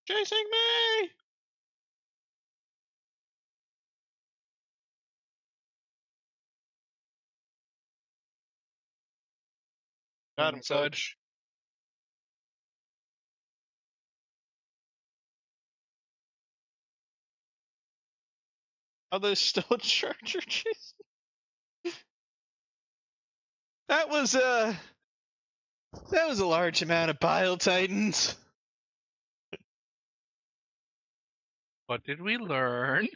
Chasing me! Got him, coach. Oh, there's still a charger chasing. That was a large amount of Bile Titans. What did we learn?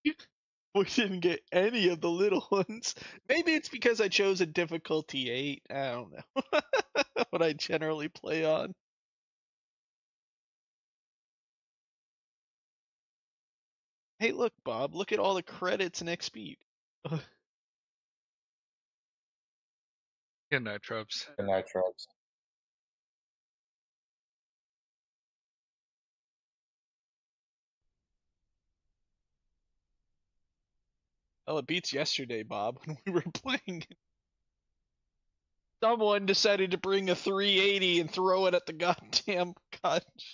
We didn't get any of the little ones. Maybe it's because I chose a difficulty 8. I don't know. What I generally play on. Hey, look, Bob. Look at all the credits and XP. Good night, tropes. Good night, tropes. Well, it beats yesterday, Bob, when we were playing. Someone decided to bring a 380 and throw it at the goddamn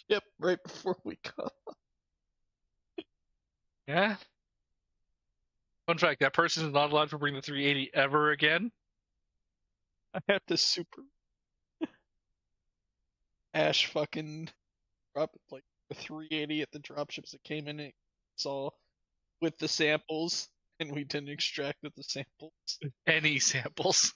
ship right before we got. Yeah. Fun fact: that person is not allowed to bring the 380 ever again. I have to super Ash fucking drop like a 380 at the dropships that came in. It saw with the samples, and we didn't extract with the samples. Any samples.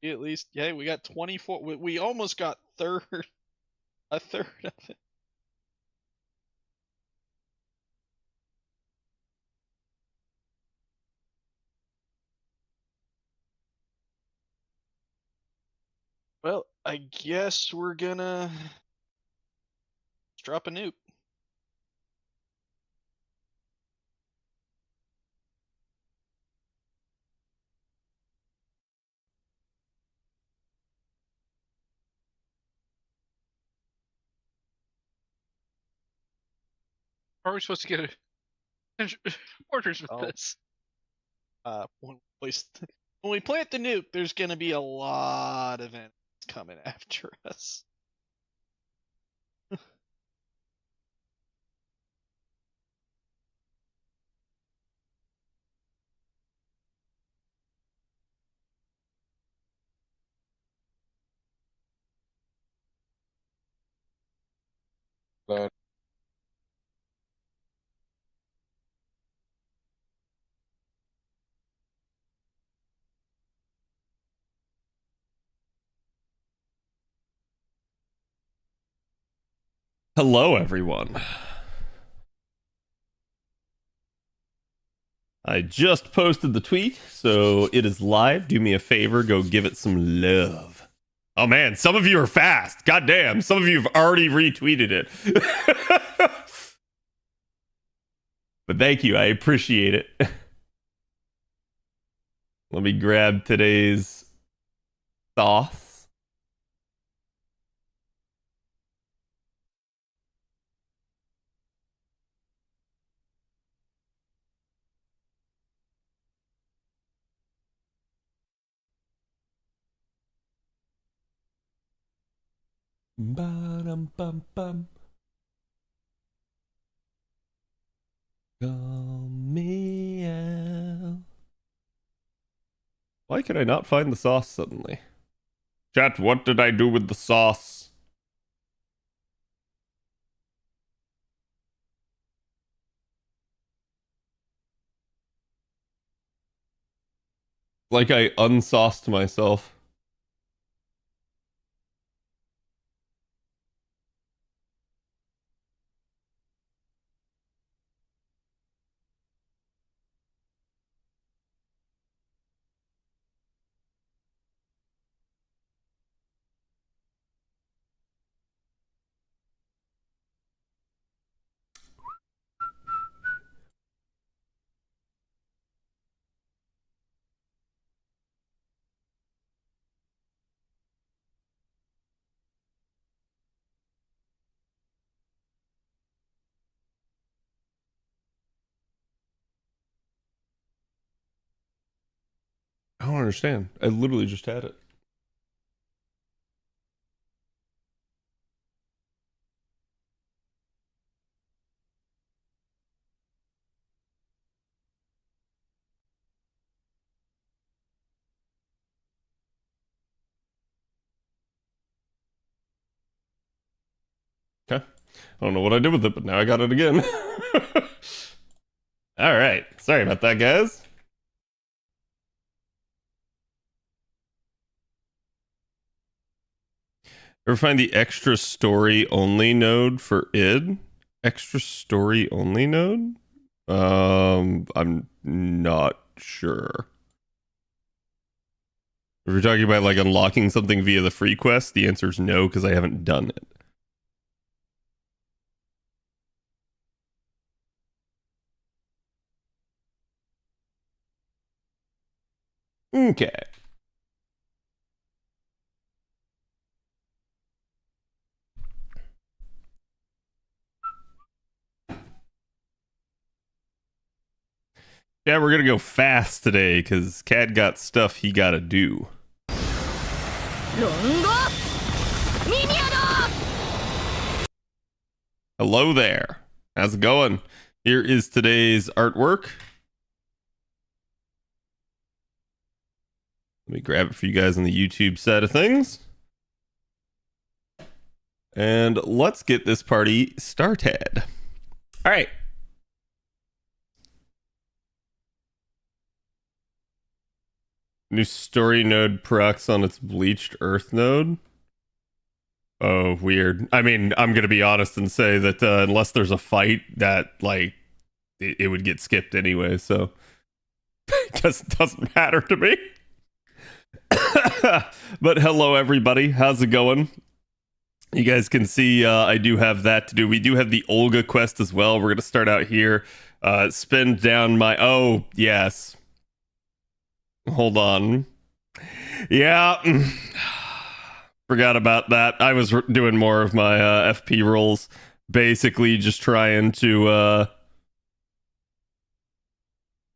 At least, yeah, we got 24. We almost got a third of it. Well, I guess we're gonna drop a nuke. How are we supposed to get orders with this? When we plant the nuke, there's gonna be a lot of enemies coming after us. But Hello, everyone. I just posted the tweet, so it is live. Do me a favor, go give it some love. Oh man, some of you are fast. Goddamn, some of you have already retweeted it. But thank you, I appreciate it. Let me grab today's sauce. Ba-dum-bum-bum. Call me out. Why could I not find the sauce suddenly? Chat, what did I do with the sauce? Like I unsauced myself. I don't understand. I literally just had it. Okay. I don't know what I did with it, but now I got it again. All right. Sorry about that, guys. Ever find the extra story only node for id? Extra story only node? I'm not sure. If you're talking about like unlocking something via the free quest, the answer is no, because I haven't done it. Okay. Yeah, we're gonna go fast today because Cad got stuff he gotta do. Hello there. How's it going? Here is today's artwork. Let me grab it for you guys on the YouTube side of things. And let's get this party started. All right. New story node procs on its bleached earth node. Oh, weird. I mean, I'm going to be honest and say that unless there's a fight, that, like, it would get skipped anyway, so it just doesn't matter to me. But hello, everybody. How's it going? You guys can see I do have that to do. We do have the Olga quest as well. We're going to start out here. Spin down my... Oh, yes. Hold on. Yeah. Forgot about that. I was doing more of my FP rolls. Basically just trying to... You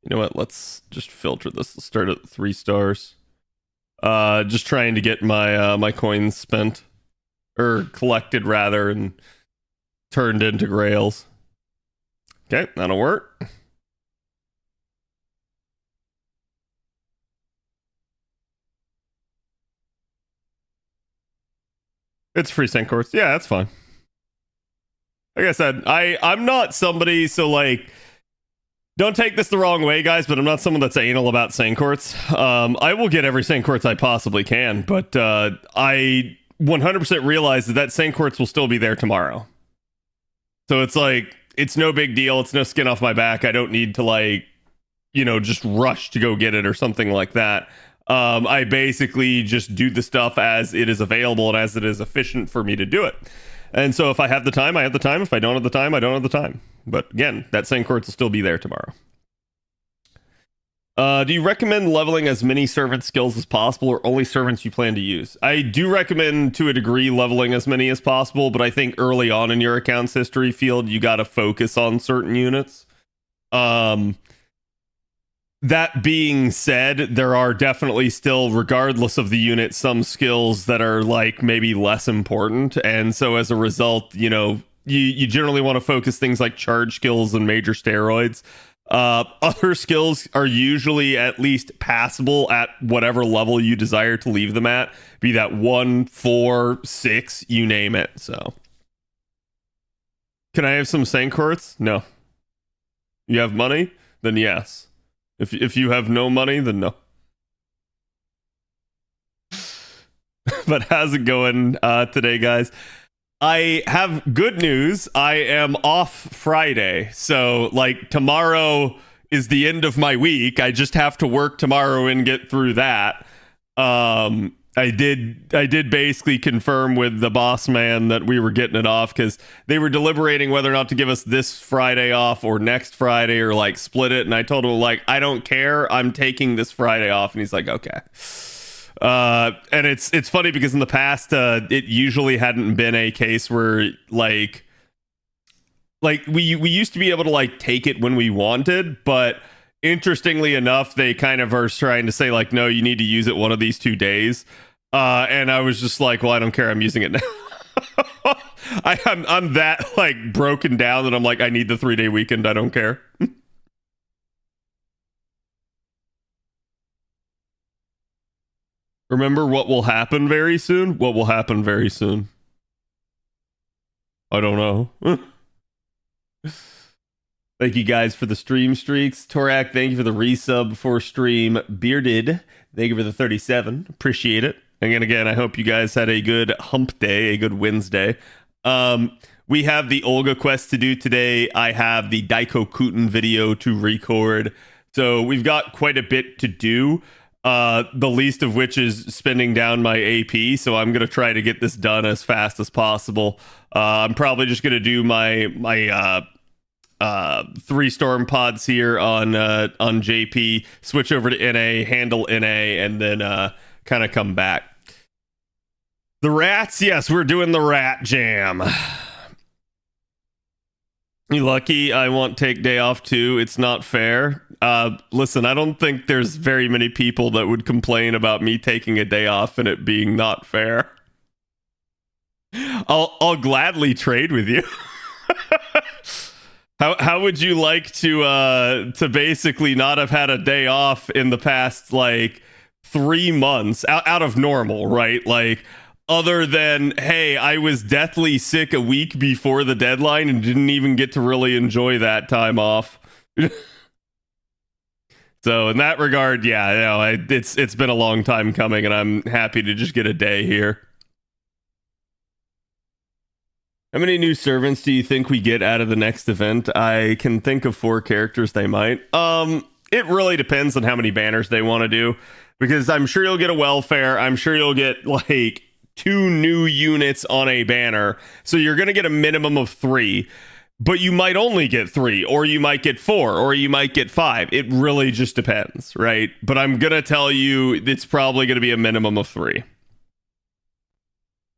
know what? Let's just filter this. Let's start at 3 stars. Just trying to get my my coins spent. Or collected, rather, and turned into grails. Okay, that'll work. It's free sync course. Yeah, that's fine. Like I said, I'm not somebody, so like, don't take this the wrong way, guys, but I'm not someone that's anal about sync courts. I will get every sync courts I possibly can, but I 100% realize that sync courts will still be there tomorrow. So it's like, it's no big deal. It's no skin off my back. I don't need to, like, you know, just rush to go get it or something like that. I basically just do the stuff as it is available and as it is efficient for me to do it. And so if I have the time, I have the time. If I don't have the time, I don't have the time. But again, that same course will still be there tomorrow. Do you recommend leveling as many servant skills as possible, or only servants you plan to use? I do recommend, to a degree, leveling as many as possible, but I think early on in your account's history field, you got to focus on certain units. That being said, there are definitely still, regardless of the unit, some skills that are like maybe less important. And so as a result, you know, you generally want to focus things like charge skills and major steroids. Other skills are usually at least passable at whatever level you desire to leave them at. Be that 1, 4, 6, you name it. So, can I have some Sankorts? No. You have money? Then yes. If you have no money, then no. But how's it going today, guys? I have good news. I am off Friday. So, like, tomorrow is the end of my week. I just have to work tomorrow and get through that. I did basically confirm with the boss man that we were getting it off, because they were deliberating whether or not to give us this Friday off or next Friday, or like split it. And I told him, like, I don't care. I'm taking this Friday off. And he's like, okay. And it's funny because in the past, it usually hadn't been a case where like we used to be able to like take it when we wanted, but interestingly enough, they kind of are trying to say like, no, you need to use it one of these 2 days. And I was just like, well, I don't care. I'm using it now. I'm that like broken down that I'm like, I need the 3-day weekend. I don't care. Remember what will happen very soon? What will happen very soon? I don't know. Thank you guys for the stream streaks. Torak, thank you for the resub for stream. Bearded, thank you for the 37. Appreciate it. And again, I hope you guys had a good hump day, a good Wednesday. We have the Olga quest to do today. I have the Daikokuten video to record. So we've got quite a bit to do. The least of which is spending down my AP. So I'm going to try to get this done as fast as possible. I'm probably just going to do my 3 storm pods here on JP, switch over to NA, handle NA, and then kind of come back. The rats, yes, we're doing the rat jam. You lucky I won't take day off too. It's not fair. Listen, I don't think there's very many people that would complain about me taking a day off and it being not fair. I'll gladly trade with you. How would you like to basically not have had a day off in the past like 3 months out of normal, right? Like other than, hey, I was deathly sick a week before the deadline and didn't even get to really enjoy that time off. So in that regard, yeah, you know, it's been a long time coming, and I'm happy to just get a day here. How many new servants do you think we get out of the next event? I can think of 4 characters they might. It really depends on how many banners they want to do, because I'm sure you'll get a welfare. I'm sure you'll get like 2 new units on a banner. So you're going to get a minimum of 3, but you might only get 3, or you might get 4, or you might get 5. It really just depends, right? But I'm going to tell you it's probably going to be a minimum of 3.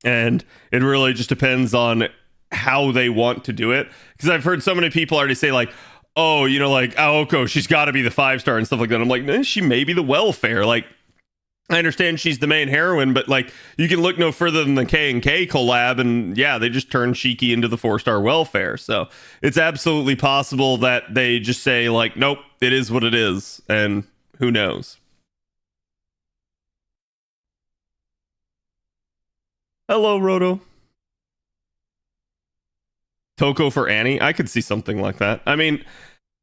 And it really just depends on how they want to do it. Because I've heard so many people already say like, oh, you know, like Aoko, she's got to be the 5-star and stuff like that. I'm like, she may be the welfare. Like, I understand she's the main heroine, but like you can look no further than the K&K collab, and yeah, they just turned Shiki into the 4-star welfare. So it's absolutely possible that they just say like, nope, it is what it is, and who knows. Hello, Roto. Toko for Annie? I could see something like that. I mean,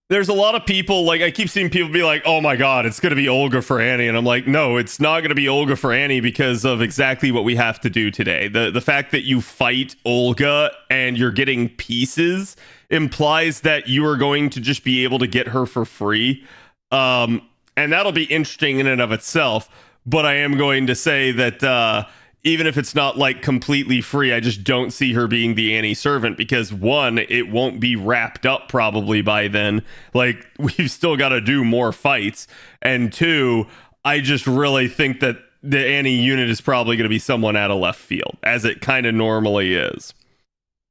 there's a lot of people, like, I keep seeing people be like, oh my god, it's going to be Olga for Annie. And I'm like, no, it's not going to be Olga for Annie because of exactly what we have to do today. The fact that you fight Olga and you're getting pieces implies that you are going to just be able to get her for free. And that'll be interesting in and of itself. But I am going to say that even if it's not like completely free, I just don't see her being the Annie servant because 1, it won't be wrapped up probably by then. Like, we've still got to do more fights. And 2, I just really think that the Annie unit is probably going to be someone out of left field, as it kind of normally is.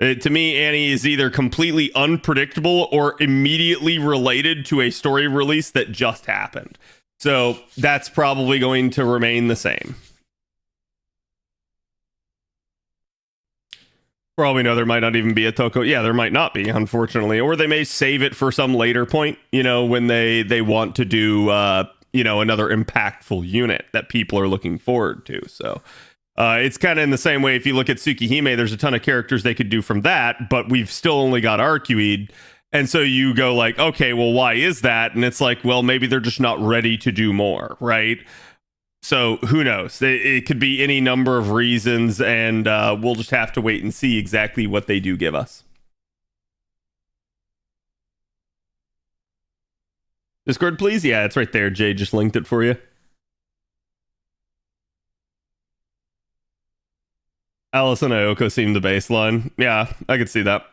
To me, Annie is either completely unpredictable or immediately related to a story release that just happened. So that's probably going to remain the same. For all we know, there might not even be a Toko. Yeah, there might not be, unfortunately. Or they may save it for some later point, you know, when they want to do, you know, another impactful unit that people are looking forward to. So it's kind of in the same way. If you look at Tsukihime, there's a ton of characters they could do from that, but we've still only got Arcuid. And so you go like, okay, well, why is that? And it's like, well, maybe they're just not ready to do more, right? So who knows? It could be any number of reasons, and we'll just have to wait and see exactly what they do give us. Discord, please? Yeah, it's right there. Jay just linked it for you. Alice and Ayoko seem the baseline. Yeah, I could see that.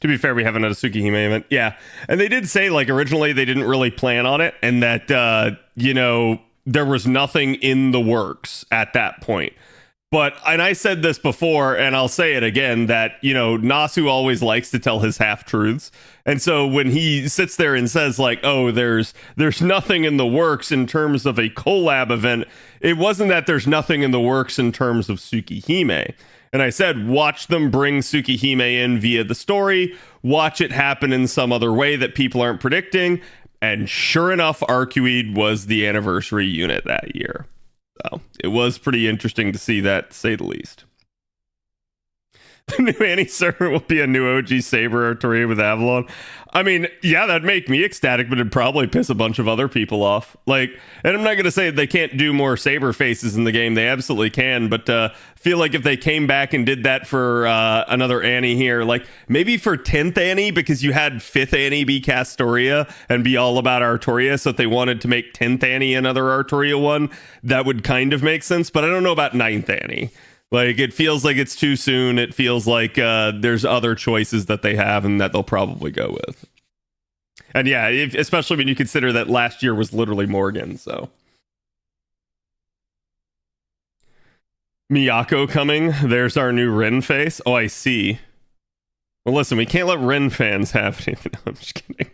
To be fair, we haven't had a Tsukihime event. Yeah. And they did say, like, originally they didn't really plan on it, and that, you know, there was nothing in the works at that point. and I said this before, and I'll say it again, that, you know, Nasu always likes to tell his half-truths. And so when he sits there and says, like, oh, there's nothing in the works in terms of a collab event, it wasn't that there's nothing in the works in terms of Tsukihime. And I said, watch them bring Tsukihime in via the story, watch it happen in some other way that people aren't predicting. And sure enough, Arcueid was the anniversary unit that year. So it was pretty interesting to see that, to say the least. The new Annie servant will be a new OG Saber Artoria with Avalon. I mean, yeah, that'd make me ecstatic, but it'd probably piss a bunch of other people off. Like, and I'm not going to say they can't do more Saber faces in the game. They absolutely can, but feel like if they came back and did that for another Annie here, like maybe for 10th Annie, because you had 5th Annie be Castoria and be all about Artoria, so if they wanted to make 10th Annie another Artoria one, that would kind of make sense, but I don't know about 9th Annie. Like, it feels like it's too soon. It feels like there's other choices that they have and that they'll probably go with. And yeah, especially when you consider that last year was literally Morgan, so. Miyako coming. There's our new Rin face. Oh, I see. Well, listen, we can't let Rin fans have anything. No, I'm just kidding.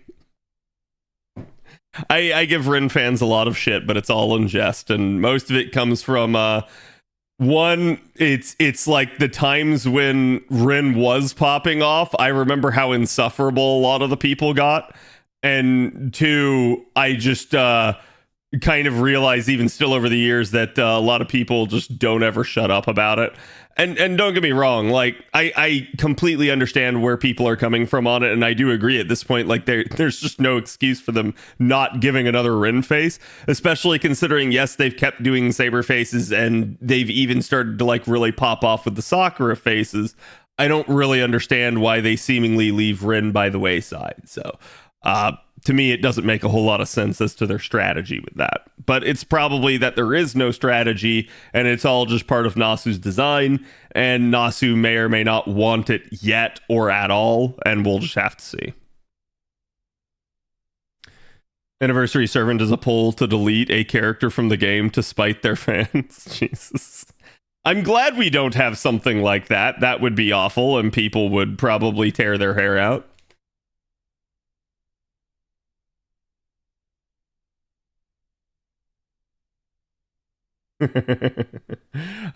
I give Rin fans a lot of shit, but it's all in jest, and most of it comes from... one, it's like the times when Rin was popping off, I remember how insufferable a lot of the people got. And two, I just kind of realized even still over the years that a lot of people just don't ever shut up about it. And don't get me wrong, like I completely understand where people are coming from on it, and I do agree at this point, like there's just no excuse for them not giving another Rin face, especially considering, yes, they've kept doing Saber faces and they've even started to like really pop off with the Sakura faces. I don't really understand why they seemingly leave Rin by the wayside. So to me, it doesn't make a whole lot of sense as to their strategy with that. But it's probably that there is no strategy, and it's all just part of Nasu's design, and Nasu may or may not want it yet or at all, and we'll just have to see. Anniversary Servant is a poll to delete a character from the game to spite their fans. Jesus. I'm glad we don't have something like that. That would be awful, and people would probably tear their hair out.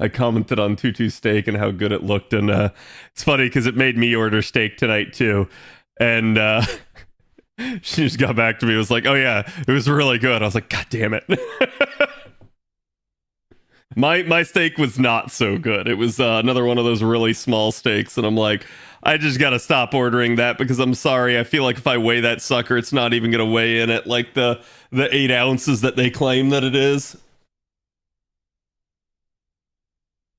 I commented on Tutu's steak and how good it looked, and it's funny because it made me order steak tonight too, and she just got back to me. It was like, oh yeah, it was really good. I was like, god damn it. my steak was not so good. It was another one of those really small steaks, and I'm like, I just gotta stop ordering that because I'm sorry, I feel like if I weigh that sucker, it's not even gonna weigh in at like the 8 ounces that they claim that it is.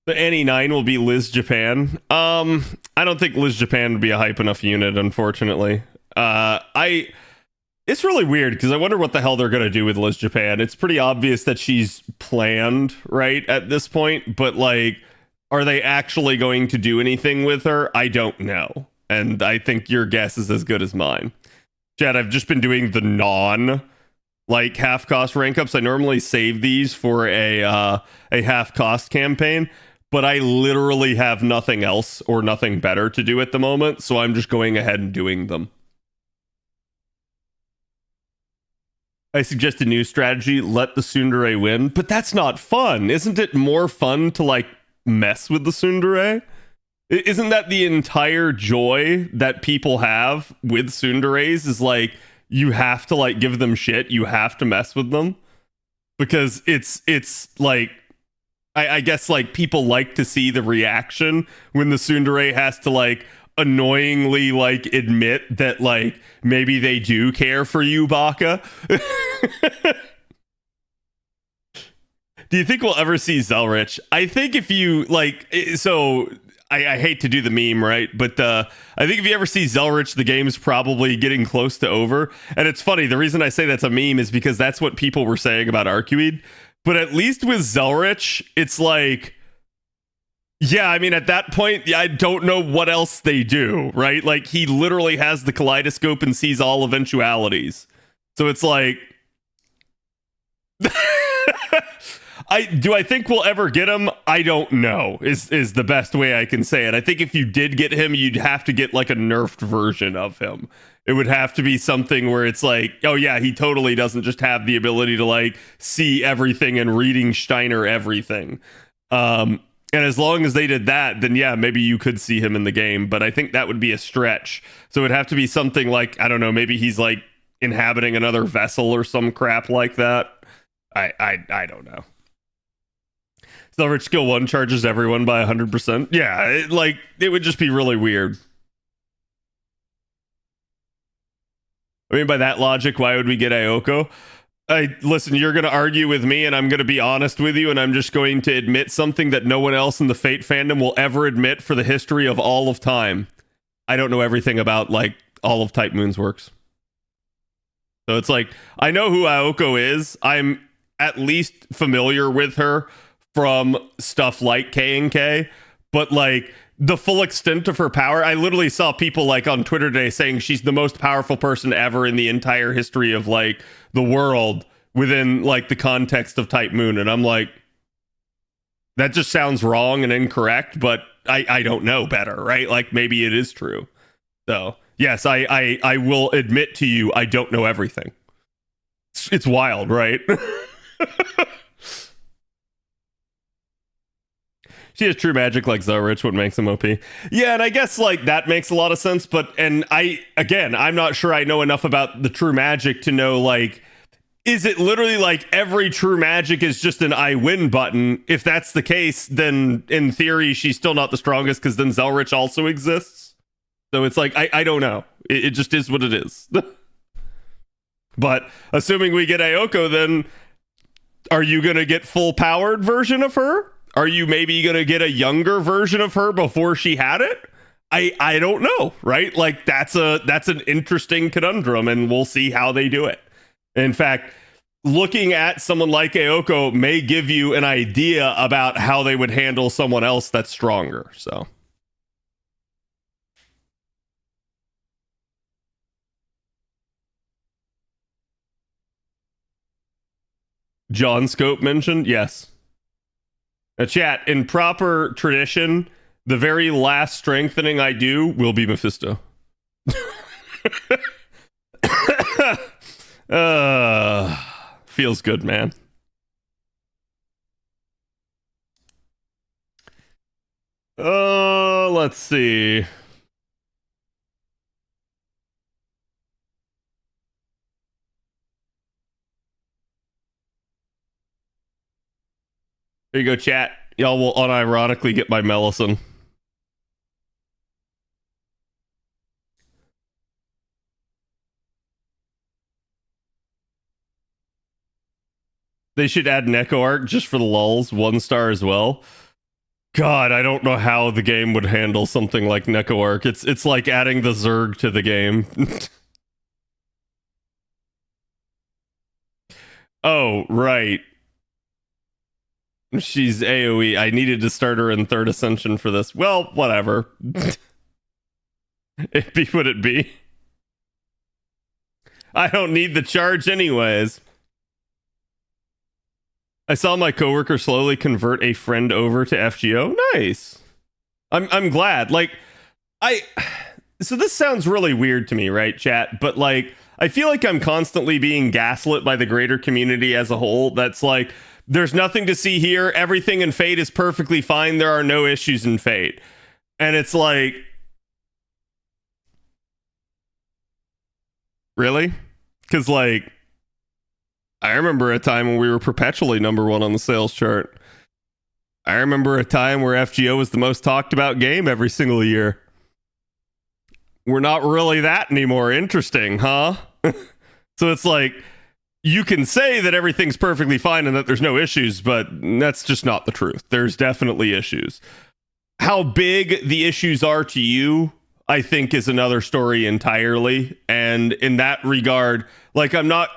The Annie 9 will be Liz Japan. I don't think Liz Japan would be a hype enough unit, unfortunately. It's really weird because I wonder what the hell they're gonna do with Liz Japan. It's pretty obvious that she's planned, right, at this point, but like, are they actually going to do anything with her? I don't know. And I think your guess is as good as mine. Chad, I've just been doing the like half cost rank ups. I normally save these for a half cost campaign, but I literally have nothing else or nothing better to do at the moment, so I'm just going ahead and doing them. I suggest a new strategy, let the tsundere win, but that's not fun. Isn't it more fun to like mess with the tsundere? Isn't that the entire joy that people have with tsunderes, is like you have to like give them shit, you have to mess with them? Because it's like, I guess like people like to see the reaction when the tsundere has to like annoyingly like admit that like maybe they do care for you, Baka. Do you think we'll ever see Zelrich? I think if you like, so I hate to do the meme, right? But I think if you ever see Zelrich, the game's probably getting close to over. And it's funny, the reason I say that's a meme is because that's what people were saying about Arcueid. But at least with Zelrich, it's like, yeah, I mean, at that point, I don't know what else they do, right? Like, he literally has the kaleidoscope and sees all eventualities. So it's like... I think we'll ever get him? I don't know. Is the best way I can say it. I think if you did get him, you'd have to get like a nerfed version of him. It would have to be something where it's like, oh yeah, he totally doesn't just have the ability to like see everything and reading Steiner everything. And as long as they did that, then yeah, maybe you could see him in the game. But I think that would be a stretch. So it'd have to be something like, I don't know, maybe he's like inhabiting another vessel or some crap like that. I don't know. Silverich skill 1 charges everyone by 100%. Yeah, it would just be really weird. I mean, by that logic, why would we get Ayoko? Listen, you're going to argue with me, and I'm going to be honest with you, and I'm just going to admit something that no one else in the Fate fandom will ever admit for the history of all of time. I don't know everything about, like, all of Type Moon's works. So it's like, I know who Ayoko is. I'm at least familiar with her from stuff like K&K, but like the full extent of her power, I literally saw people like on Twitter today saying she's the most powerful person ever in the entire history of like the world within like the context of Type Moon. And I'm like, that just sounds wrong and incorrect, but I don't know better, right? Like maybe it is true. So yes, I will admit to you, I don't know everything. It's wild, right? She has true magic like Zorich, what makes him OP. Yeah, and I guess like that makes a lot of sense, but I'm not sure I know enough about the true magic to know like, is it literally like every true magic is just an I win button? If that's the case, then in theory she's still not the strongest because then Zelrich also exists. So it's like I don't know. It just is what it is. But assuming we get Ayoko, then are you gonna get full powered version of her? Are you maybe going to get a younger version of her before she had it? I don't know, right? Like that's an interesting conundrum, and we'll see how they do it. In fact, looking at someone like Ayoko may give you an idea about how they would handle someone else that's stronger. So John Scope mentioned, yes. Now, chat, in proper tradition, the very last strengthening I do will be Mephisto. Feels good, man. Let's see. Here you go, chat. Y'all will unironically get my Melisson. They should add Neko Arc just for the lulz, 1 star as well. God, I don't know how the game would handle something like Neko Arc. It's like adding the Zerg to the game. Oh, right. She's AoE. I needed to start her in 3rd Ascension for this. Well, whatever. It be what it be. I don't need the charge anyways. I saw my coworker slowly convert a friend over to FGO. Nice. I'm glad. Like, so this sounds really weird to me, right, chat? But like, I feel like I'm constantly being gaslit by the greater community as a whole. That's like, there's nothing to see here. Everything in Fate is perfectly fine. There are no issues in Fate. And it's like, really? Because like, I remember a time when we were perpetually #1 on the sales chart. I remember a time where FGO was the most talked about game every single year. We're not really that anymore. Interesting, huh? So it's like, you can say that everything's perfectly fine and that there's no issues, but that's just not the truth. There's definitely issues. How big the issues are to you, I think, is another story entirely. And in that regard, like, I'm not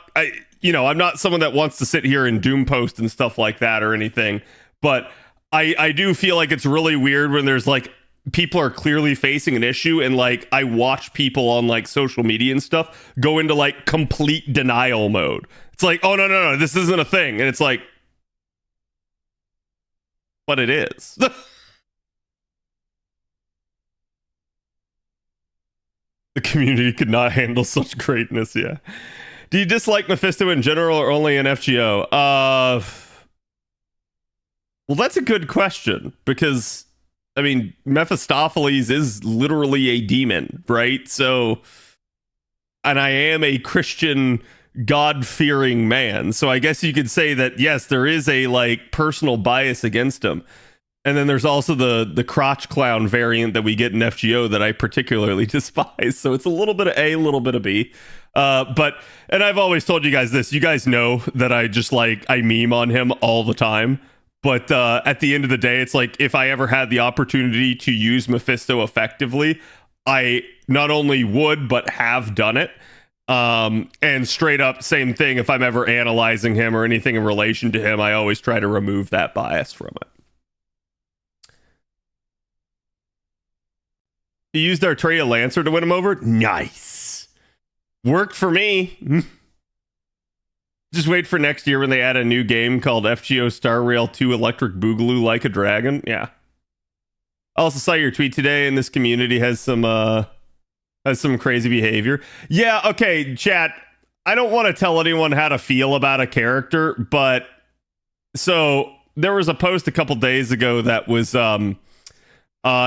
someone that wants to sit here and doom post and stuff like that or anything, but I do feel like it's really weird when there's like people are clearly facing an issue and like I watch people on like social media and stuff go into like complete denial mode. It's like, oh no, this isn't a thing. And it's like, but it is. The community could not handle such greatness. Yeah. Do you dislike Mephisto in general or only in FGO? Well, that's a good question because, I mean, Mephistopheles is literally a demon, right? So, and I am a Christian, God-fearing man. So I guess you could say that, yes, there is a like personal bias against him. And then there's also the crotch clown variant that we get in FGO that I particularly despise. So it's a little bit of A, a little bit of B. But I've always told you guys this. You guys know that I just like, I meme on him all the time. But at the end of the day, it's like if I ever had the opportunity to use Mephisto effectively, I not only would, but have done it. And straight up, same thing. If I'm ever analyzing him or anything in relation to him, I always try to remove that bias from it. He used Artreya Lancer to win him over? Nice. Worked for me. Just wait for next year when they add a new game called FGO Star Rail 2 Electric Boogaloo Like a Dragon. Yeah. I also saw your tweet today, and this community has some crazy behavior. Yeah, okay, chat. I don't want to tell anyone how to feel about a character, but so there was a post a couple days ago that was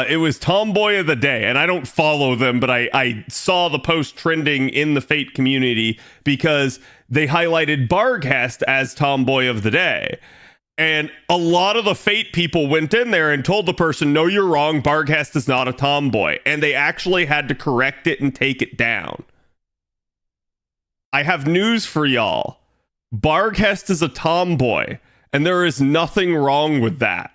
it was Tomboy of the Day, and I don't follow them, but I saw the post trending in the Fate community because they highlighted Barghest as Tomboy of the Day. And a lot of the Fate people went in there and told the person, no, you're wrong, Barghest is not a tomboy. And they actually had to correct it and take it down. I have news for y'all. Barghest is a tomboy, and there is nothing wrong with that.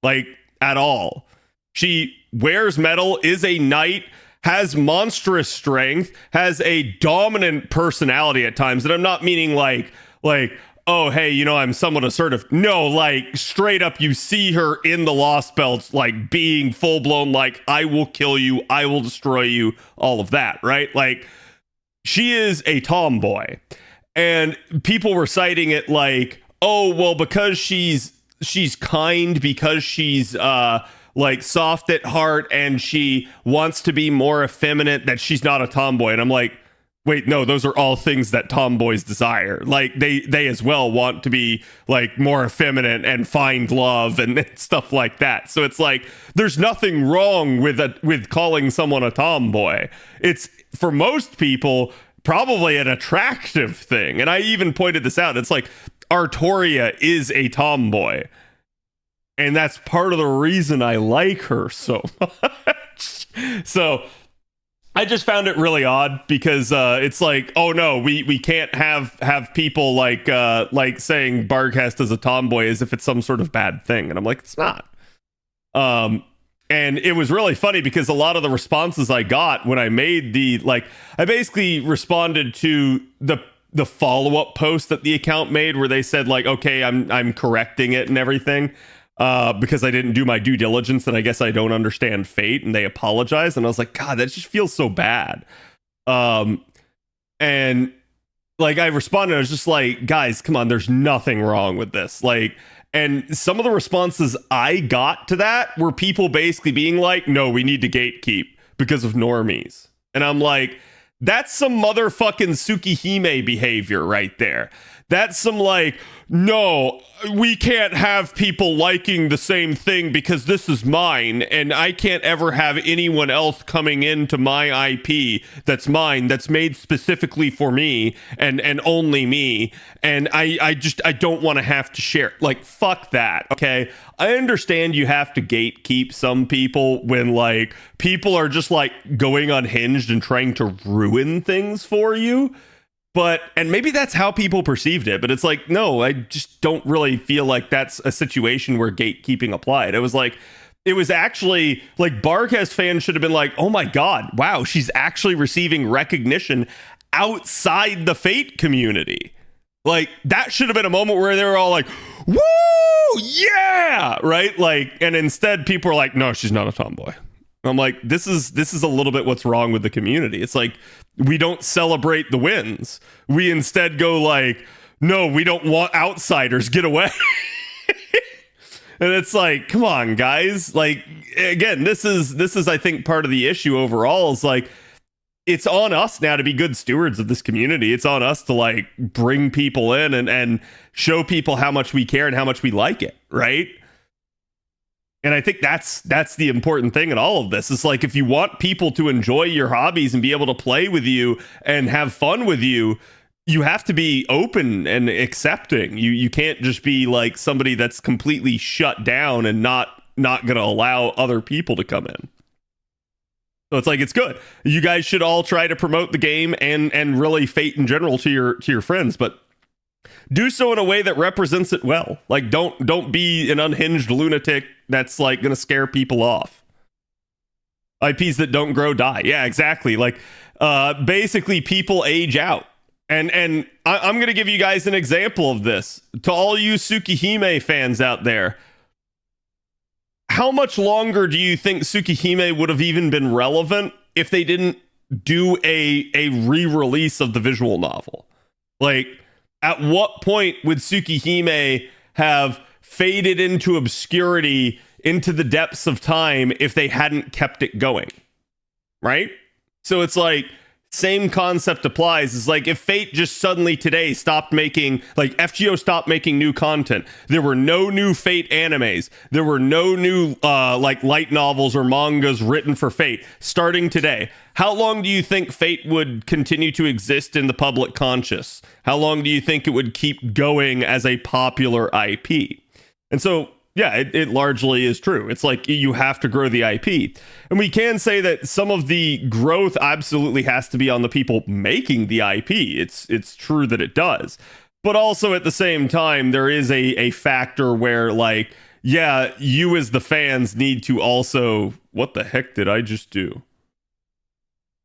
Like, at all. She wears metal, is a knight, has monstrous strength, has a dominant personality at times. And I'm not meaning like, oh, hey, you know, I'm somewhat assertive. No, like straight up, you see her in the Lost Belts, like being full blown, like, I will kill you, I will destroy you, all of that, right? Like, she is a tomboy. And people were citing it like, oh, well, because she's kind, because she's like soft at heart and she wants to be more effeminate, that she's not a tomboy. And I'm like, wait, no, those are all things that tomboys desire. Like they as well want to be like more effeminate and find love and stuff like that. So it's like there's nothing wrong with calling someone a tomboy. It's for most people probably an attractive thing. And I even pointed this out. It's like Artoria is a tomboy. And that's part of the reason I like her so much. So I just found it really odd because it's like, oh no, we can't have people like saying Barghest is a tomboy as if it's some sort of bad thing. And I'm like, it's not. And it was really funny because a lot of the responses I got when I made I basically responded to the follow-up post that the account made where they said like, okay, I'm correcting it and everything. Because I didn't do my due diligence and I guess I don't understand Fate, and they apologized, and I was like, God, that just feels so bad. And like I responded, I was just like, guys, come on, there's nothing wrong with this. Like, and some of the responses I got to that were people basically being like, no, we need to gatekeep because of normies. And I'm like, that's some motherfucking Tsukihime behavior right there. That's some like, no, we can't have people liking the same thing because this is mine and I can't ever have anyone else coming into my IP that's mine, that's made specifically for me and only me. And I don't want to have to share. Like, fuck that. Okay. I understand you have to gatekeep some people when like people are just like going unhinged and trying to ruin things for you. But, and maybe that's how people perceived it, but it's like, no, I just don't really feel like that's a situation where gatekeeping applied. It was like, it was actually like Barghest fans should have been like, oh my God, wow, she's actually receiving recognition outside the Fate community. Like that should have been a moment where they were all like, woo, yeah, right? Like, and instead people are like, no, she's not a tomboy. I'm like, this is a little bit what's wrong with the community. It's like, we don't celebrate the wins. We instead go like, no, we don't want outsiders, get away. And it's like, come on, guys. Like, again, this is I think part of the issue overall is like, it's on us now to be good stewards of this community. It's on us to like bring people in and show people how much we care and how much we like it, right? And I think that's the important thing in all of this. It's like, if you want people to enjoy your hobbies and be able to play with you and have fun with you, you have to be open and accepting. You can't just be like somebody that's completely shut down and not going to allow other people to come in. So it's like, it's good. You guys should all try to promote the game and really Fate in general to your friends, but do so in a way that represents it well. Like, don't be an unhinged lunatic that's like going to scare people off. IPs that don't grow die. Yeah, exactly. Like, basically people age out. And I'm going to give you guys an example of this. To all you Tsukihime fans out there, how much longer do you think Tsukihime would have even been relevant if they didn't do a re-release of the visual novel? Like, at what point would Tsukihime have faded into obscurity, into the depths of time, if they hadn't kept it going? Right? So it's like, same concept applies. It's like, if Fate just suddenly today stopped making, like, FGO stopped making new content, there were no new Fate animes, there were no new like light novels or mangas written for Fate starting today, how long do you think Fate would continue to exist in the public conscious? How long do you think it would keep going as a popular IP? And so, yeah, it largely is true. It's like, you have to grow the IP. And we can say that some of the growth absolutely has to be on the people making the IP. It's true that it does. But also at the same time, there is a factor where, like, yeah, you as the fans need to also... What the heck did I just do?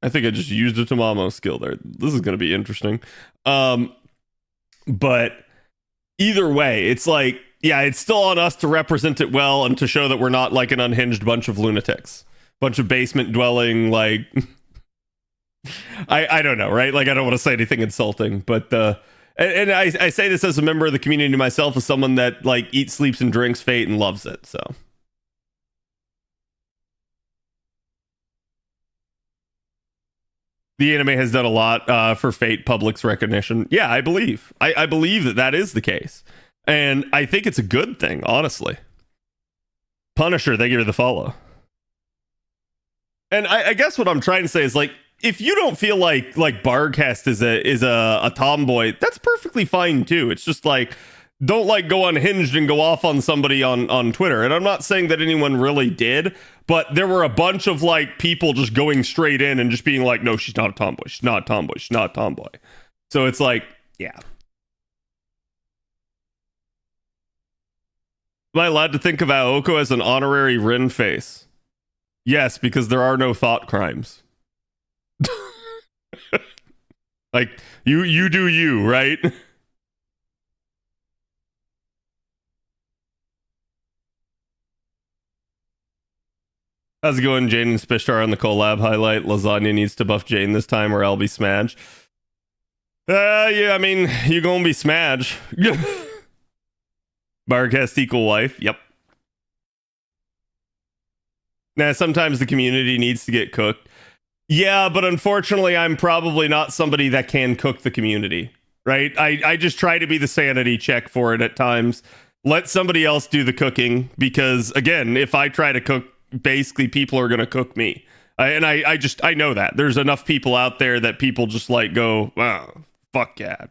I think I just used a Tamamo skill there. This is going to be interesting. But either way, it's like, yeah, it's still on us to represent it well and to show that we're not like an unhinged bunch of lunatics, bunch of basement dwelling, like, I don't know, right? Like, I don't want to say anything insulting, but and I say this as a member of the community myself, as someone that like eats, sleeps, and drinks Fate and loves it. So the anime has done a lot for Fate public's recognition. Yeah, I believe that is the case. And I think it's a good thing, honestly. Punisher, thank you for the follow. And I guess what I'm trying to say is, like, if you don't feel like Barcast is a tomboy, that's perfectly fine too. It's just like, don't like go unhinged and go off on somebody on Twitter. And I'm not saying that anyone really did, but there were a bunch of like people just going straight in and just being like, no, she's not a tomboy. She's not a tomboy. She's not a tomboy. So it's like, yeah. Am I allowed to think of Aoko as an honorary Rin face? Yes, because there are no thought crimes. Like, you do you, right? How's it going, Jane and Spishtar on the collab highlight? Lasagna needs to buff Jane this time or I'll be Smadge. Yeah, I mean, you gonna be Smadge. Barcast equal wife. Yep. Now, sometimes the community needs to get cooked. Yeah, but unfortunately, I'm probably not somebody that can cook the community, right? I just try to be the sanity check for it at times. Let somebody else do the cooking, because, again, if I try to cook, basically people are going to cook me. I know that. There's enough people out there that people just like go, oh, fuck yeah.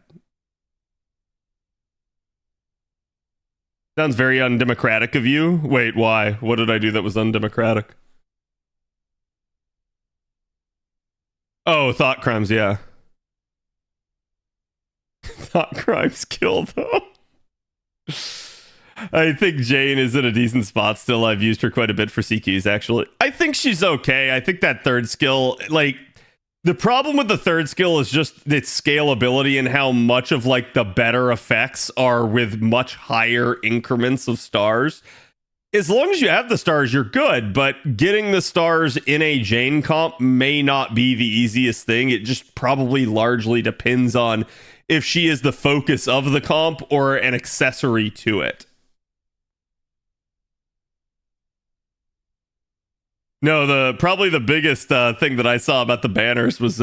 Sounds very undemocratic of you. Wait, why? What did I do that was undemocratic? Oh, thought crimes, yeah. Thought crimes kill, though. I think Jane is in a decent spot still. I've used her quite a bit for CQs, actually. I think she's okay. I think that third skill, like, the problem with the third skill is just its scalability and how much of like the better effects are with much higher increments of stars. As long as you have the stars, you're good, but getting the stars in a Jane comp may not be the easiest thing. It just probably largely depends on if she is the focus of the comp or an accessory to it. No, probably the biggest thing that I saw about the banners was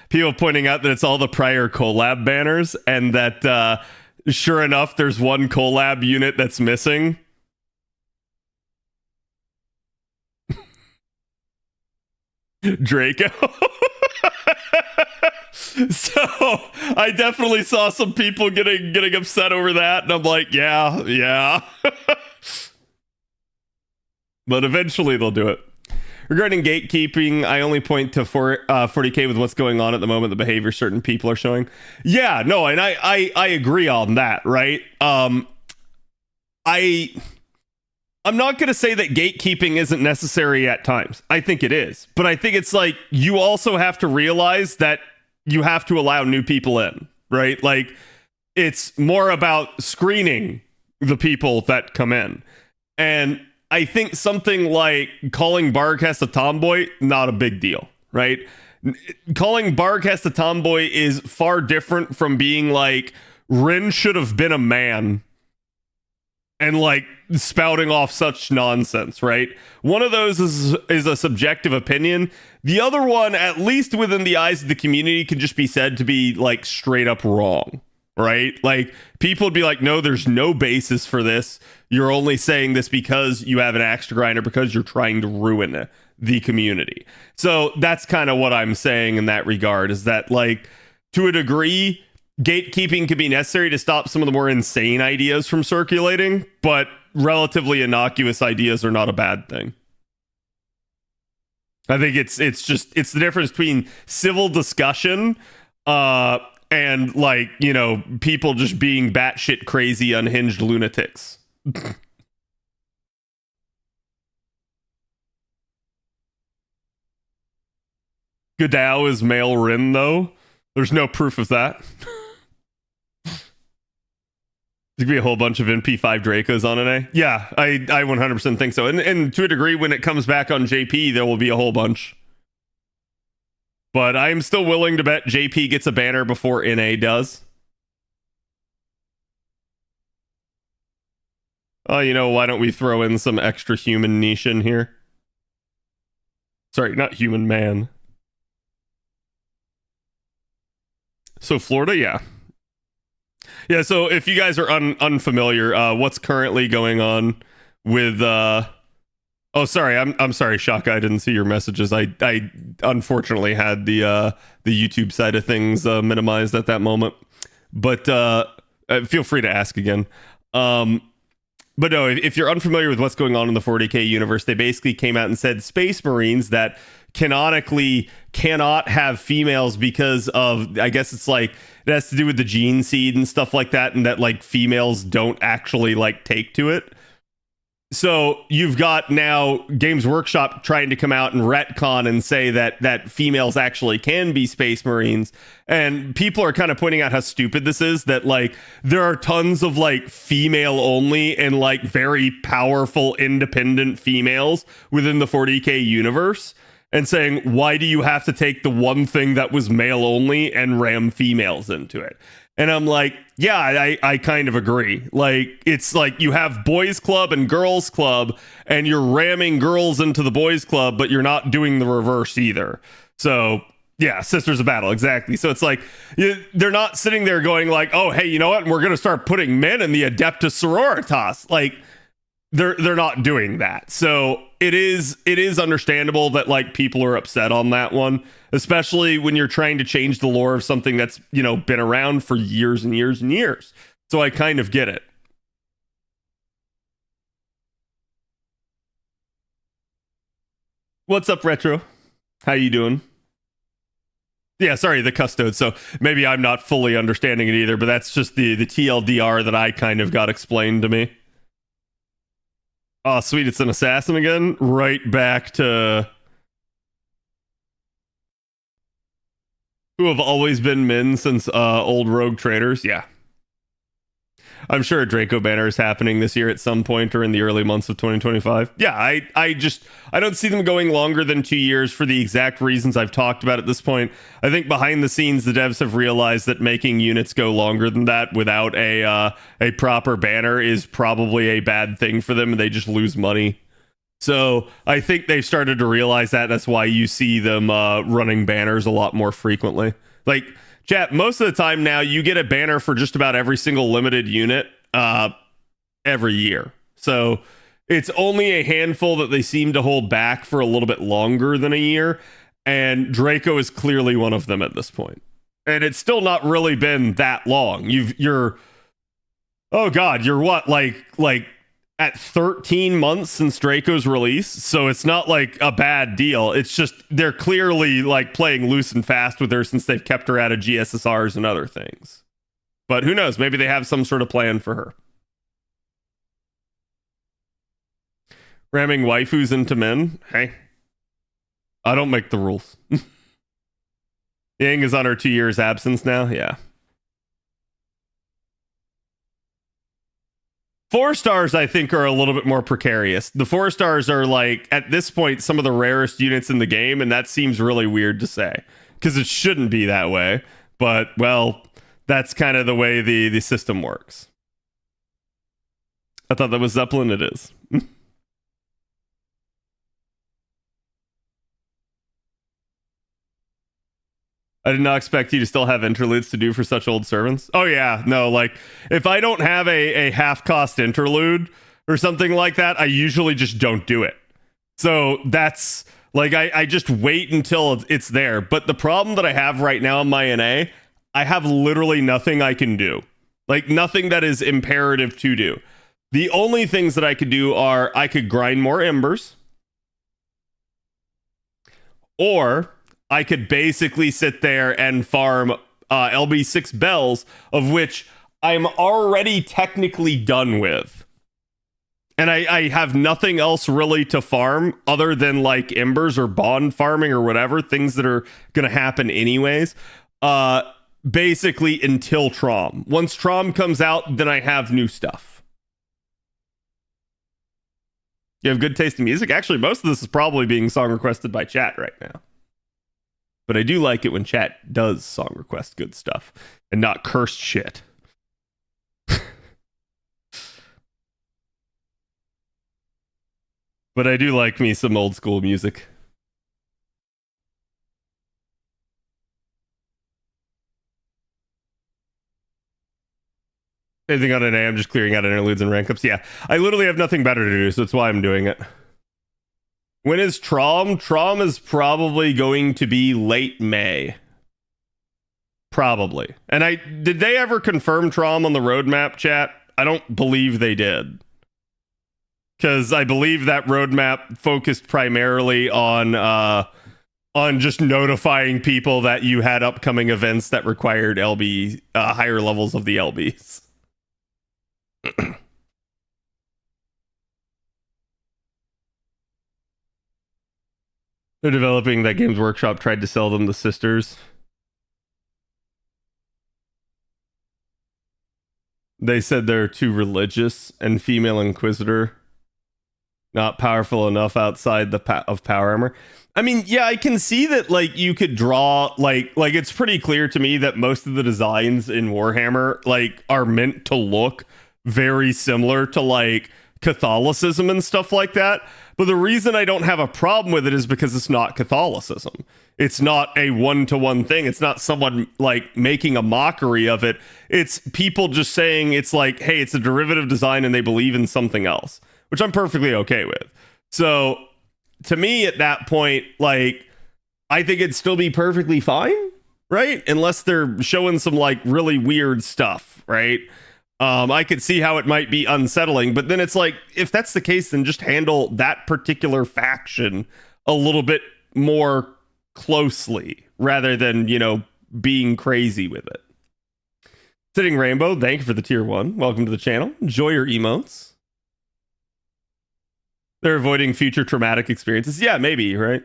people pointing out that it's all the prior collab banners, and that sure enough, there's one collab unit that's missing. Draco. So I definitely saw some people getting upset over that, and I'm like, yeah. But eventually they'll do it. Regarding gatekeeping, I only point to 40k with what's going on at the moment, the behavior certain people are showing. Yeah, no, and I agree on that, right? I'm not going to say that gatekeeping isn't necessary at times. I think it is. But I think it's like you also have to realize that you have to allow new people in, right? Like it's more about screening the people that come in. And I think something like calling Barcast a tomboy, not a big deal, right? Calling Barcast a tomboy is far different from being like, Rin should have been a man, and like spouting off such nonsense, right? One of those is a subjective opinion. The other one, at least within the eyes of the community, can just be said to be like straight up wrong, right? Like people would be like, no, there's no basis for this. You're only saying this because you have an axe to grind or because you're trying to ruin the community. So that's kind of what I'm saying in that regard, is that like to a degree, gatekeeping can be necessary to stop some of the more insane ideas from circulating, but relatively innocuous ideas are not a bad thing. I think it's the difference between civil discussion and like, you know, people just being batshit crazy, unhinged lunatics. Godao is male Rin, though. There's no proof of that. There's gonna be a whole bunch of NP5 Dracos on it, eh? Yeah, I 100% think so. And to a degree, when it comes back on JP, there will be a whole bunch. But I'm still willing to bet JP gets a banner before NA does. Oh, you know, why don't we throw in some extra human niche in here? Sorry, not human man. So Florida, yeah. Yeah, so if you guys are unfamiliar, what's currently going on with oh, sorry, I'm sorry, Shaka, I didn't see your messages. I unfortunately had the YouTube side of things minimized at that moment. But feel free to ask again. But no, if you're unfamiliar with what's going on in the 40k universe, they basically came out and said Space Marines that canonically cannot have females because of, I guess it's like, it has to do with the gene seed and stuff like that, and that like females don't actually like take to it. So you've got now Games Workshop trying to come out and retcon and say that females actually can be Space Marines. And people are kind of pointing out how stupid this is, that like there are tons of like female only and like very powerful independent females within the 40k universe, and saying, why do you have to take the one thing that was male only and ram females into it? And I'm like, yeah, I kind of agree. Like, it's like you have boys club and girls club, and you're ramming girls into the boys club, but you're not doing the reverse either. So yeah, Sisters of Battle, exactly. So it's like they're not sitting there going like, oh, hey, you know what? We're going to start putting men in the Adeptus Sororitas. Like, they're not doing that. So it is understandable that like people are upset on that one, especially when you're trying to change the lore of something that's, you know, been around for years and years and years. So I kind of get it. What's up, Retro? How you doing? Yeah, sorry, the custode. So maybe I'm not fully understanding it either, but that's just the TLDR that I kind of got explained to me. Oh, sweet, it's an assassin again. Right back to who have always been men since old rogue traders. Yeah. I'm sure a Draco banner is happening this year at some point or in the early months of 2025. Yeah, I don't see them going longer than 2 years for the exact reasons I've talked about at this point. I think behind the scenes, the devs have realized that making units go longer than that without a proper banner is probably a bad thing for them, and they just lose money. So I think they've started to realize that. That's why you see them running banners a lot more frequently. Like, chat, most of the time now you get a banner for just about every single limited unit every year. So it's only a handful that they seem to hold back for a little bit longer than a year. And Draco is clearly one of them at this point. And it's still not really been that long. You're oh god, you're what, like at 13 months since Draco's release, so it's not like a bad deal. It's just they're clearly like playing loose and fast with her since they've kept her out of GSSRs and other things. But who knows? Maybe they have some sort of plan for her. Ramming waifus into men? Hey, I don't make the rules. Yang is on her 2 years absence now. Yeah. 4 stars, I think, are a little bit more precarious. The 4 stars are, like, at this point, some of the rarest units in the game, and that seems really weird to say because it shouldn't be that way. But, well, that's kind of the way the system works. I thought that was Zeppelin. It is. I did not expect you to still have interludes to do for such old servants. Oh yeah, no, like if I don't have a half cost interlude or something like that, I usually just don't do it. So that's like I just wait until it's there. But the problem that I have right now in my NA, I have literally nothing I can do. Like nothing that is imperative to do. The only things that I could do are I could grind more embers, or I could basically sit there and farm LB6 bells, of which I'm already technically done with. And I have nothing else really to farm other than like embers or bond farming or whatever, things that are going to happen anyways. Basically until Trom. Once Trom comes out, then I have new stuff. You have good taste in music? Actually, most of this is probably being song requested by chat right now. But I do like it when chat does song request good stuff and not cursed shit. But I do like me some old school music. Anything on an A, I'm just clearing out interludes and rank ups. Yeah, I literally have nothing better to do, so that's why I'm doing it. When is Trom? Trom is probably going to be late May. Probably. And did they ever confirm Trom on the roadmap, chat? I don't believe they did. Because I believe that roadmap focused primarily on just notifying people that you had upcoming events that required LB higher levels of the LBs. They're developing that Games Workshop tried to sell them the sisters. They said they're too religious and female inquisitor not powerful enough outside of power armor. I mean, yeah, I can see that like you could draw like it's pretty clear to me that most of the designs in Warhammer like are meant to look very similar to like Catholicism and stuff like that. But the reason I don't have a problem with it is because it's not Catholicism. It's not a one-to-one thing. It's not someone like making a mockery of it. It's people just saying it's like, hey, it's a derivative design and they believe in something else, which I'm perfectly okay with. So to me at that point, like, I think it'd still be perfectly fine, right? Unless they're showing some like really weird stuff, right? I could see how it might be unsettling, but then it's like, if that's the case, then just handle that particular faction a little bit more closely rather than, you know, being crazy with it. Sitting Rainbow, thank you for the tier 1. Welcome to the channel. Enjoy your emotes. They're avoiding future traumatic experiences. Yeah, maybe, right?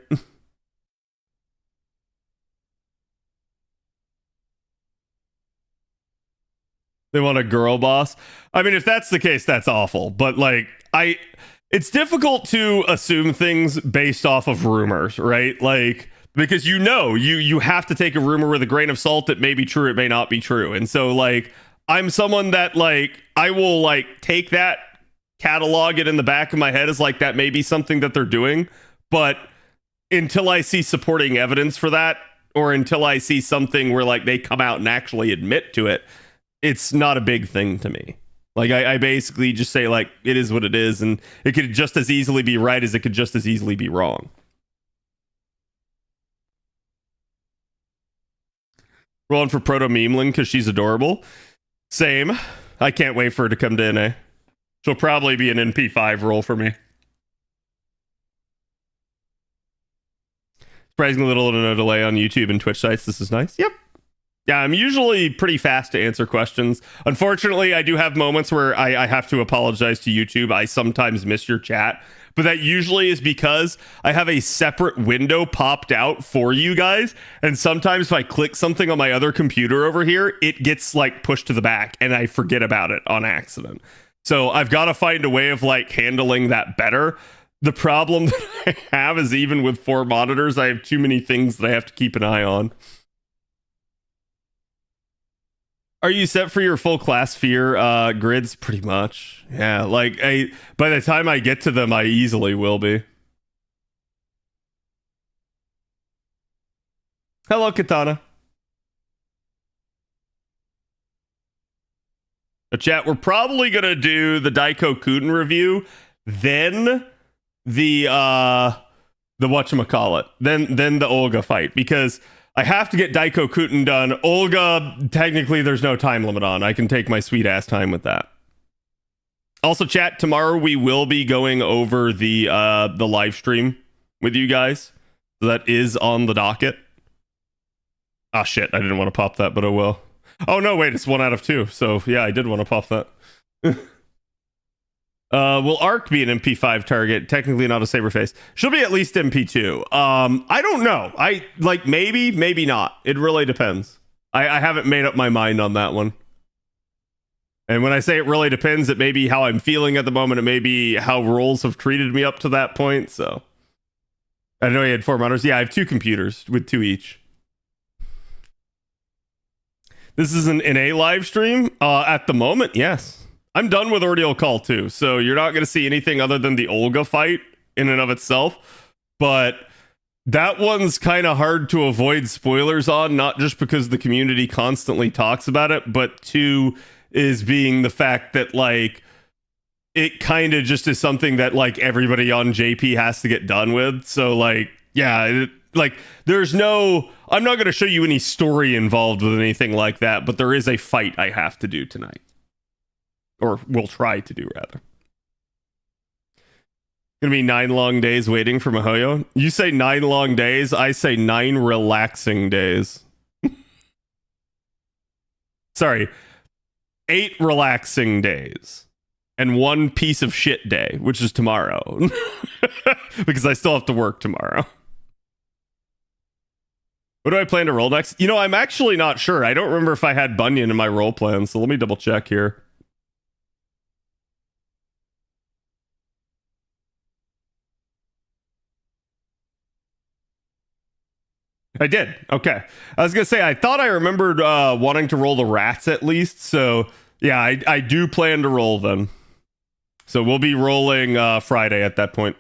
They want a girl boss. I mean, if that's the case, that's awful. But like, it's difficult to assume things based off of rumors, right? Like, because you have to take a rumor with a grain of salt. It may be true, it may not be true. And so like, I'm someone that like, I will like take that catalog it in the back of my head as like that may be something that they're doing, but until I see supporting evidence for that, or until I see something where like they come out and actually admit to it, it's not a big thing to me. Like I basically just say like it is what it is, and it could just as easily be right as it could just as easily be wrong. Rolling for Proto Memeling because she's adorable. Same. I can't wait for her to come to NA. She'll probably be an NP5 role for me. Surprisingly little to no delay on YouTube and Twitch sites. This is nice. Yep. Yeah, I'm usually pretty fast to answer questions. Unfortunately, I do have moments where I have to apologize to YouTube. I sometimes miss your chat, but that usually is because I have a separate window popped out for you guys. And sometimes if I click something on my other computer over here, it gets like pushed to the back and I forget about it on accident. So I've got to find a way of like handling that better. The problem that I have is even with 4 monitors, I have too many things that I have to keep an eye on. Are you set for your full class fear grids? Pretty much. Yeah, like by the time I get to them, I easily will be. Hello, Katana. Chat, we're probably gonna do the Daikokuten review, then the whatchamacallit, then the Olga fight, because I have to get Daikokuten done. Olga, technically there's no time limit on. I can take my sweet ass time with that. Also, chat, tomorrow we will be going over the live stream with you guys. So that is on the docket. Ah shit, I didn't want to pop that, but oh well. Oh no, wait, it's 1 out of 2. So yeah, I did want to pop that. Will Arc be an MP5 target? Technically not a Saberface. She'll be at least MP2. I don't know. I like maybe not. It really depends. I haven't made up my mind on that one. And when I say it really depends, it may be how I'm feeling at the moment. It may be how roles have treated me up to that point. So I know he had 4 monitors. Yeah, I have 2 computers with 2 each. This is an NA live stream. At the moment, yes. I'm done with Ordeal Call 2, so you're not going to see anything other than the Olga fight in and of itself. But that one's kind of hard to avoid spoilers on, not just because the community constantly talks about it, but 2 is being the fact that, like, it kind of just is something that, like, everybody on JP has to get done with. So, like, yeah, there's no... I'm not going to show you any story involved with anything like that, but there is a fight I have to do tonight. Or will try to do, rather. Gonna be 9 long days waiting for Mihoyo. You say 9 long days, I say 9 relaxing days. Sorry. 8 relaxing days. And 1 piece of shit day, which is tomorrow. Because I still have to work tomorrow. What do I plan to roll next? You know, I'm actually not sure. I don't remember if I had Bunyan in my roll plan, so let me double check here. I did. Okay. I was going to say, I thought I remembered wanting to roll the rats at least. So, yeah, I do plan to roll them. So we'll be rolling Friday at that point.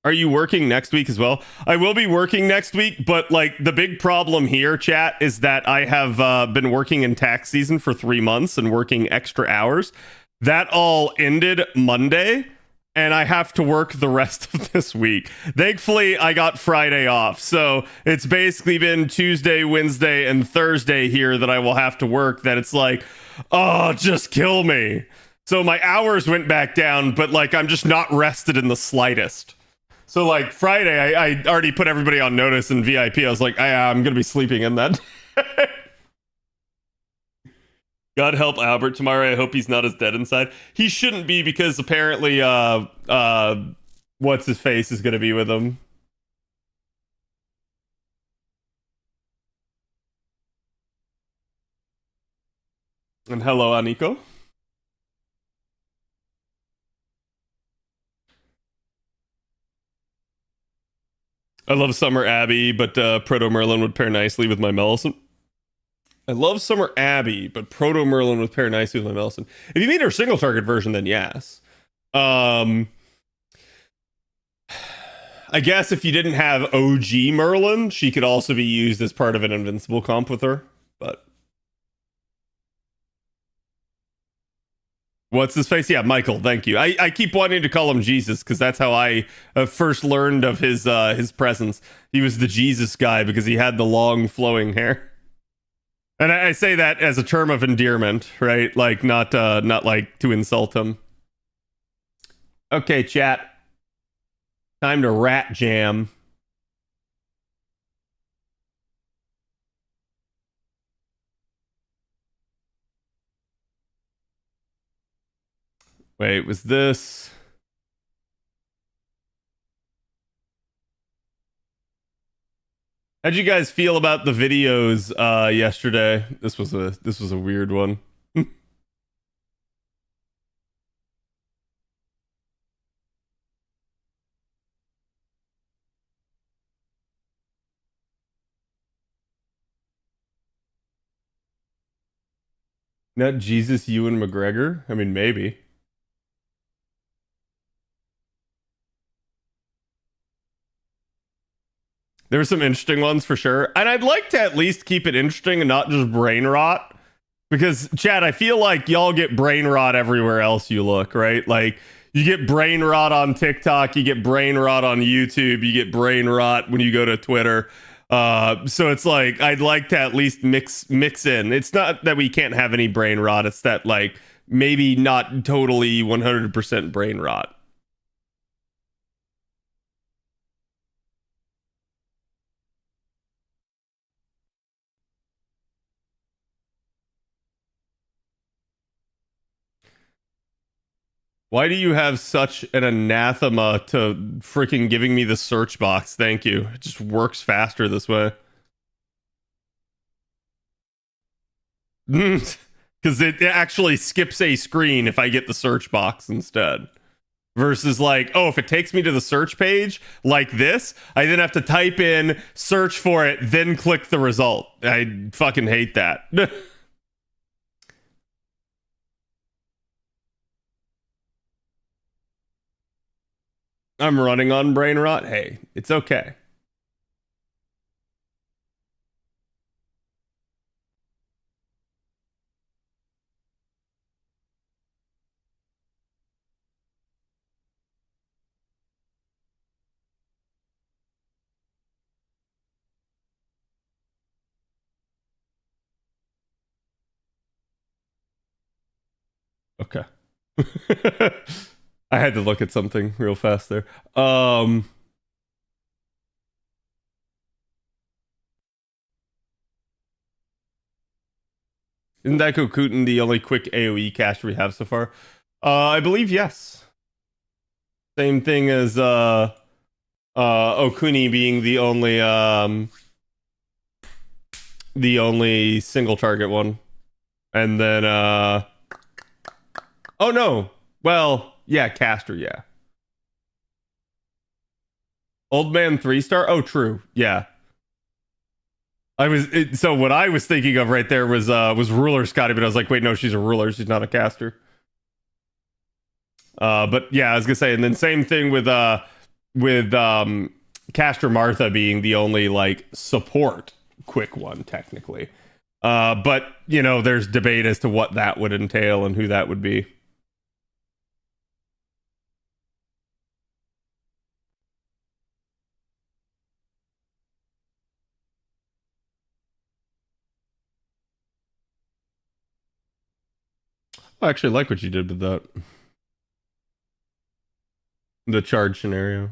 Are you working next week as well? I will be working next week, but like the big problem here, chat, is that I have been working in tax season for 3 months and working extra hours. That all ended Monday. And I have to work the rest of this week. Thankfully, I got Friday off. So it's basically been Tuesday, Wednesday, and Thursday here that I will have to work. That it's like, oh, just kill me. So my hours went back down, but like I'm just not rested in the slightest. So like Friday, I already put everybody on notice in VIP. I was like, I'm going to be sleeping in that. God help Albert tomorrow. I hope he's not as dead inside. He shouldn't be, because apparently what's his face is going to be with him. And hello, Aniko. I love Summer Abbey, but Proto Merlin would pair nicely with my Millicent. I love Summer Abbey, but Proto Merlin with Paranice and Nelson. If you mean her single target version, then yes. I guess if you didn't have OG Merlin, she could also be used as part of an invincible comp with her. But what's his face? Yeah, Michael. Thank you. I keep wanting to call him Jesus because that's how I first learned of his presence. He was the Jesus guy because he had the long flowing hair. And I say that as a term of endearment, right? Like not like to insult him. Okay, chat. Time to rat jam. Wait, was this? How'd you guys feel about the videos yesterday? This was a weird one. Not Jesus, Ewan McGregor? I mean, maybe. There were some interesting ones for sure. And I'd like to at least keep it interesting and not just brain rot. Because, Chad, I feel like y'all get brain rot everywhere else you look, right? Like, you get brain rot on TikTok, you get brain rot on YouTube, you get brain rot when you go to Twitter. So it's like, I'd like to at least mix in. It's not that we can't have any brain rot, it's that, like, maybe not totally 100% brain rot. Why do you have such an anathema to freaking giving me the search box? Thank you. It just works faster this way. Because it actually skips a screen if I get the search box instead. Versus like, oh, if it takes me to the search page like this, I then have to type in, search for it, then click the result. I fucking hate that. I'm running on brain rot. Hey, it's okay. Okay. I had to look at something real fast there. Isn't Daikokuten the only quick AoE caster we have so far? I believe yes. Same thing as Okuni being the only single target one. And then oh no. Well, yeah, caster, yeah. Old man 3-star? Oh, true. Yeah. So what I was thinking of right there was ruler Scotty, but I was like, wait, no, she's a ruler, she's not a caster. But yeah, I was gonna say, and then same thing with Caster Martha being the only like support quick one technically. But you know, there's debate as to what that would entail and who that would be. I actually like what you did with that. The charge scenario.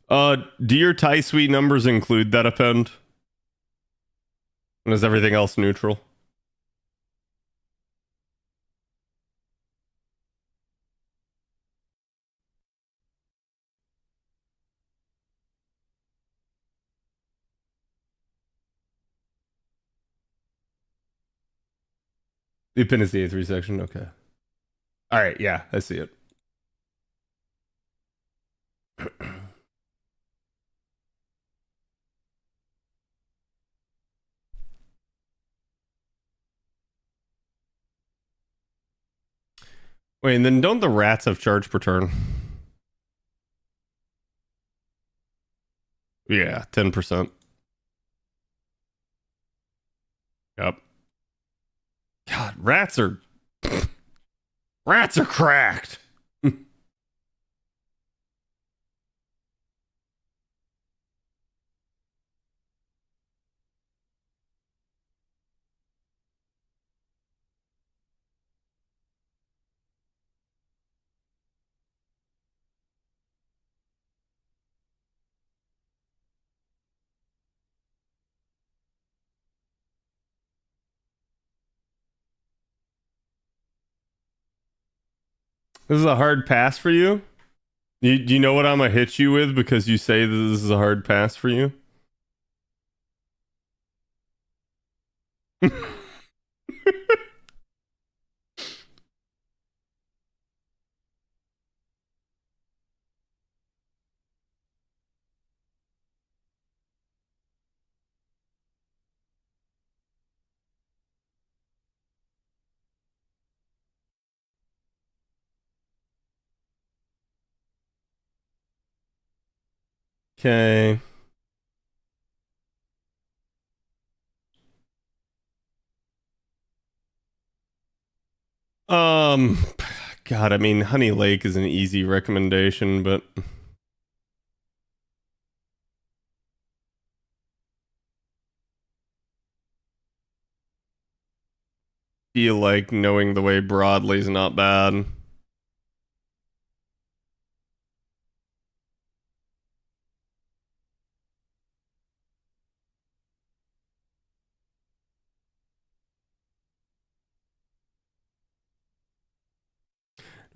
Do your tie suite numbers include that append? And is everything else neutral? The pin is the A3 section. Okay. All right. Yeah, I see it. Wait, and then don't the rats have charge per turn? Yeah, 10%. Yep. God, rats are cracked. This is a hard pass for you? Do you know what I'm gonna hit you with because you say this is a hard pass for you? Okay. Um, God, I mean, Honey Lake is an easy recommendation, but feel like knowing the way broadly is not bad.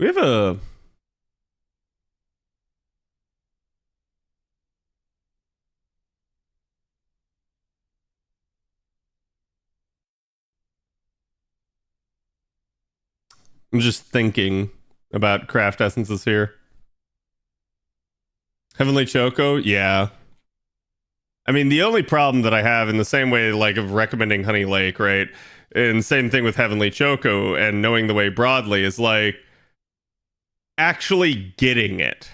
We have a I'm just thinking about craft essences here. Heavenly Choco, yeah. I mean, the only problem that I have in the same way, like of recommending Honey Lake, right? And same thing with Heavenly Choco and knowing the way broadly is like actually getting it.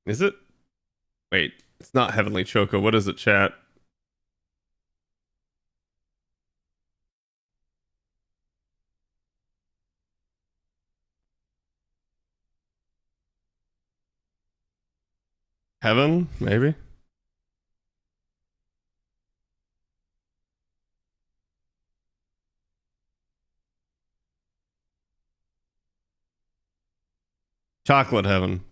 Is it? Wait, it's not Heavenly Choco. What is it, chat? Heaven, maybe? Chocolate Heaven.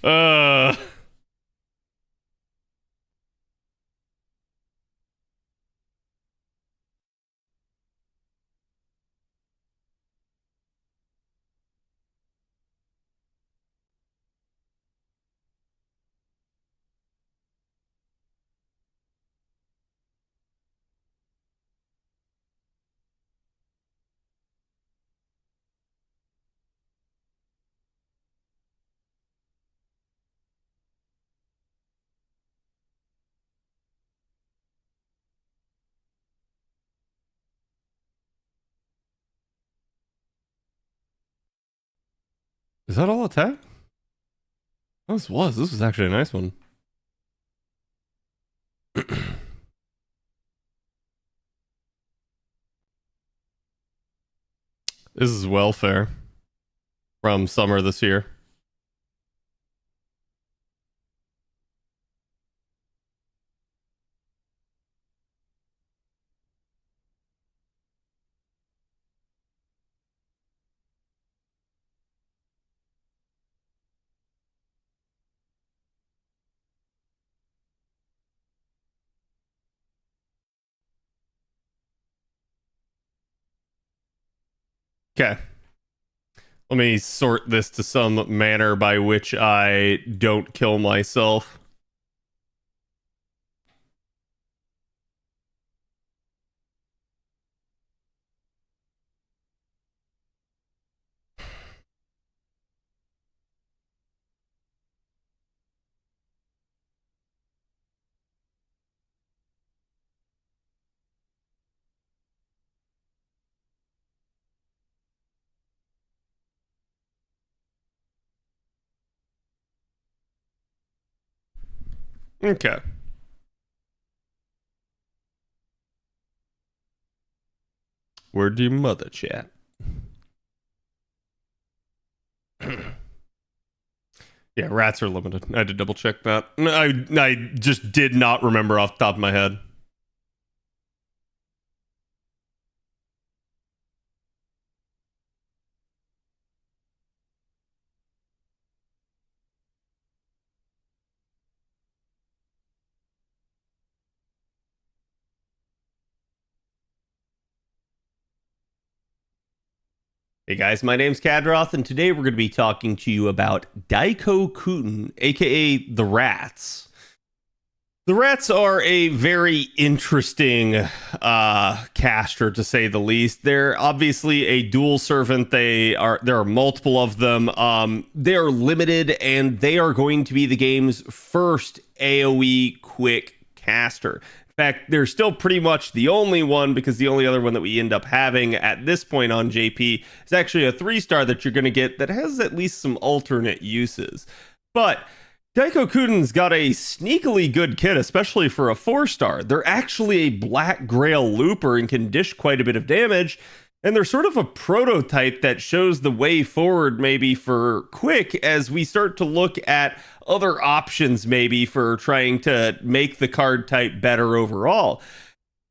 uh Is that all attack? This was actually a nice one. This is welfare from summer this year. Okay. Let me sort this to some manner by which I don't kill myself. Okay. Where'd your mother chat? Yeah, rats are limited. I had to double check that. I just did not remember off the top of my head. Hey guys, my name's Khadroth, and today we're going to be talking to you about Daikokuten, aka the rats. The rats are a very interesting caster, to say the least. They're obviously a dual servant. There are multiple of them. They are limited, and they are going to be the game's first AoE quick caster. In fact, they're still pretty much the only one, because the only other one that we end up having at this point on JP is actually a 3-star that you're going to get that has at least some alternate uses. But Daikokuten's got a sneakily good kit, especially for a 4-star. They're actually a Black Grail looper and can dish quite a bit of damage. And they're sort of a prototype that shows the way forward maybe for quick as we start to look at other options maybe for trying to make the card type better overall.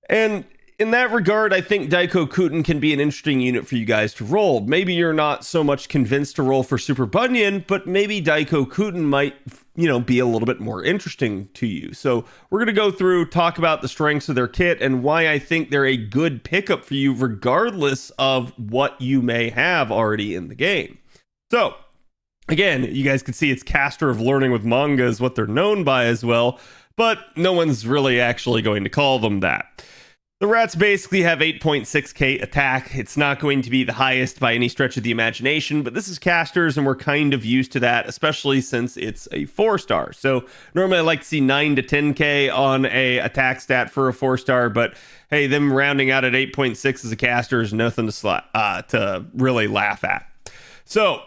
And in that regard, I think Daikokuten can be an interesting unit for you guys to roll. Maybe you're not so much convinced to roll for Super Bunyan, but maybe Daikokuten might, be a little bit more interesting to you. So we're going to go through, talk about the strengths of their kit and why I think they're a good pickup for you, regardless of what you may have already in the game. So again, you guys can see it's caster of learning with manga is what they're known by as well, but no one's really actually going to call them that. The rats basically have 8.6k attack. It's not going to be the highest by any stretch of the imagination, but this is casters and we're kind of used to that, especially since it's a 4-star. So normally I like to see 9 to 10k on a attack stat for a 4-star, but hey, them rounding out at 8.6 as a caster is nothing to really laugh at. So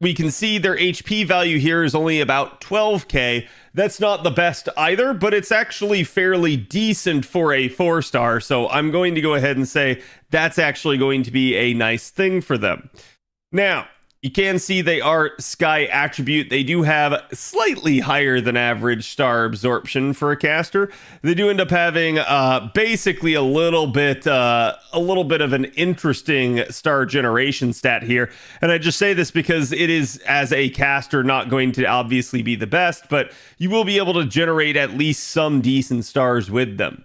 we can see their HP value here is only about 12k. That's not the best either, but it's actually fairly decent for a 4-star. So I'm going to go ahead and say that's actually going to be a nice thing for them. Now, you can see they are Sky Attribute. They do have slightly higher than average star absorption for a caster. They do end up having basically a little bit of an interesting star generation stat here. And I just say this because it is, as a caster, not going to obviously be the best, but you will be able to generate at least some decent stars with them.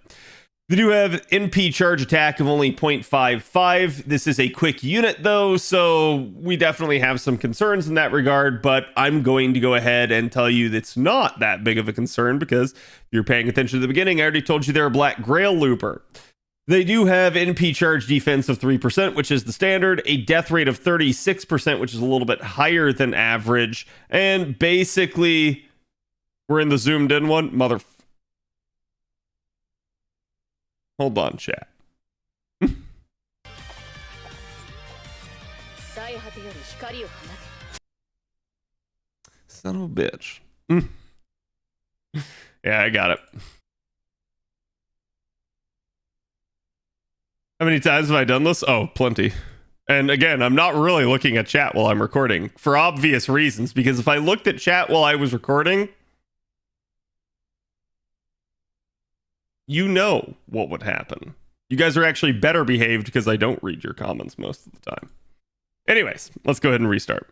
They do have NP charge attack of only 0.55. This is a quick unit though, so we definitely have some concerns in that regard, but I'm going to go ahead and tell you that's not that big of a concern because if you're paying attention to the beginning, I already told you they're a Black Grail looper. They do have NP charge defense of 3%, which is the standard, a death rate of 36%, which is a little bit higher than average, and basically, we're in the zoomed in one, Hold on, chat. Son of a bitch. Yeah, I got it. How many times have I done this? Oh, plenty. And again, I'm not really looking at chat while I'm recording for obvious reasons, because if I looked at chat while I was recording, you know what would happen. You guys are actually better behaved because I don't read your comments most of the time. Anyways, let's go ahead and restart.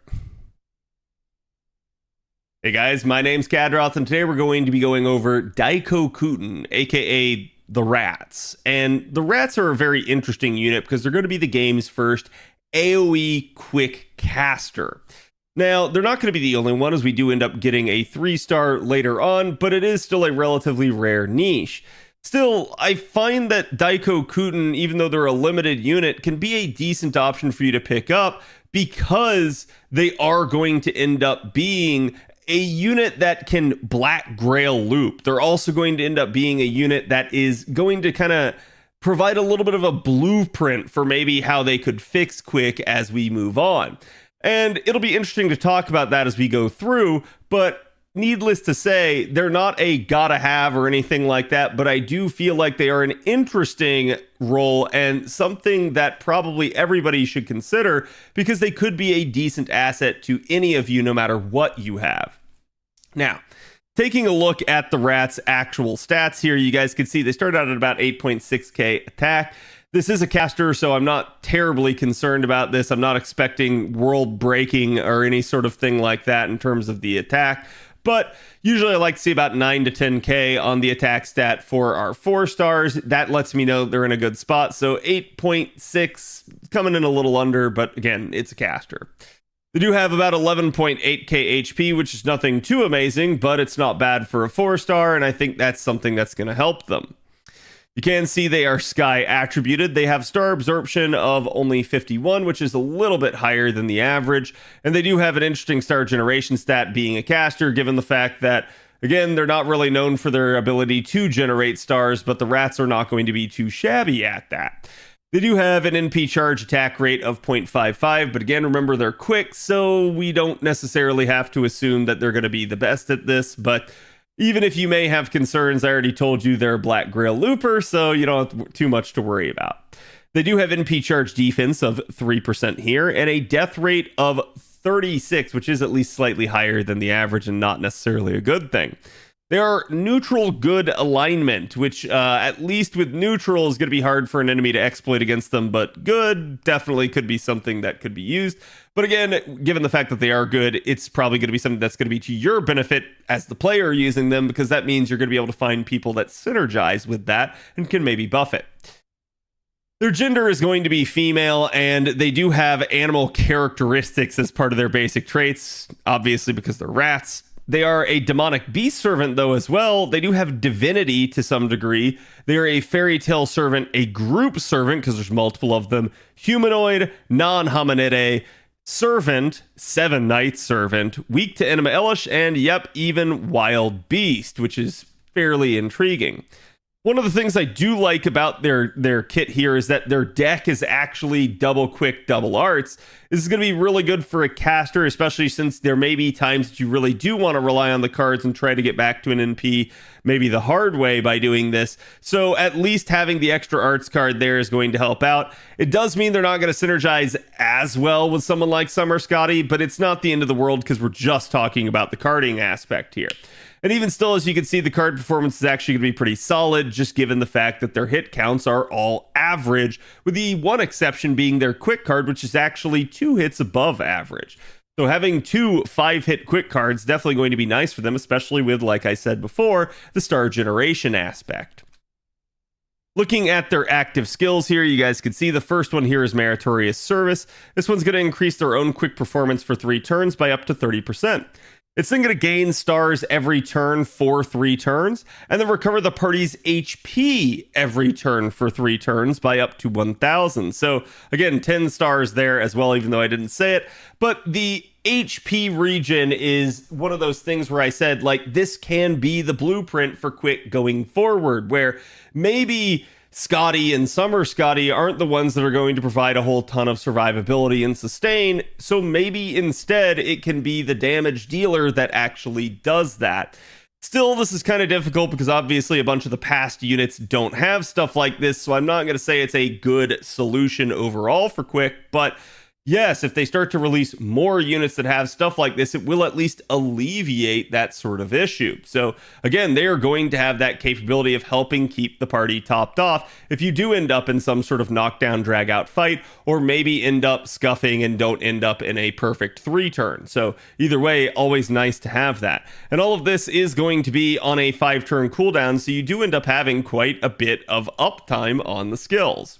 Hey guys, my name's Khadroth, and today we're going to be going over Daikokuten, aka the rats. And the rats are a very interesting unit because they're going to be the game's first AoE quick caster. Now, they're not going to be the only one, as we do end up getting a 3-star later on, but it is still a relatively rare niche. Still, I find that Daikokuten, even though they're a limited unit, can be a decent option for you to pick up because they are going to end up being a unit that can Black Grail loop. They're also going to end up being a unit that is going to kind of provide a little bit of a blueprint for maybe how they could fix quick as we move on. And it'll be interesting to talk about that as we go through, but needless to say, they're not a gotta have or anything like that, but I do feel like they are an interesting role and something that probably everybody should consider because they could be a decent asset to any of you no matter what you have. Now, taking a look at the Rat's actual stats here, you guys can see they start out at about 8.6k attack. This is a caster, so I'm not terribly concerned about this. I'm not expecting world breaking or any sort of thing like that in terms of the attack. But usually I like to see about 9 to 10k on the attack stat for our 4 stars. That lets me know they're in a good spot. So 8.6 coming in a little under, but again, it's a caster. They do have about 11.8k HP, which is nothing too amazing, but it's not bad for a 4-star, and I think that's something that's going to help them. You can see they are sky attributed. They have star absorption of only 51, which is a little bit higher than the average. And they do have an interesting star generation stat being a caster, given the fact that, again, they're not really known for their ability to generate stars, but the Rats are not going to be too shabby at that. They do have an NP charge attack rate of 0.55, but again, remember they're quick, so we don't necessarily have to assume that they're going to be the best at this, but even if you may have concerns, I already told you they're a Black Grail Looper, so you don't have too much to worry about. They do have NP charge defense of 3% here, and a death rate of 36, which is at least slightly higher than the average and not necessarily a good thing. They are neutral good alignment, which at least with neutral is going to be hard for an enemy to exploit against them, but good definitely could be something that could be used. But again, given the fact that they are good, it's probably going to be something that's going to be to your benefit as the player using them, because that means you're going to be able to find people that synergize with that and can maybe buff it. Their gender is going to be female, and they do have animal characteristics as part of their basic traits, obviously because they're rats. They are a demonic beast servant, though, as well. They do have divinity to some degree. They are a fairy tale servant, a group servant, because there's multiple of them, humanoid, non-hominide, servant, 7 knight servant, weak to enema elish, and yep, even wild beast, which is fairly intriguing. One of the things I do like about their kit here is that their deck is actually double quick, double arts. This is going to be really good for a caster, especially since there may be times that you really do want to rely on the cards and try to get back to an NP maybe the hard way by doing this. So at least having the extra arts card there is going to help out. It does mean they're not going to synergize as well with someone like Summer Scotty, but it's not the end of the world because we're just talking about the carding aspect here. And even still, as you can see, the card performance is actually going to be pretty solid, just given the fact that their hit counts are all average, with the one exception being their quick card, which is actually 2 hits above average. So having 2 5-hit quick cards definitely going to be nice for them, especially with, like I said before, the star generation aspect. Looking at their active skills here, you guys can see the first one here is Meritorious Service. This one's going to increase their own quick performance for 3 turns by up to 30%. It's then going to gain stars every turn for 3 turns, and then recover the party's HP every turn for 3 turns by up to 1,000. So again, 10 stars there as well, even though I didn't say it. But the HP regen is one of those things where I said, like, this can be the blueprint for quick going forward, where maybe Scotty and Summer Scotty aren't the ones that are going to provide a whole ton of survivability and sustain, so maybe instead it can be the damage dealer that actually does that. Still, this is kind of difficult because obviously a bunch of the past units don't have stuff like this, so I'm not going to say it's a good solution overall for quick, but yes, if they start to release more units that have stuff like this, it will at least alleviate that sort of issue. So again, they are going to have that capability of helping keep the party topped off if you do end up in some sort of knockdown, drag out fight, or maybe end up scuffing and don't end up in a perfect 3 turn. So either way, always nice to have that. And all of this is going to be on a 5-turn cooldown, so you do end up having quite a bit of uptime on the skills.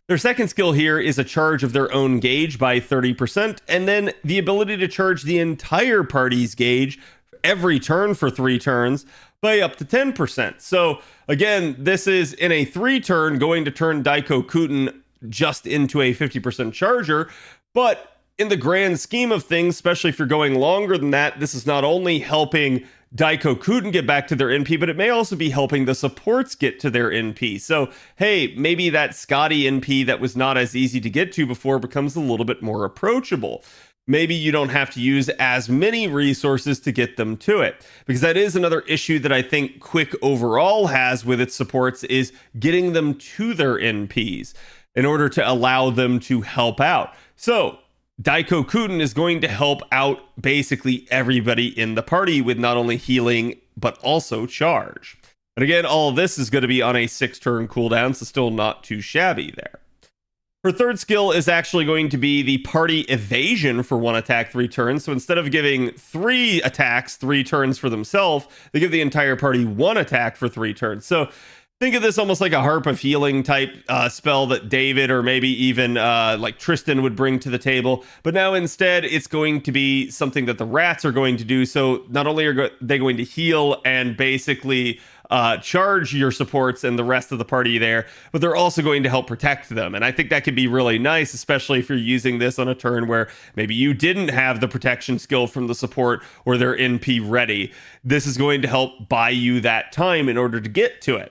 Their second skill here is a charge of their own gauge by 30%, and then the ability to charge the entire party's gauge every turn for 3 turns by up to 10%. So again, this is in a 3-turn going to turn Daikokuten just into a 50% charger, but in the grand scheme of things, especially if you're going longer than that, this is not only helping Daikokuten get back to their NP, but it may also be helping the supports get to their NP. So, hey, maybe that Scotty NP that was not as easy to get to before becomes a little bit more approachable. maybe you don't have to use as many resources to get them to it. Because that is another issue that I think Quick overall has with its supports, is getting them to their NPs in order to allow them to help out. So Daikokuten is going to help out basically everybody in the party with not only healing, but also charge. And again, all of this is going to be on a 6-turn cooldown, so still not too shabby there. Her third skill is actually going to be the party evasion for 1 attack 3 turns. So instead of giving 3 attacks 3 turns for themselves, they give the entire party 1 attack for 3 turns. So think of this almost like a Harp of Healing type spell that David or maybe even like Tristan would bring to the table. But now instead, it's going to be something that the rats are going to do. So not only are they going to heal and basically charge your supports and the rest of the party there, but they're also going to help protect them. And I think that could be really nice, especially if you're using this on a turn where maybe you didn't have the protection skill from the support or their NP ready. This is going to help buy you that time in order to get to it.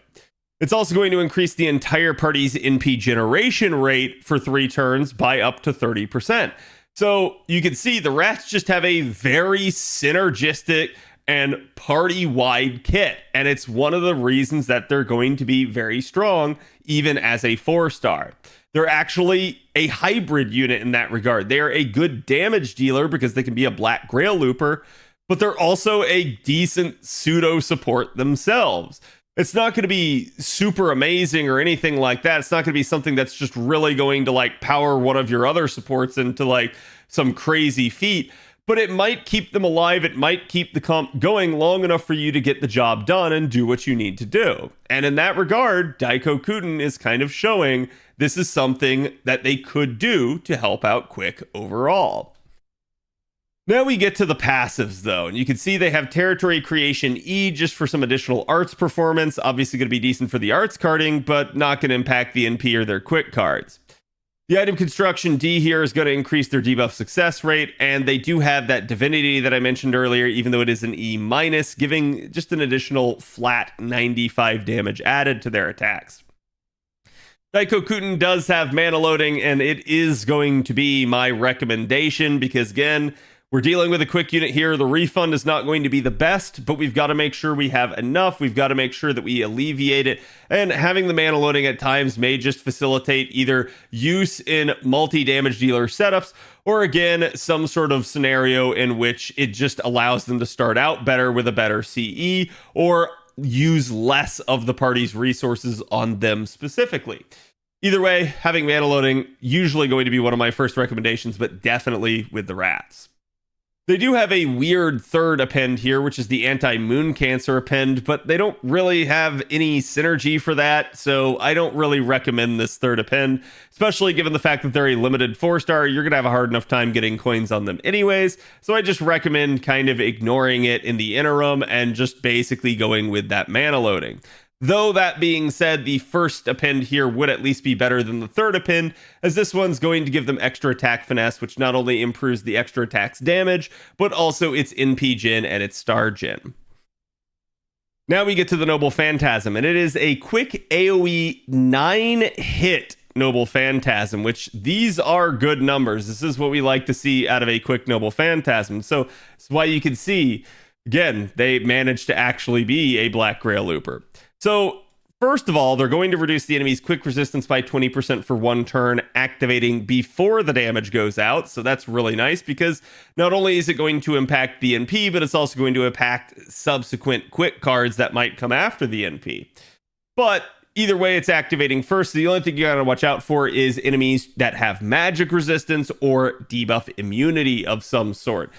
It's also going to increase the entire party's NP generation rate for 3 turns by up to 30%. So you can see the rats just have a very synergistic and party-wide kit, and it's one of the reasons that they're going to be very strong even as a 4-star. They're actually a hybrid unit in that regard. They are a good damage dealer because they can be a Black Grail Looper, but they're also a decent pseudo support themselves. It's not going to be super amazing or anything like that. It's not going to be something that's just really going to like power one of your other supports into like some crazy feat, but it might keep them alive. It might keep the comp going long enough for you to get the job done and do what you need to do. And in that regard, Daikokuten is kind of showing this is something that they could do to help out Quick overall. Now we get to the passives, though, and you can see they have Territory Creation E just for some additional arts performance. Obviously going to be decent for the arts carding, but not going to impact the NP or their quick cards. The item construction D here is going to increase their debuff success rate, and they do have that divinity that I mentioned earlier, even though it is an E-, giving just an additional flat 95 damage added to their attacks. Daikokuten does have mana loading, and it is going to be my recommendation because, again, we're dealing with a quick unit here. The refund is not going to be the best, but we've got to make sure we have enough. We've got to make sure that we alleviate it. And having the mana loading at times may just facilitate either use in multi-damage dealer setups, or again, some sort of scenario in which it just allows them to start out better with a better CE, or use less of the party's resources on them specifically. Either way, having mana loading, usually going to be one of my first recommendations, but definitely with the rats. They do have a weird third append here, which is the anti-moon cancer append, but they don't really have any synergy for that, so I don't really recommend this third append, especially given the fact that they're a limited 4-star. You're going to have a hard enough time getting coins on them anyways, so I just recommend kind of ignoring it in the interim and just basically going with that mana loading. Though that being said, the first append here would at least be better than the third append, as this one's going to give them extra attack finesse, which not only improves the extra attack's damage, but also its NP gen and its star gen. Now we get to the Noble Phantasm, and it is a quick AoE 9-hit Noble Phantasm, which these are good numbers. This is what we like to see out of a quick Noble Phantasm. So that's why you can see, again, they managed to actually be a Black Grail Looper. So, first of all, they're going to reduce the enemy's quick resistance by 20% for 1 turn, activating before the damage goes out. So that's really nice because not only is it going to impact the NP, but it's also going to impact subsequent quick cards that might come after the NP. But either way, it's activating first. The only thing you gotta watch out for is enemies that have magic resistance or debuff immunity of some sort.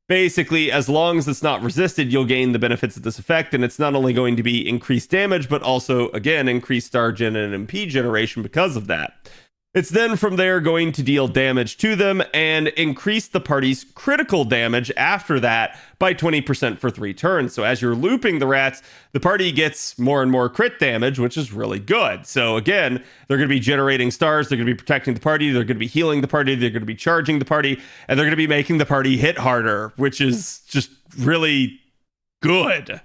Basically, as long as it's not resisted, you'll gain the benefits of this effect, and it's not only going to be increased damage, but also, again, increased star gen and MP generation because of that. It's then from there going to deal damage to them and increase the party's critical damage after that by 20% for 3 turns. So as you're looping the rats, the party gets more and more crit damage, which is really good. So again, they're going to be generating stars, they're going to be protecting the party, they're going to be healing the party, they're going to be charging the party, and they're going to be making the party hit harder, which is just really good.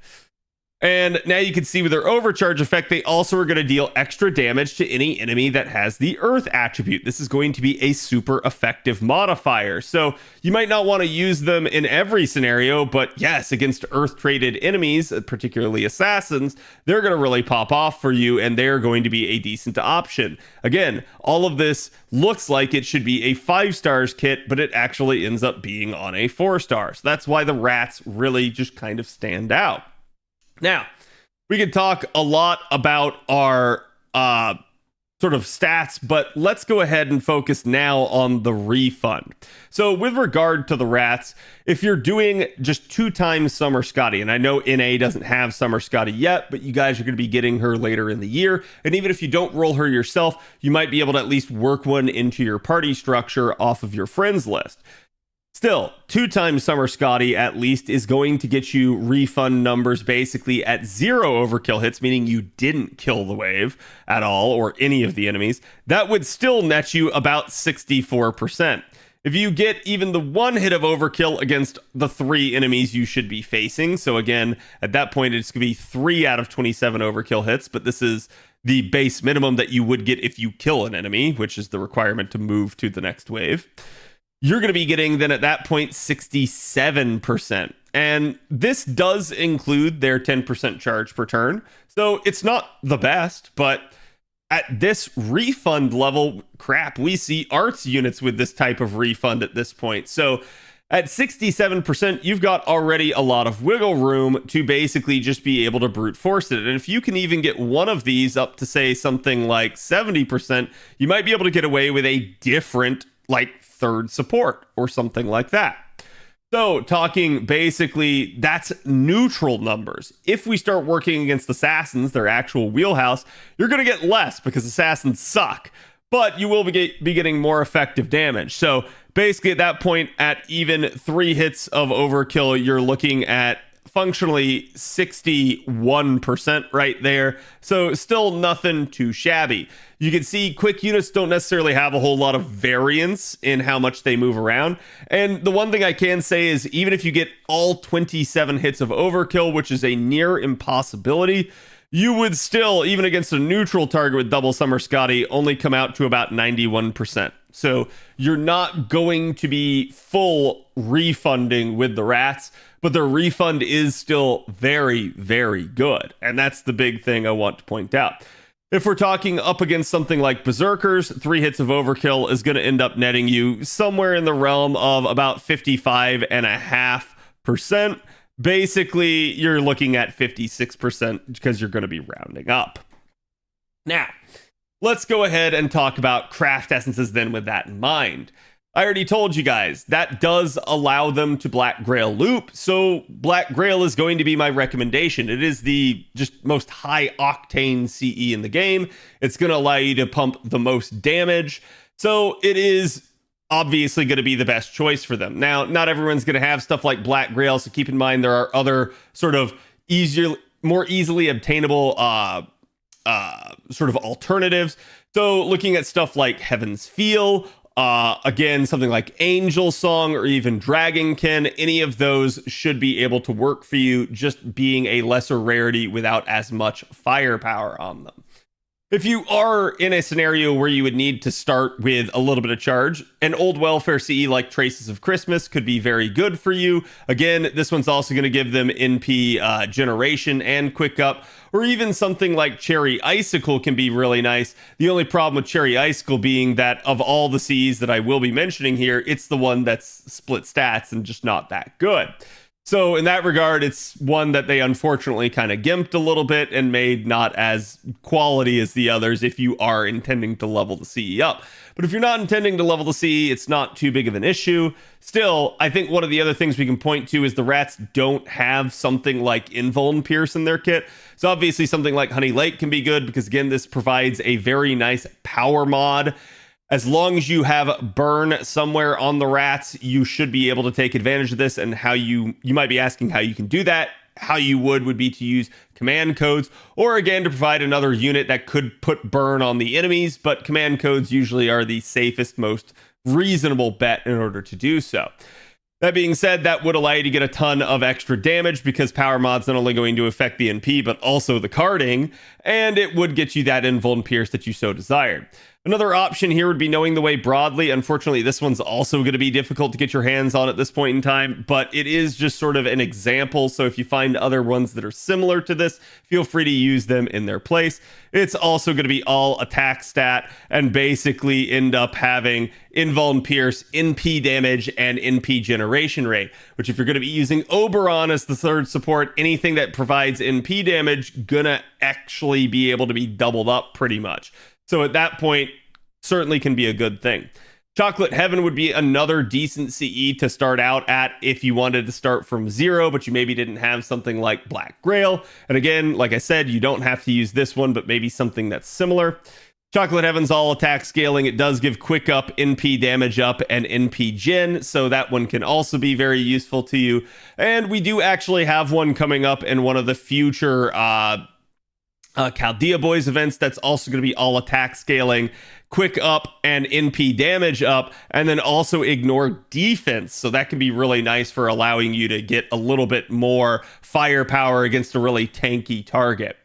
And now you can see with their overcharge effect, they also are going to deal extra damage to any enemy that has the earth attribute. This is going to be a super effective modifier. So you might not want to use them in every scenario, but yes, against earth traded enemies, particularly assassins, they're going to really pop off for you and they're going to be a decent option. Again, all of this looks like it should be a 5 stars kit, but it actually ends up being on a 4 star. So that's why the rats really just kind of stand out. Now, we could talk a lot about our sort of stats, but let's go ahead and focus now on the refund. So with regard to the rats, if you're doing just 2 times Summer Scotty, and I know NA doesn't have Summer Scotty yet, but you guys are going to be getting her later in the year, and even if you don't roll her yourself, you might be able to at least work one into your party structure off of your friends list. Still, 2 times Summer Scotty at least is going to get you refund numbers basically at 0 overkill hits, meaning you didn't kill the wave at all or any of the enemies. That would still net you about 64%. If you get even the 1 hit of overkill against the 3 enemies you should be facing, so again, at that point it's going to be 3 out of 27 overkill hits, but this is the base minimum that you would get if you kill an enemy, which is the requirement to move to the next wave. You're going to be getting then at that point 67%. And this does include their 10% charge per turn. So it's not the best, but at this refund level, crap, we see arts units with this type of refund at this point. So at 67%, you've got already a lot of wiggle room to basically just be able to brute force it. And if you can even get one of these up to say something like 70%, you might be able to get away with a different like 3rd support or something like that. So talking basically, that's neutral numbers. If we start working against assassins, their actual wheelhouse, you're going to get less because assassins suck, but you will be getting more effective damage. So basically at that point, at even 3 hits of overkill, you're looking at functionally 61% right there. So still nothing too shabby. You can see quick units don't necessarily have a whole lot of variance in how much they move around. And the one thing I can say is even if you get all 27 hits of overkill, which is a near impossibility, you would still, even against a neutral target with double Summer Scotty, only come out to about 91%. So you're not going to be full refunding with the rats, but the refund is still very, very good. And that's the big thing I want to point out. If we're talking up against something like Berserkers, 3 hits of overkill is going to end up netting you somewhere in the realm of about 55.5%. Basically, you're looking at 56% because you're going to be rounding up. Now, let's go ahead and talk about craft essences then with that in mind. I already told you guys, that does allow them to Black Grail loop, so Black Grail is going to be my recommendation. It is the just most high octane CE in the game. It's going to allow you to pump the most damage, so it is obviously going to be the best choice for them. Now, not everyone's going to have stuff like Black Grail, so keep in mind there are other sort of more easily obtainable sort of alternatives. So looking at stuff like Heaven's Feel, again, something like Angel Song or even Dragonkin, any of those should be able to work for you, just being a lesser rarity without as much firepower on them. If you are in a scenario where you would need to start with a little bit of charge, an old welfare CE like Traces of Christmas could be very good for you. Again, this one's also going to give them NP generation and quick up, or even something like Cherry Icicle can be really nice. The only problem with Cherry Icicle being that of all the CEs that I will be mentioning here, it's the one that's split stats and just not that good. So in that regard, it's one that they unfortunately kind of gimped a little bit and made not as quality as the others if you are intending to level the CE up. But if you're not intending to level the CE, it's not too big of an issue. Still, I think one of the other things we can point to is the rats don't have something like Invuln Pierce in their kit. So obviously something like Honey Lake can be good because, again, this provides a very nice power mod. As long as you have burn somewhere on the rats, you should be able to take advantage of this. And how you might be asking how you can do that. How you would be to use command codes, or again to provide another unit that could put burn on the enemies, but command codes usually are the safest, most reasonable bet in order to do so. That being said, that would allow you to get a ton of extra damage because power mod's not only going to affect the NP, but also the carding, and it would get you that invuln pierce that you so desired. Another option here would be knowing the way broadly. Unfortunately, this one's also going to be difficult to get your hands on at this point in time, but it is just sort of an example. So if you find other ones that are similar to this, feel free to use them in their place. It's also going to be all attack stat and basically end up having invuln pierce, NP damage, and NP generation rate, which if you're going to be using Oberon as the third support, anything that provides NP damage gonna actually be able to be doubled up pretty much. So at that point, certainly can be a good thing. Chocolate Heaven would be another decent CE to start out at if you wanted to start from 0, but you maybe didn't have something like Black Grail. And again, like I said, you don't have to use this one, but maybe something that's similar. Chocolate Heaven's all attack scaling. It does give quick up, NP damage up, and NP gen, so that one can also be very useful to you. And we do actually have one coming up in one of the future Chaldea Boys events that's also going to be all attack scaling, quick up, and NP damage up, and then also ignore defense. So that can be really nice for allowing you to get a little bit more firepower against a really tanky target.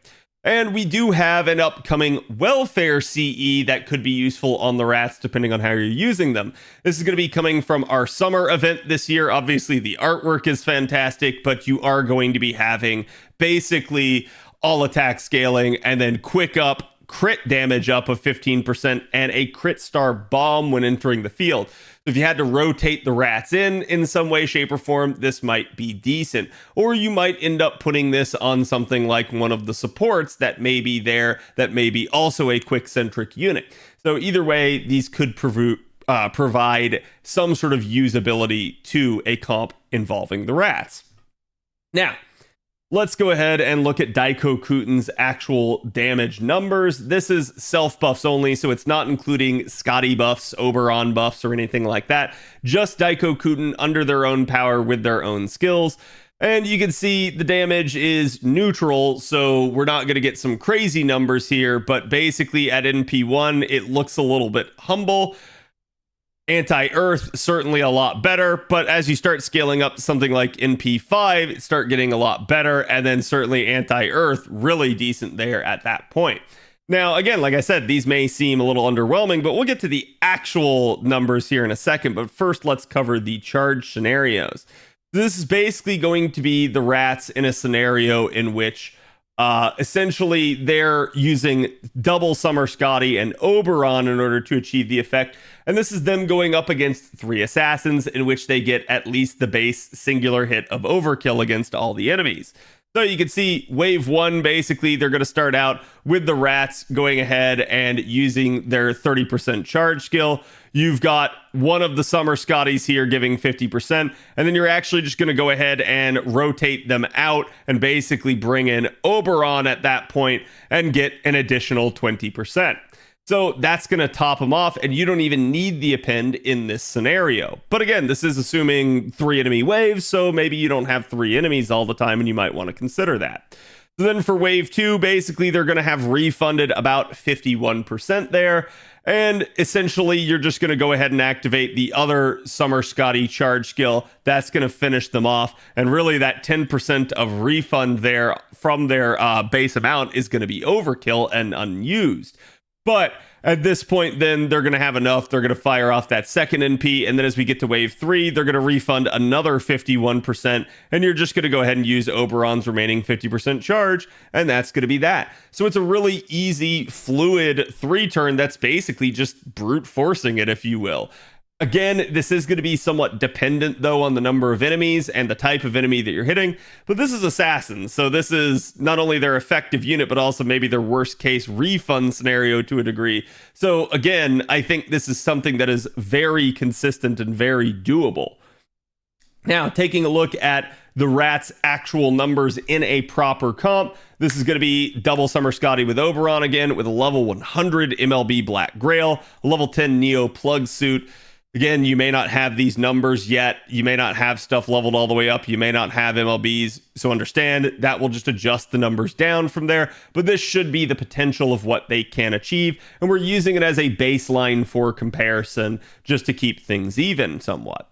And we do have an upcoming welfare CE that could be useful on the rats depending on how you're using them. This is going to be coming from our summer event this year. Obviously, the artwork is fantastic, but you are going to be having basically all attack scaling and then quick up, crit damage up of 15%, and a crit star bomb when entering the field. So if you had to rotate the rats in some way, shape, or form, this might be decent. Or you might end up putting this on something like one of the supports that may be there, that may be also a quick-centric unit. So either way, these could provide some sort of usability to a comp involving the rats. Now, let's go ahead and look at Daikokuten's actual damage numbers. This is self buffs only, so it's not including Scotty buffs, Oberon buffs, or anything like that. Just Daikokuten under their own power with their own skills. And you can see the damage is neutral, so we're not going to get some crazy numbers here, but basically at NP1, it looks a little bit humble. Anti-Earth, certainly a lot better, but as you start scaling up to something like NP5, start getting a lot better, and then certainly Anti-Earth, really decent there at that point. Now, again, like I said, these may seem a little underwhelming, but we'll get to the actual numbers here in a second, but first let's cover the charge scenarios. This is basically going to be the rats in a scenario in which essentially they're using double Summer Scotty and Oberon in order to achieve the effect. And this is them going up against 3 assassins in which they get at least the base singular hit of overkill against all the enemies. So you can see wave 1, basically they're going to start out with the rats going ahead and using their 30% charge skill. You've got one of the Summer Scotties here giving 50%, and then you're actually just going to go ahead and rotate them out and basically bring in Oberon at that point and get an additional 20%. So that's going to top them off, and you don't even need the append in this scenario. But again, this is assuming 3 enemy waves, so maybe you don't have 3 enemies all the time, and you might want to consider that. So then for wave 2, basically they're going to have refunded about 51% there. And essentially, you're just going to go ahead and activate the other Summer Scotty charge skill. That's going to finish them off. And really, that 10% of refund there from their base amount is going to be overkill and unused. But at this point, then they're going to have enough. They're going to fire off that second NP. And then as we get to wave 3, they're going to refund another 51%. And you're just going to go ahead and use Oberon's remaining 50% charge. And that's going to be that. So it's a really easy, fluid 3-turn that's basically just brute forcing it, if you will. Again, this is going to be somewhat dependent, though, on the number of enemies and the type of enemy that you're hitting. But this is Assassins, so this is not only their effective unit, but also maybe their worst-case refund scenario to a degree. So again, I think this is something that is very consistent and very doable. Now, taking a look at the Rats' actual numbers in a proper comp, this is going to be double Summer Scotty with Oberon again, with a level 100 MLB Black Grail, a level 10 Neo Plug Suit. Again, you may not have these numbers yet. You may not have stuff leveled all the way up. You may not have MLBs. So understand that will just adjust the numbers down from there. But this should be the potential of what they can achieve. And we're using it as a baseline for comparison just to keep things even somewhat.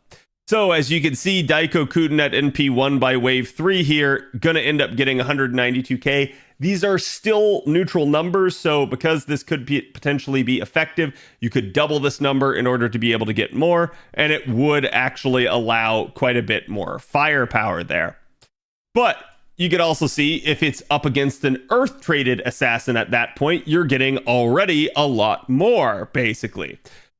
So as you can see, Daikokuten at NP1 by wave 3 here, gonna end up getting 192k. These are still neutral numbers, so because this could potentially be effective, you could double this number in order to be able to get more, and it would actually allow quite a bit more firepower there. But you could also see if it's up against an Earth-traded assassin at that point, you're getting already a lot more, basically.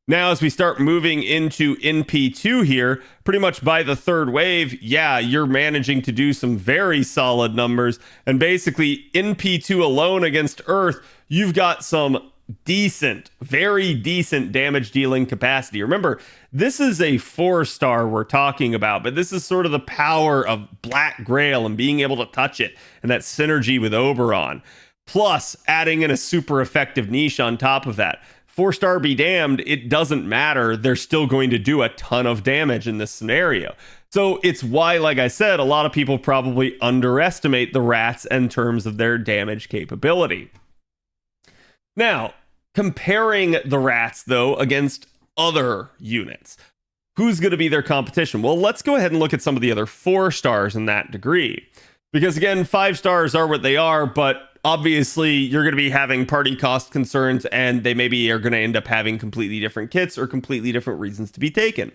Now, as we start moving into NP2 here, pretty much by the third wave, yeah, you're managing to do some very solid numbers. And basically, NP2 alone against Earth, you've got some decent, very decent damage dealing capacity. Remember, this is a 4-star we're talking about, but this is sort of the power of Black Grail and being able to touch it and that synergy with Oberon. Plus, adding in a super effective niche on top of that. 4-star be damned, it doesn't matter. They're still going to do a ton of damage in this scenario. So it's why, like I said, a lot of people probably underestimate the rats in terms of their damage capability. Now, comparing the rats, though, against other units, who's going to be their competition? Well, let's go ahead and look at some of the other 4-stars in that degree. Because again, 5-stars are what they are, but obviously you're going to be having party cost concerns, and they maybe are going to end up having completely different kits or completely different reasons to be taken.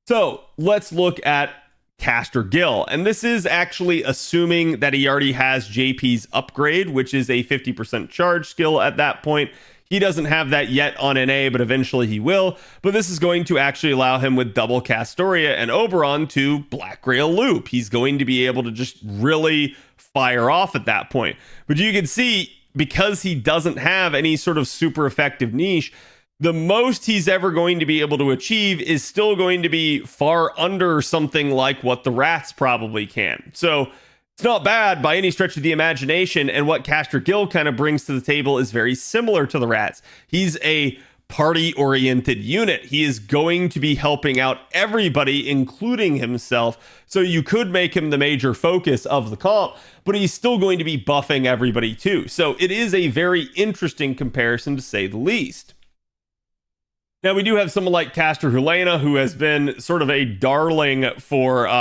So let's look at Caster Gill. And this is actually assuming that he already has JP's upgrade, which is a 50% charge skill at that point. He doesn't have that yet on NA, but eventually he will. But this is going to actually allow him with double Castoria and Oberon to Black Grail loop. He's going to be able to just really fire off at that point. But you can see, because he doesn't have any sort of super effective niche, the most he's ever going to be able to achieve is still going to be far under something like what the rats probably can. So it's not bad by any stretch of the imagination, and what Caster Gill kind of brings to the table is very similar to the rats. He's a party-oriented unit. He is going to be helping out everybody, including himself, so you could make him the major focus of the comp, but he's still going to be buffing everybody too. So it is a very interesting comparison, to say the least. Now, we do have someone like Caster Helena, who has been sort of a darling for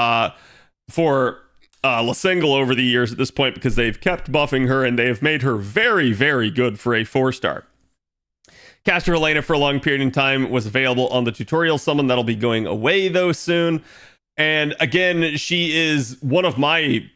Lasingle over the years at this point, because they've kept buffing her and they have made her very, very good for a 4-star. Caster Helena for a long period of time was available on the tutorial summon. That'll be going away though soon. And again, she is one of my,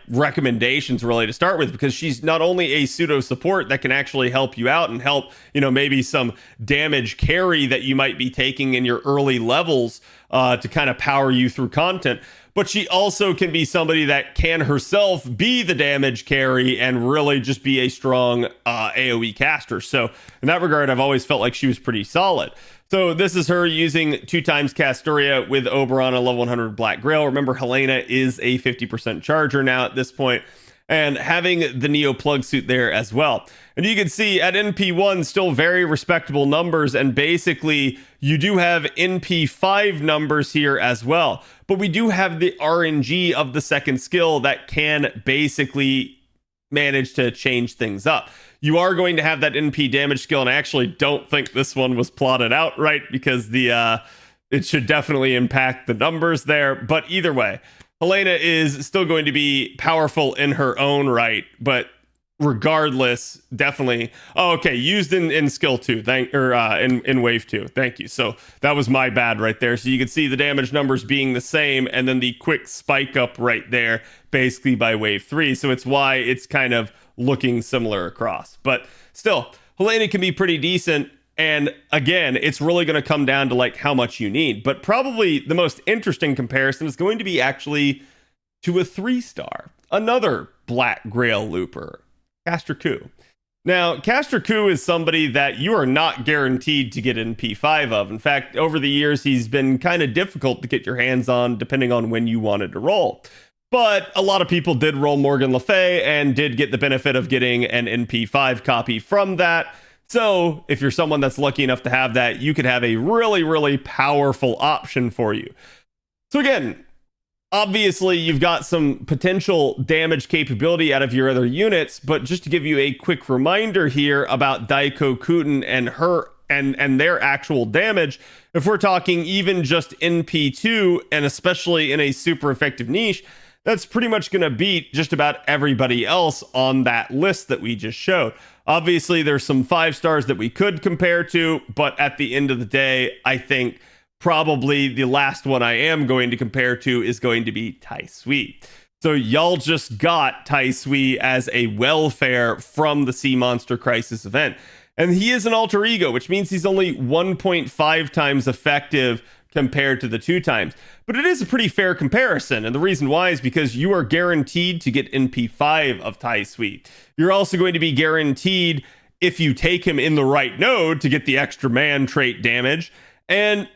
recommendations really to start with, because she's not only a pseudo support that can actually help you out and help, maybe some damage carry that you might be taking in your early levels to kind of power you through content, but she also can be somebody that can herself be the damage carry and really just be a strong AoE caster. So in that regard, I've always felt like she was pretty solid. So this is her using 2x Castoria with Oberon on level 100 Black Grail. Remember, Helena is a 50% charger now at this point, and having the Neo plug suit there as well. And you can see at NP1 still very respectable numbers, and basically you do have NP5 numbers here as well. But we do have the RNG of the second skill that can basically manage to change things up. You are going to have that NP damage skill, and I actually don't think this one was plotted out right, because it should definitely impact the numbers there. But either way, Helena is still going to be powerful in her own right, but regardless, definitely. Oh, okay, used in skill 2, in wave 2. Thank you. So that was my bad right there. So you can see the damage numbers being the same, and then the quick spike up right there, basically by wave 3. So it's why it's kind of looking similar across. But still, Helena can be pretty decent. And again, it's really going to come down to like how much you need. But probably the most interesting comparison is going to be actually to a 3-star, another Black Grail looper, Caster Ku. Now, Caster Ku is somebody that you are not guaranteed to get NP5 of. In fact, over the years, he's been kind of difficult to get your hands on, depending on when you wanted to roll. But a lot of people did roll Morgan Le Fay and did get the benefit of getting an NP5 copy from that. So if you're someone that's lucky enough to have that, you could have a really, really powerful option for you. So again, obviously you've got some potential damage capability out of your other units, but just to give you a quick reminder here about Daikokuten and her and their actual damage, if we're talking even just NP2, and especially in a super effective niche, that's pretty much going to beat just about everybody else on that list that we just showed. Obviously, there's some 5 stars that we could compare to, but at the end of the day, I think probably the last one I am going to compare to is going to be Tai Sui. So y'all just got Tai Sui as a welfare from the Sea Monster Crisis event. And he is an alter ego, which means he's only 1.5 times effective compared to the 2 times. But it is a pretty fair comparison. And the reason why is because you are guaranteed to get NP5 of Tai Sui. You're also going to be guaranteed, if you take him in the right node, to get the extra man trait damage. And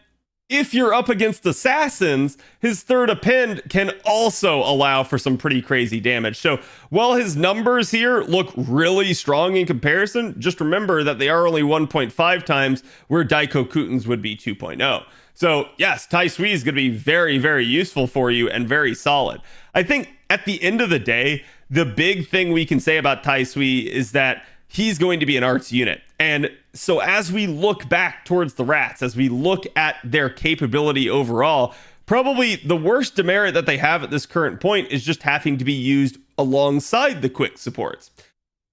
if you're up against assassins, his third append can also allow for some pretty crazy damage. So while his numbers here look really strong in comparison, just remember that they are only 1.5 times where Daikokutens would be 2.0. So yes, Tai Sui is going to be very, very useful for you and very solid. I think at the end of the day, the big thing we can say about Tai Sui is that he's going to be an arts unit. And so as we look back towards the rats, as we look at their capability overall, probably the worst demerit that they have at this current point is just having to be used alongside the quick supports.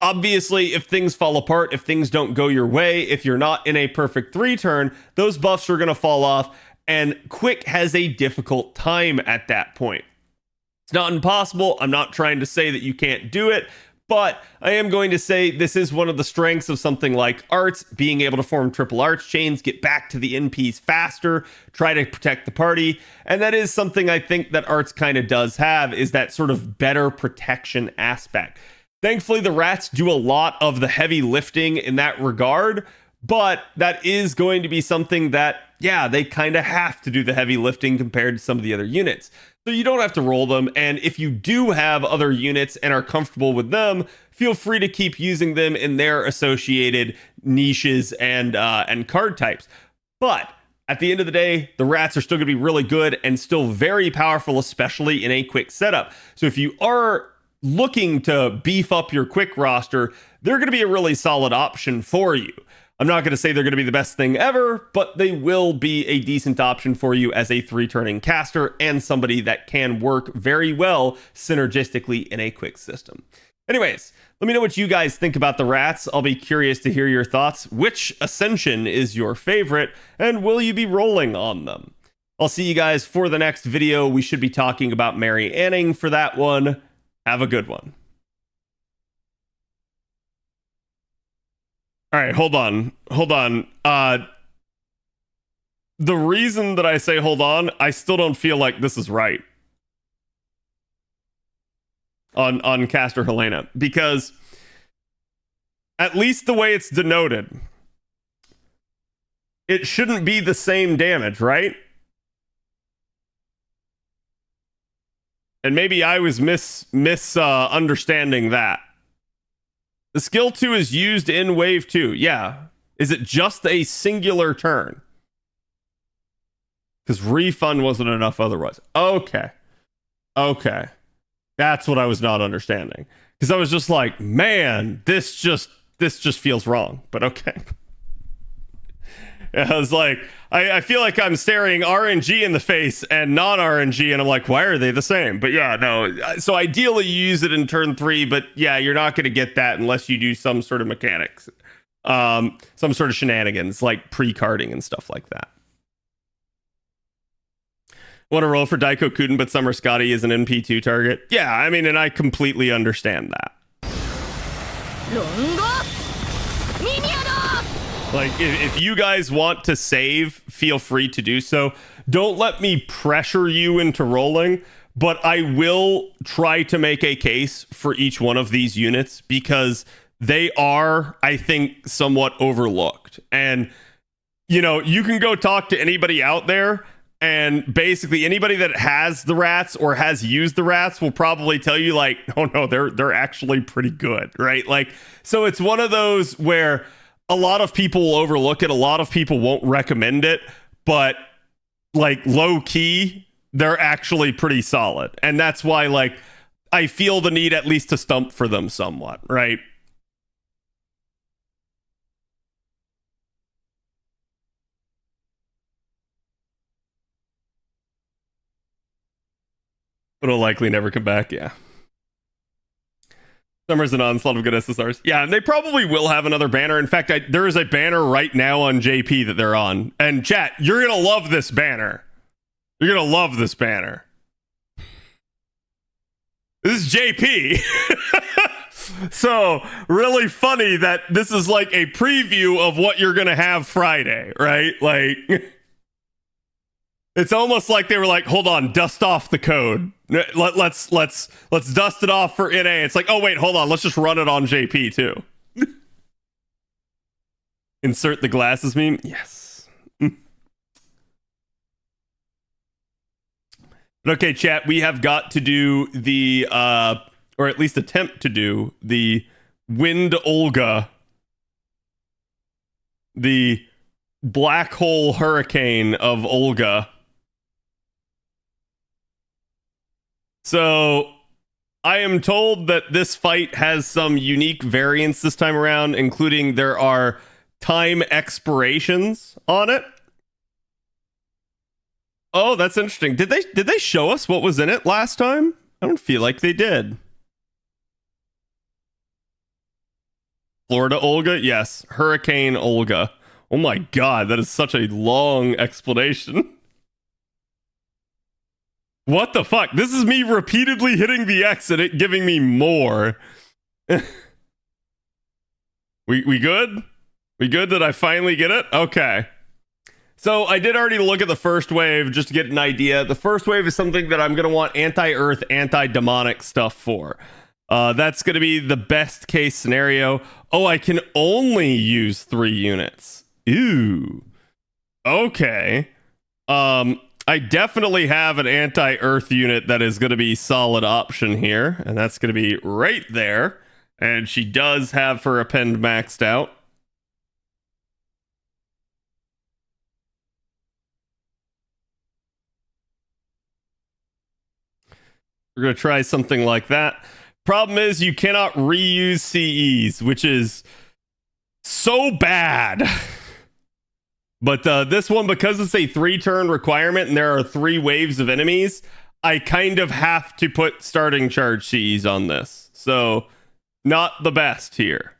Obviously, if things fall apart, if things don't go your way, if you're not in a perfect 3 turn, those buffs are going to fall off, and quick has a difficult time at that point. It's not impossible. I'm not trying to say that you can't do it, but I am going to say this is one of the strengths of something like arts, being able to form triple arch chains, get back to the NPs faster, try to protect the party. And that is something I think that arts kind of does have, is that sort of better protection aspect. Thankfully, the rats do a lot of the heavy lifting in that regard, but that is going to be something that, yeah, they kind of have to do the heavy lifting compared to some of the other units. So you don't have to roll them, and if you do have other units and are comfortable with them, feel free to keep using them in their associated niches and card types. But at the end of the day, the rats are still going to be really good and still very powerful, especially in a quick setup. So if you are looking to beef up your quick roster, they're going to be a really solid option for you. I'm not going to say they're going to be the best thing ever, but they will be a decent option for you as a 3-turning caster and somebody that can work very well synergistically in a quick system. Anyways, let me know what you guys think about the rats. I'll be curious to hear your thoughts. Which ascension is your favorite, and will you be rolling on them? I'll see you guys for the next video. We should be talking about Mary Anning for that one. Have a good one. All right, hold on. The reason that I say hold on, I still don't feel like this is right on Caster Helena, because at least the way it's denoted, it shouldn't be the same damage, right? And maybe I was misunderstanding that. The skill 2 is used in wave 2. Yeah. Is it just a singular turn? Because refund wasn't enough otherwise. Okay. That's what I was not understanding. Because I was just like, man, this just feels wrong. But okay. I was like, I feel like I'm staring RNG in the face and non-RNG, and I'm like, why are they the same? But yeah, no. So ideally you use it in turn 3, but yeah, you're not going to get that unless you do some sort of mechanics. Some sort of shenanigans, like pre-carding and stuff like that. Want to roll for Daikokuten, but Summer Scotty is an NP2 target? Yeah, I mean, and I completely understand that. Like, if you guys want to save, feel free to do so. Don't let me pressure you into rolling, but I will try to make a case for each one of these units because they are, I think, somewhat overlooked. And, you know, you can go talk to anybody out there, and basically anybody that has the rats or has used the rats will probably tell you, like, oh no, they're actually pretty good, right? Like, so it's one of those where a lot of people will overlook it. A lot of people won't recommend it, but like low key, they're actually pretty solid. And that's why, like, I feel the need at least to stump for them somewhat, right? It'll likely never come back. Yeah. Summer's an onslaught of good SSRs. Yeah, and they probably will have another banner. In fact, there is a banner right now on JP that they're on. And chat, you're going to love this banner. You're going to love this banner. This is JP. So, really funny that this is like a preview of what you're going to have Friday, right? Like, it's almost like they were like, hold on, dust off the code. Let's dust it off for NA. It's like, oh wait, hold on, let's just run it on JP too. Insert the glasses meme. Yes. But okay, chat, we have got to do the or at least attempt to do the Wind Olga, the black hole hurricane of Olga. So I am told that this fight has some unique variants this time around, including there are time expirations on it. Oh, that's interesting. Did they show us what was in it last time? I don't feel like they did. Florida Olga? Yes. Hurricane Olga. Oh my god, that is such a long explanation. What the fuck? This is me repeatedly hitting the X and it giving me more. We good? We good? Did I finally get it? Okay. So I did already look at the first wave just to get an idea. The first wave is something that I'm going to want anti-earth, anti-demonic stuff for. That's going to be the best case scenario. Oh, I can only use 3 units. Ooh. Okay. I definitely have an anti-earth unit that is going to be solid option here, and that's going to be right there. And she does have her append maxed out. We're going to try something like that. Problem is, you cannot reuse CEs, which is so bad. But this one, because it's a 3-turn requirement and there are 3 waves of enemies, I kind of have to put starting charge CEs on this. So, not the best here.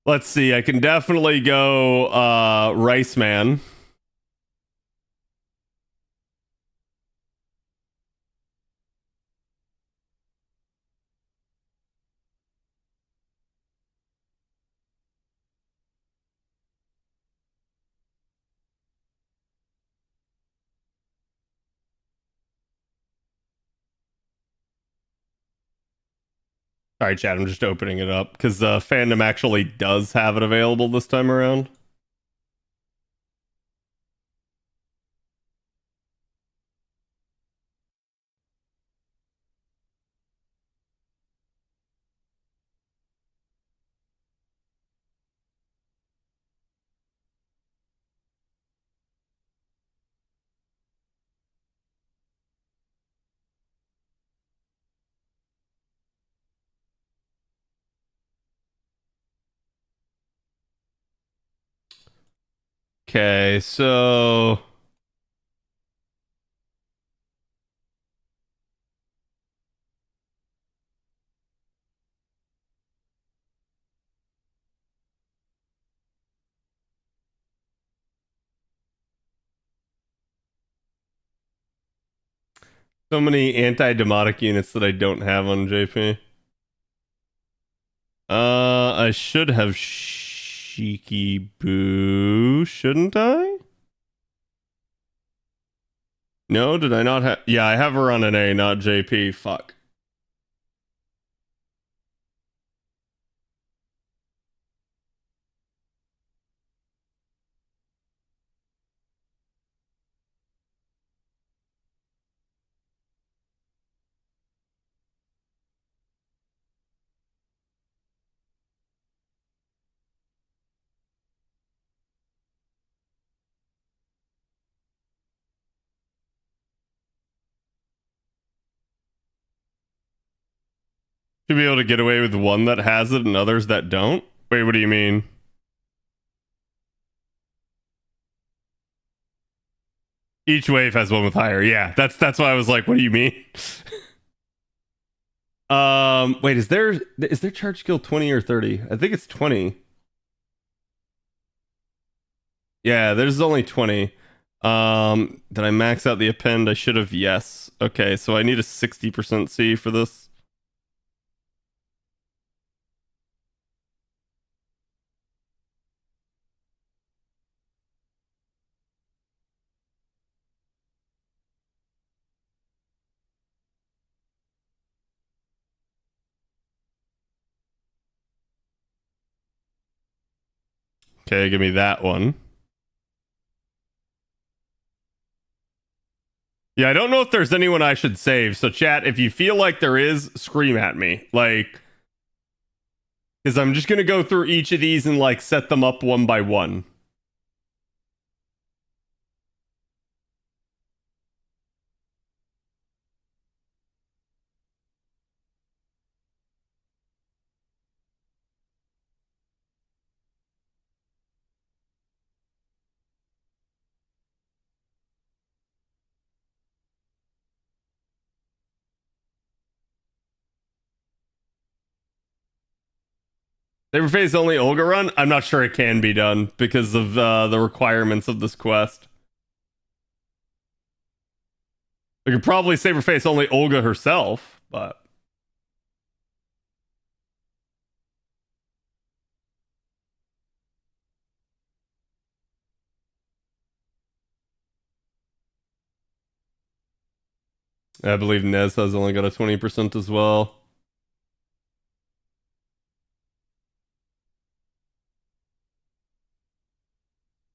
Let's see. I can definitely go Rice Man. All right, chat. I'm just opening it up because fandom actually does have it available this time around. Okay, so many anti-demotic units that I don't have on JP. I should have Shiki Boo, shouldn't I? No, did I not have? Yeah, I have her on an A, not JP. Fuck. Should be able to get away with one that has it and others that don't? Wait, what do you mean? Each wave has one with higher. Yeah, that's why I was like, what do you mean? Wait, is there charge skill 20 or 30? I think it's 20. Yeah, there's only 20. Did I max out the append? I should have, yes. Okay, so I need a 60% C for this. Okay, give me that one. Yeah, I don't know if there's anyone I should save. So chat, if you feel like there is, scream at me. Like, because I'm just going to go through each of these and like set them up one by one. Saberface only Olga run? I'm not sure it can be done because of the requirements of this quest. We could probably Saberface only Olga herself, but... I believe Nez has only got a 20% as well.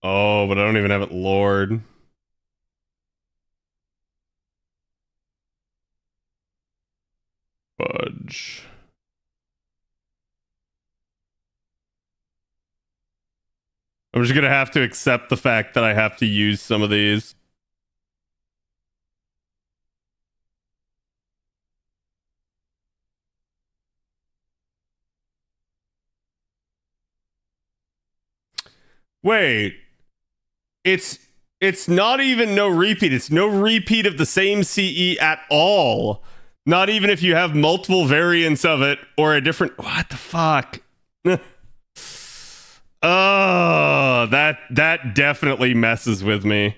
Oh, but I don't even have it Lord. Fudge. I'm just gonna have to accept the fact that I have to use some of these. Wait. It's not even no repeat. It's no repeat of the same CE at all. Not even if you have multiple variants of it or a different... What the fuck? Oh, that definitely messes with me.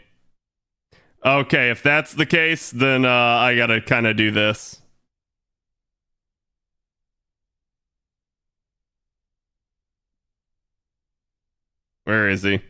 Okay, if that's the case, then I gotta kind of do this. Where is he?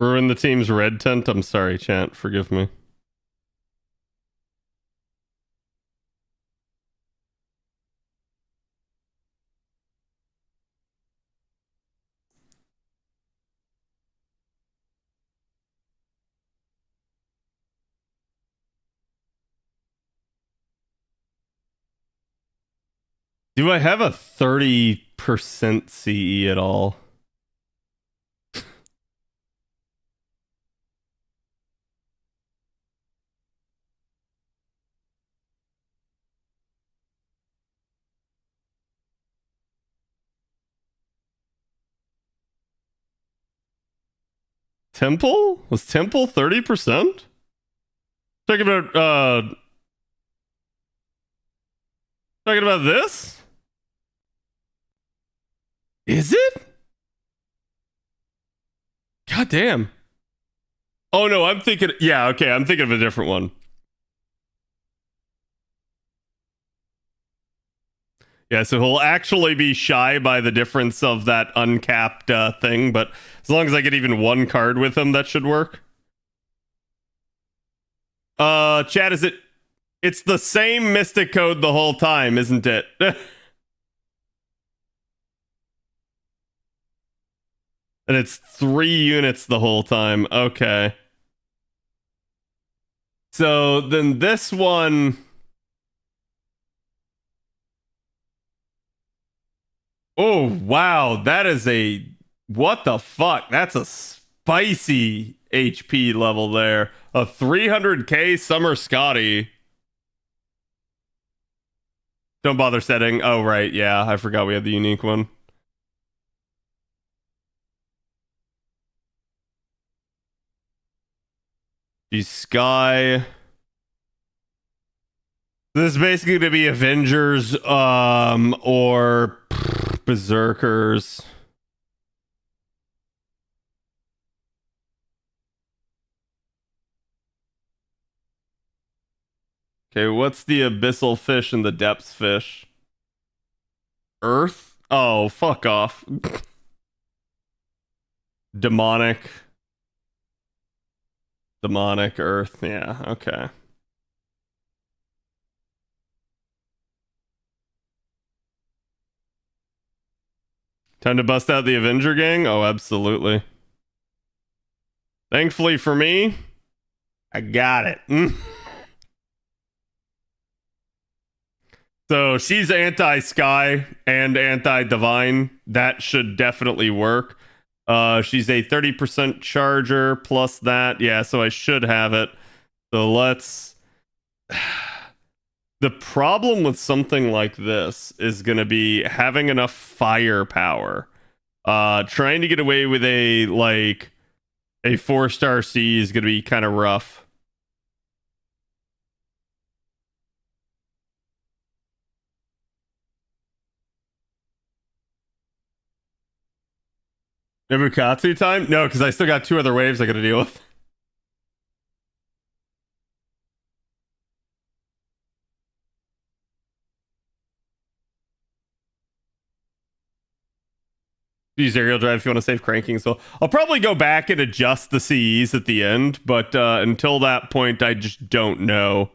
Ruin the team's red tent? I'm sorry, chat. Forgive me. Do I have a 30% CE at all? Temple? Was Temple 30%? Talking about this? Is it? God damn. Oh no, I'm thinking, yeah, okay, I'm thinking of a different one. Yeah, so he'll actually be shy by the difference of that uncapped thing, but as long as I get even one card with him, that should work. Chat, it's the same Mystic code the whole time, isn't it? And it's 3 units the whole time. Okay. So then this one. Oh, wow. That is a. What the fuck? That's a spicy HP level there. A 300k Summer Scotty. Don't bother setting. Oh, right. Yeah, I forgot we had the unique one. She's Sky. This is basically going to be Avengers or Berserkers. Okay, what's the abyssal fish and the depths fish? Earth? Oh, fuck off. Demonic. Demonic Earth. Yeah, okay. Time to bust out the Avenger gang? Oh, absolutely. Thankfully for me, I got it. So she's anti-sky and anti-divine. That should definitely work. She's a 30% charger plus that. Yeah, so I should have it. So let's... The problem with something like this is going to be having enough firepower. Trying to get away with a 4-star C is going to be kind of rough. Nobukatsu time? No, because I still got 2 other waves I got to deal with. Use aerial drive if you want to save cranking. So I'll probably go back and adjust the CEs at the end, but until that point, I just don't know.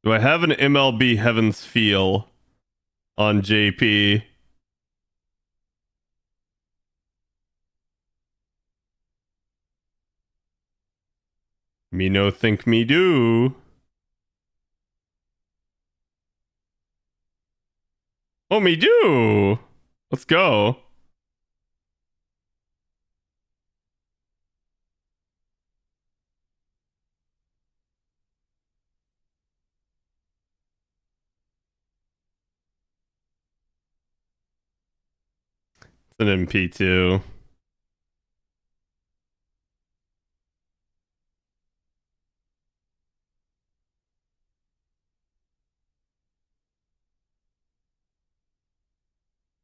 Do I have an MLB Heavens feel on JP? Me no think me do. Oh, me do. Let's go. It's an MP2.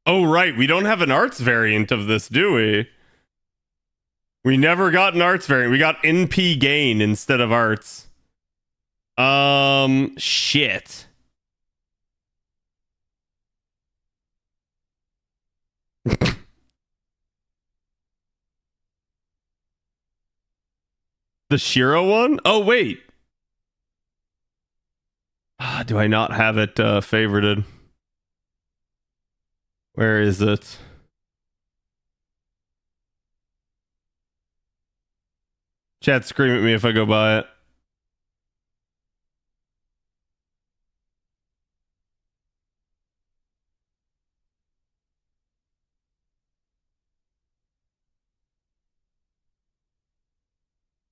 Oh, right. We don't have an arts variant of this, do we? We never got an arts variant. We got NP gain instead of arts. Shit. The Shiro one? Oh, wait. Do I not have it favorited? Where is it? Chat, scream at me if I go by it.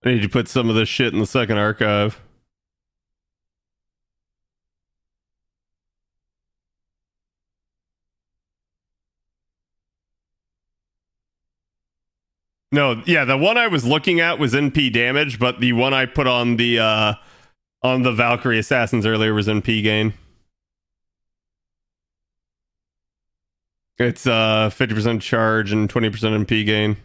I need to put some of this shit in the second archive. No, yeah, the one I was looking at was NP damage, but the one I put on the Valkyrie Assassins earlier was NP gain. It's 50% charge and 20% NP gain.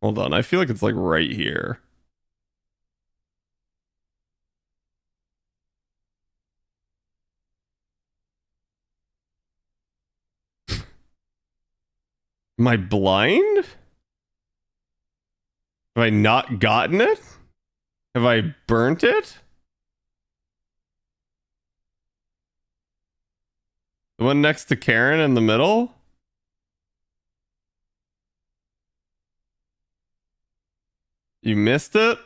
Hold on, I feel like it's like right here. Am I blind? Have I not gotten it? Have I burnt it? The one next to Karen in the middle? You missed it?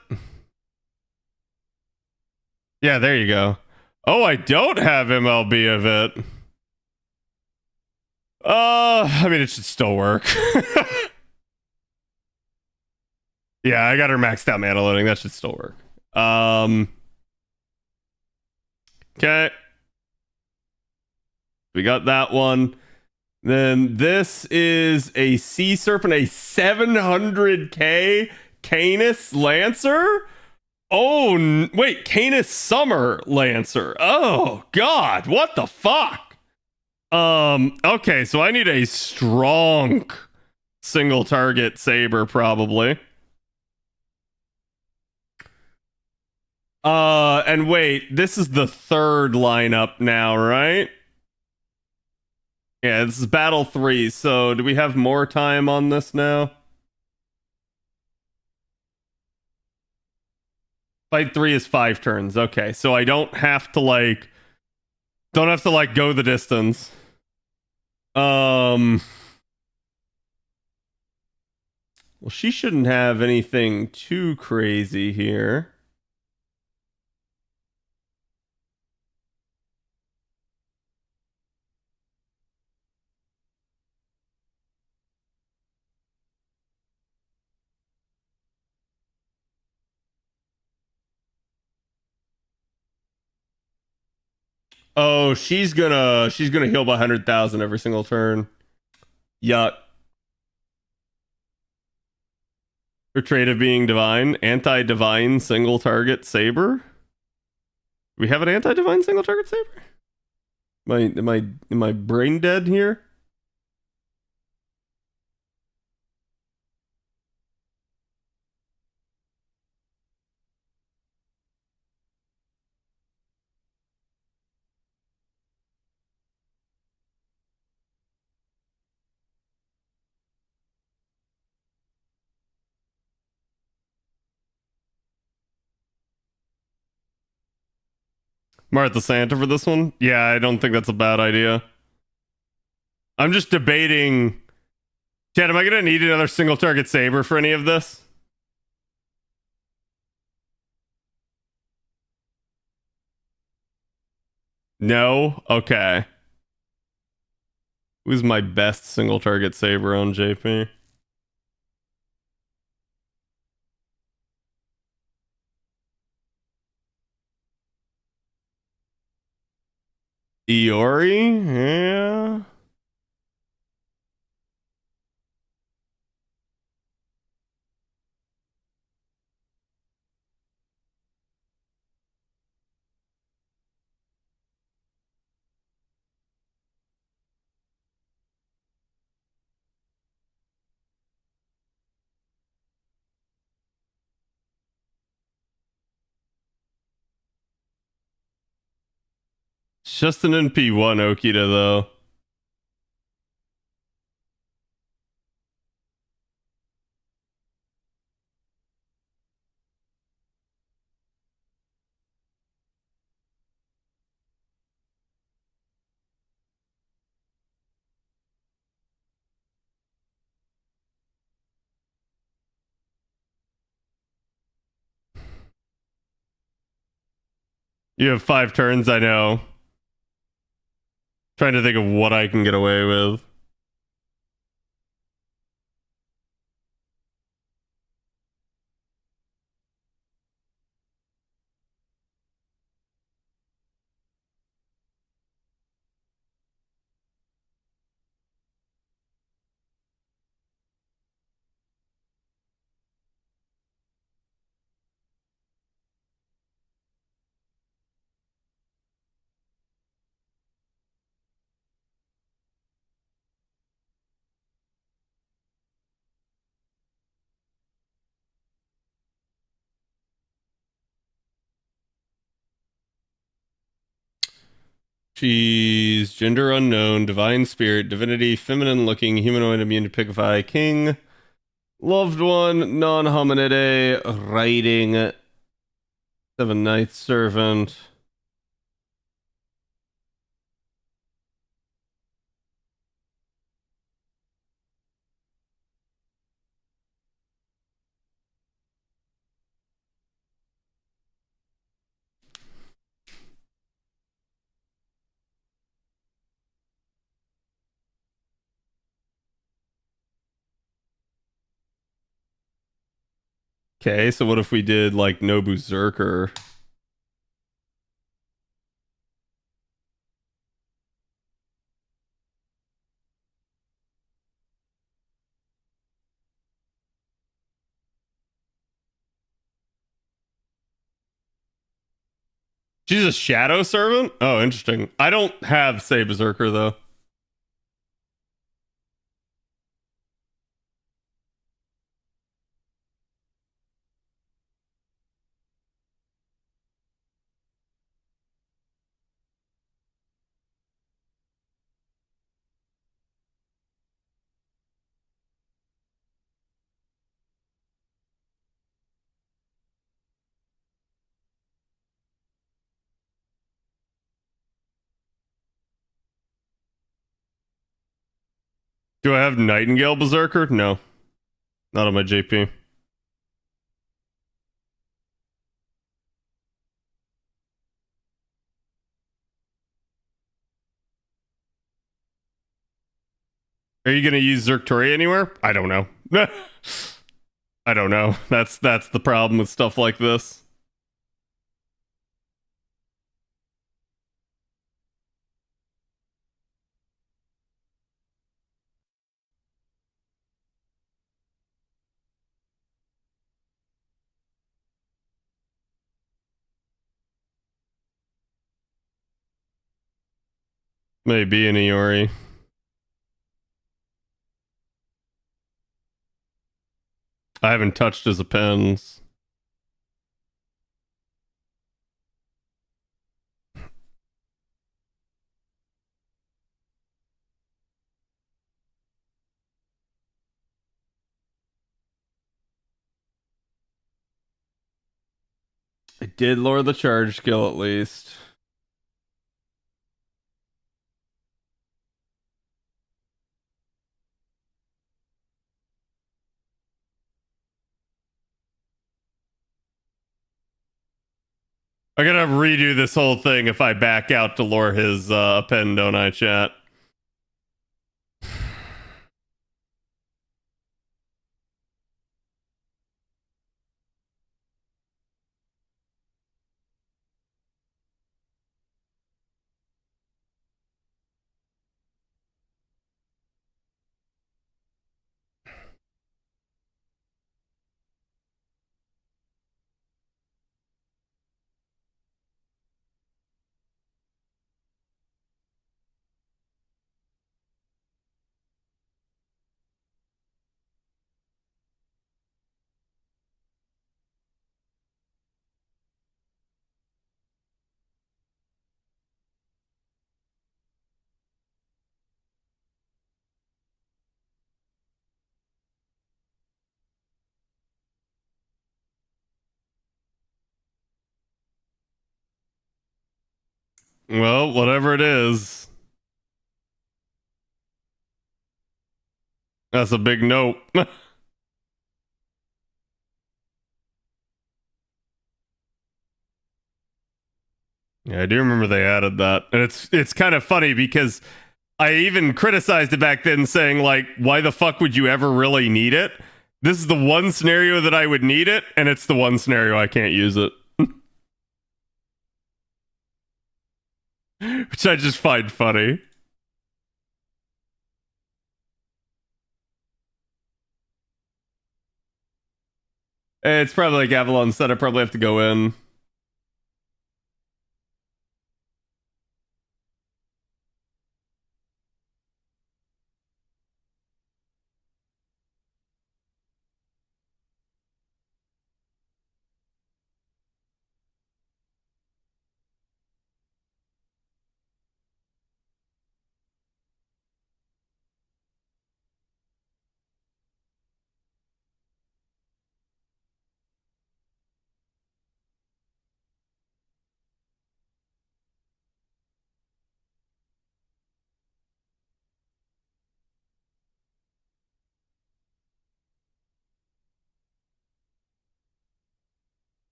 Yeah, there you go. Oh, I don't have MLB of it. I mean, it should still work. Yeah, I got her maxed out mana loading. That should still work. Okay. We got that one. Then this is a Sea Serpent, a 700k Canis Lancer. Oh, wait, Canis Summer Lancer. Oh, God, what the fuck? Okay, so I need a strong single target saber, probably. And wait, this is the third lineup now, right? Yeah, this is battle 3. So do we have more time on this now? Fight 3 is 5 turns. Okay, so I don't have to go the distance. Well, she shouldn't have anything too crazy here. Oh, she's gonna heal by 100,000 every single turn. Yuck. Her trait of being divine, anti-divine single target saber. Do we have an anti-divine single target saber? Am I brain dead here? Martha Santa for this one? Yeah, I don't think that's a bad idea. I'm just debating. Chad, am I gonna need another single target saber for any of this? No? Okay. Who's my best single target saber on JP? Iori? Yeah. It's just an NP1 Okita though. You have 5 turns, I know. Trying to think of what I can get away with. She's gender unknown, divine spirit, divinity, feminine looking, humanoid, immune to pigify, king, loved one, non hominide, writing, seven knights servant. Okay, so what if we did like no berserker? She's a shadow servant? Oh, interesting. I don't have say berserker though. Do I have Nightingale berserker? No, not on my JP. Are you gonna use Zerktori anywhere? I don't know. I don't know. That's the problem with stuff like this. Maybe an Iori. I haven't touched his appends. I did lower the charge skill at least. I gotta redo this whole thing if I back out to lure his append, don't I, chat? Well, whatever it is. That's a big nope. Yeah, I do remember they added that. And it's kind of funny because I even criticized it back then saying like, why the fuck would you ever really need it? This is the one scenario that I would need it, and it's the one scenario I can't use it. Which I just find funny. It's probably like Avalon said, I probably have to go in.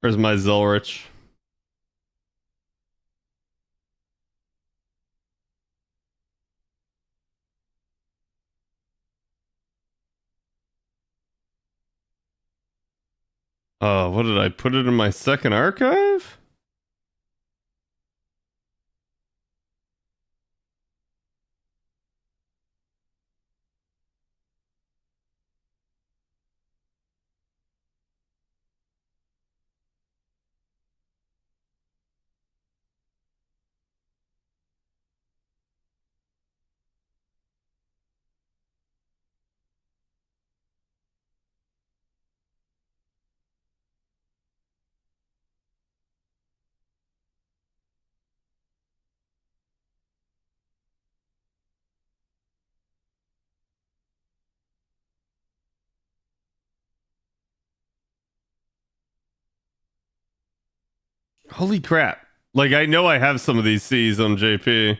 Where's my Zilrich? What did I put it in my second archive? Holy crap. Like, I know I have some of these C's on JP.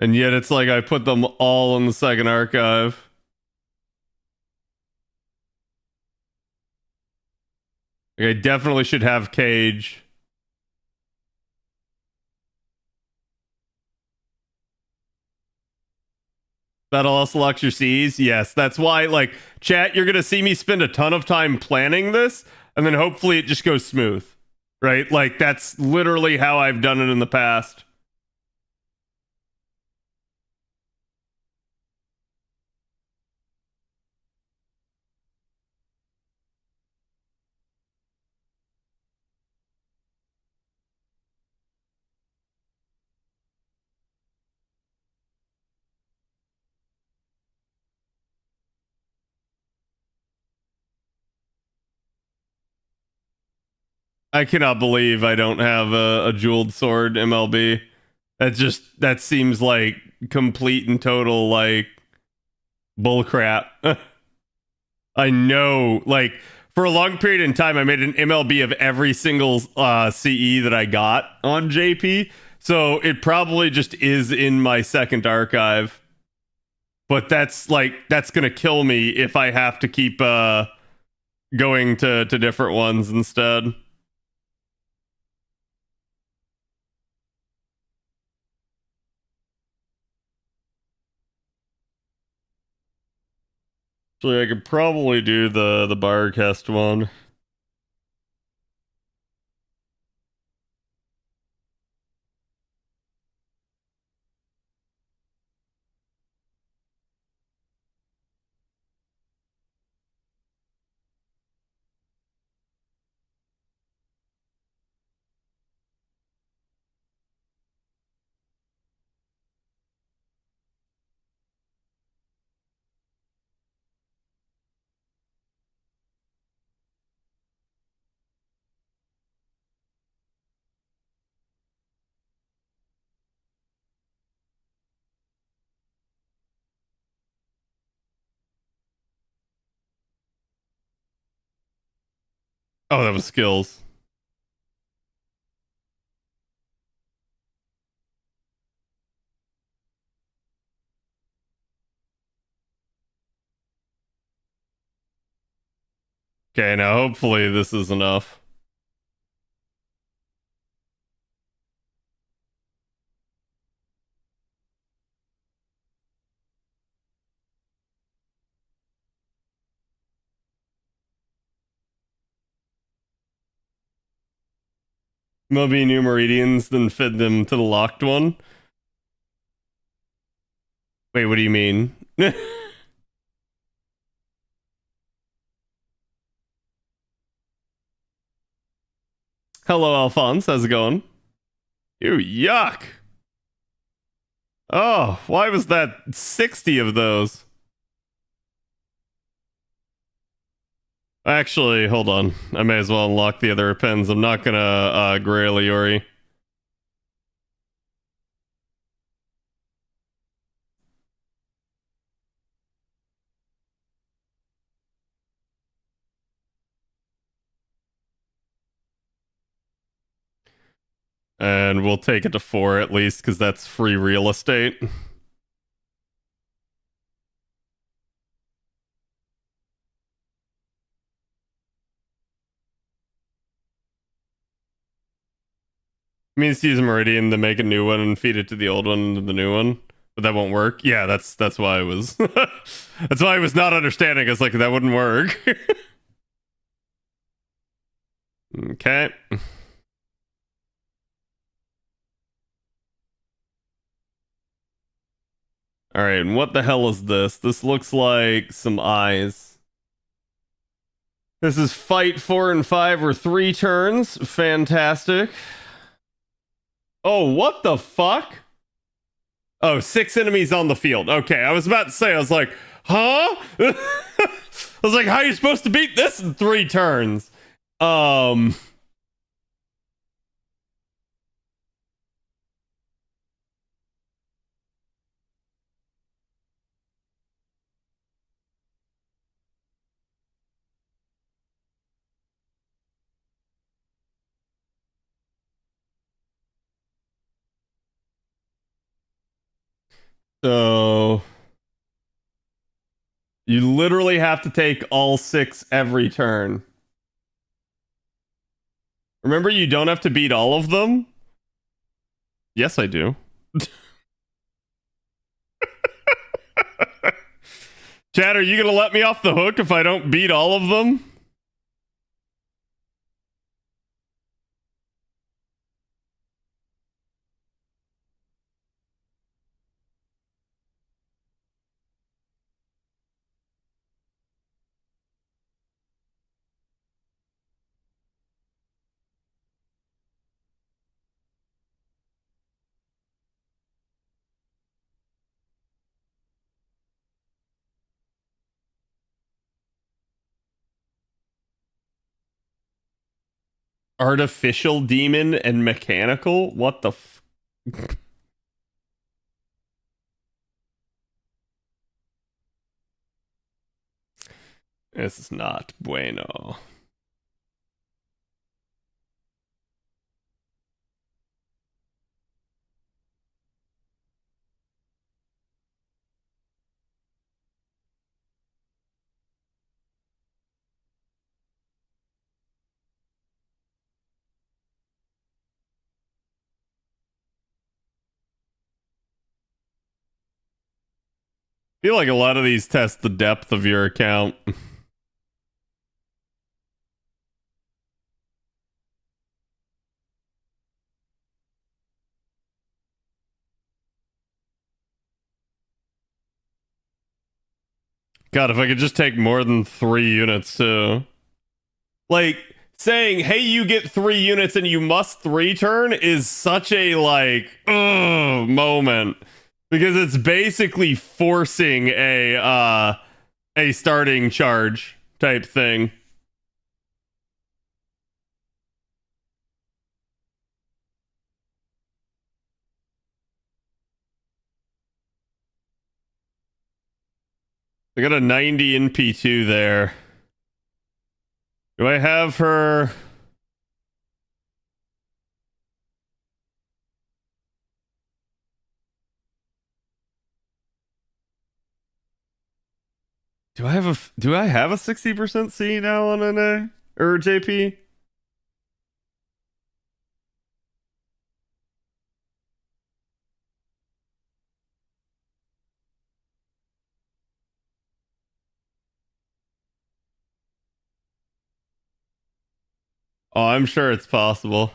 And yet it's like I put them all in the second archive. Like, I definitely should have Cage. That'll also select your C's. Yes, that's why, like, chat, you're going to see me spend a ton of time planning this, and then hopefully it just goes smooth. Right? Like, that's literally how I've done it in the past. I cannot believe I don't have a jeweled sword MLB. That seems like complete and total, like, bullcrap. I know, like, for a long period in time, I made an MLB of every single CE that I got on JP. So it probably just is in my second archive. But that's gonna kill me if I have to keep going to different ones instead. Actually, I could probably do the Barcast one. Oh, that was skills. Okay, now hopefully this is enough. Maybe new meridians, then fed them to the locked one. Wait, what do you mean? Hello, Alphonse. How's it going? Ew, yuck. Oh, why was that 60 of those? Actually, hold on. I may as well unlock the other pens. I'm not gonna Grail Iori. And we'll take it to 4 at least, because that's free real estate. means to use a meridian to make a new one and feed it to the old one and the new one, but that won't work. Yeah, that's why I was that's why I was not understanding. It's like that wouldn't work. Okay. All right, and what the hell is this? This looks like some eyes. This is fight 4 and 5 or 3 turns. Fantastic. Oh, what the fuck? Oh, 6 enemies on the field. Okay, I was about to say, I was like, huh? I was like, how are you supposed to beat this in 3 turns? So you literally have to take all 6 every turn. Remember, you don't have to beat all of them? Yes, I do. Chad, are you gonna let me off the hook if I don't beat all of them? Artificial demon and mechanical? What the f- This is not bueno. I feel like a lot of these test the depth of your account. God, if I could just take more than 3 units too. Like, saying, hey, you get 3 units and you must 3 turn is such a, like, ugh, moment. Because it's basically forcing a starting charge type thing. I got a 90 in P2 there. Do I have her? Do I have a 60% C now on NA or JP? Oh, I'm sure it's possible.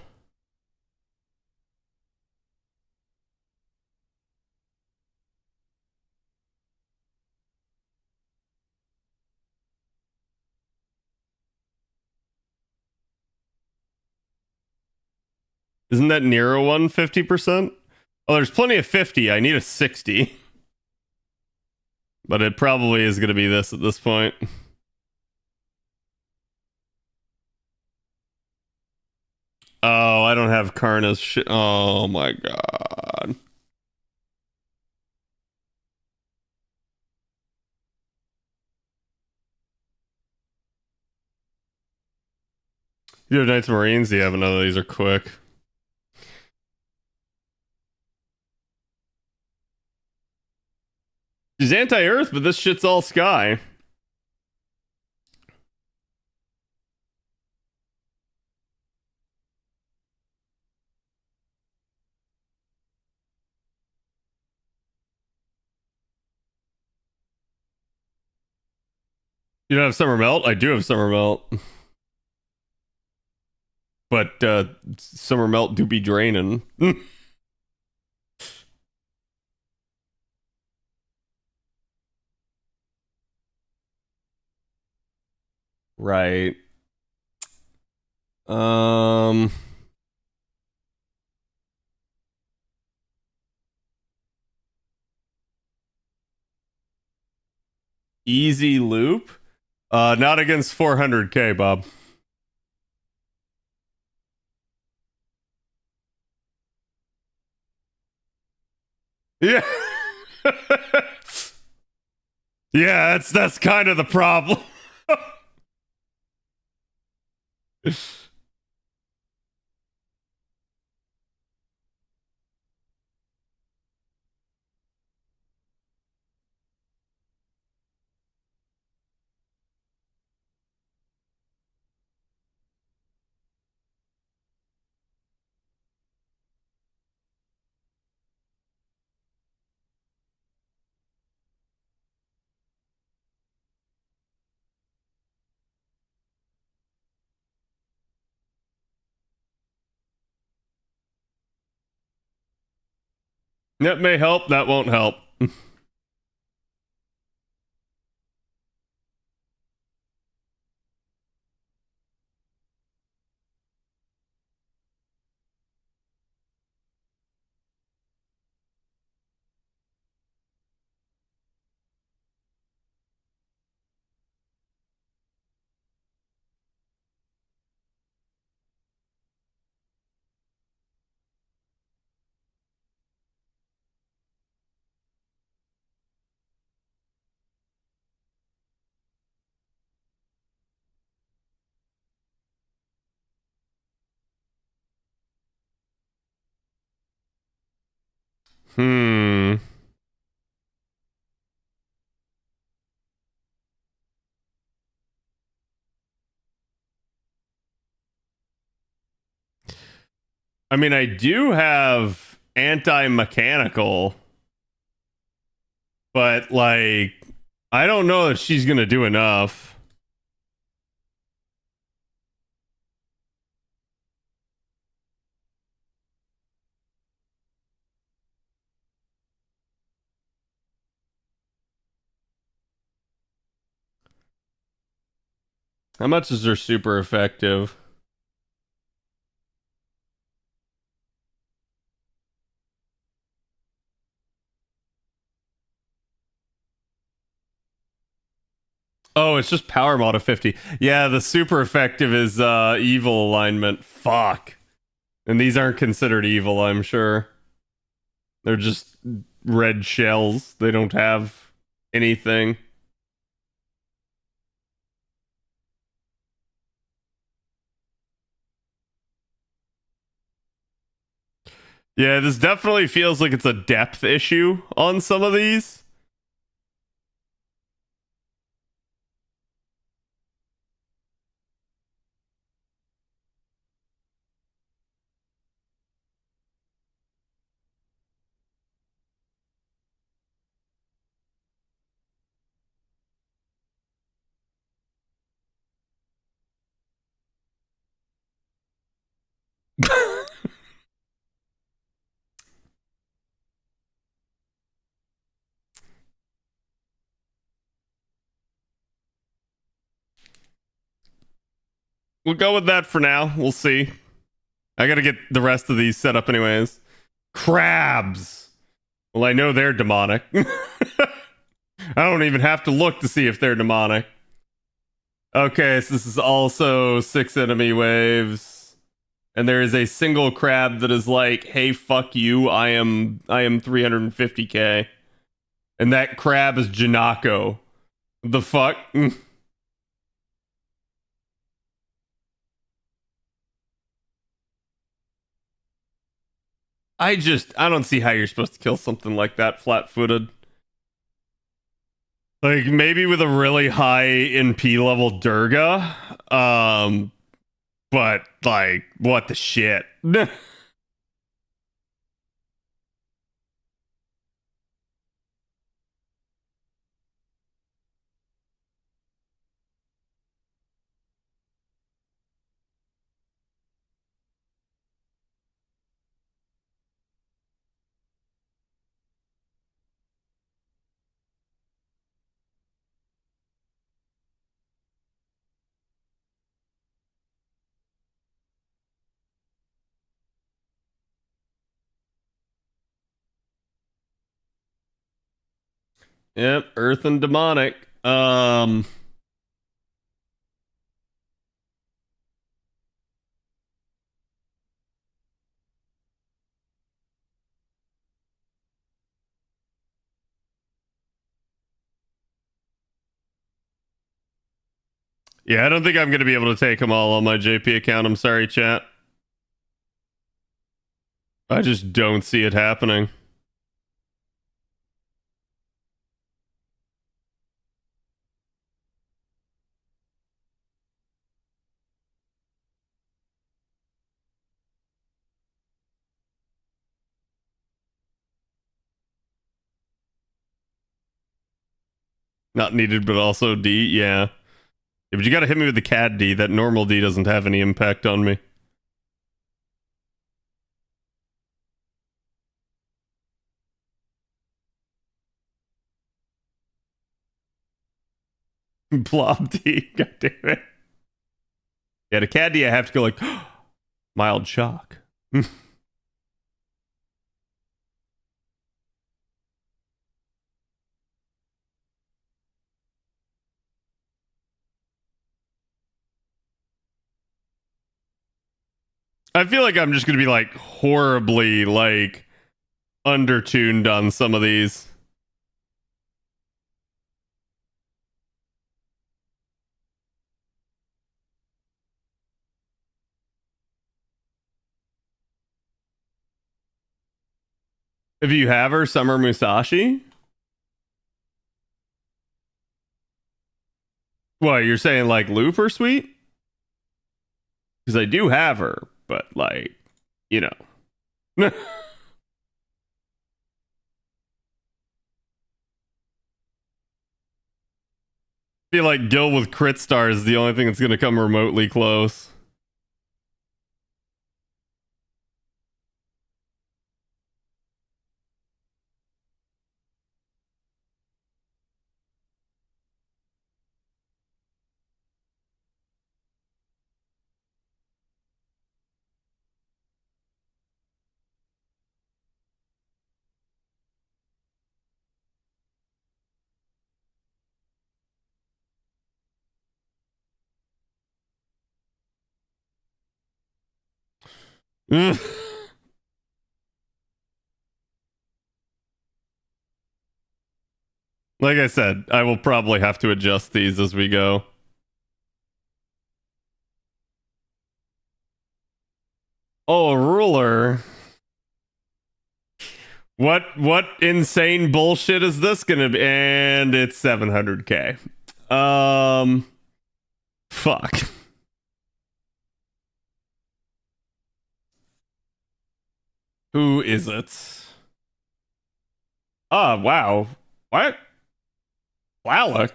Isn't that Nero one 50%? Oh, there's plenty of 50. I need a 60. But it probably is going to be this at this point. Oh, I don't have Karna's shit. Oh my god. You have Knights Marines? Yeah, but none of these are quick. She's anti-Earth, but this shit's all sky. You don't have summer melt? I do have summer melt. But summer melt do be draining. Right. Um Easy loop? Not against 400k, Bob. Yeah. Yeah, that's kind of the problem. That may help, that won't help. Hmm. I mean, I do have anti-mechanical, but like I don't know if she's going to do enough. How much is her super effective? Oh, it's just power mod of 50. Yeah, the super effective is evil alignment. Fuck. And these aren't considered evil, I'm sure. They're just red shells. They don't have anything. Yeah, this definitely feels like it's a depth issue on some of these. We'll go with that for now. We'll see. I gotta get the rest of these set up anyways. Crabs. Well, I know they're demonic. I don't even have to look to see if they're demonic. Okay, so this is also 6 enemy waves. And there is a single crab that is like, hey, fuck you, I am 350k. And that crab is Janako. The fuck? I don't see how you're supposed to kill something like that flat-footed. Like maybe with a really high NP level Durga. But like what the shit? Yep, Earth and demonic. Yeah, I don't think I'm going to be able to take them all on my JP account. I'm sorry, chat. I just don't see it happening. Not needed, but also D. Yeah. Yeah, but you got to hit me with the CAD D. That normal D doesn't have any impact on me. Blob D. God damn it. Yeah, to CAD D, I have to go like mild shock. I feel like I'm just going to be like horribly like undertuned on some of these. If you have her, Summer Musashi? What, you're saying like Looper Suite? Because I do have her, but like, you know. Feel like Gil with crit star is the only thing that's going to come remotely close. Like I said, I will probably have to adjust these as we go. Oh, a ruler. What insane bullshit is this gonna be? And it's 700k. Fuck. Who is it? Oh, wow. What? Wowlick.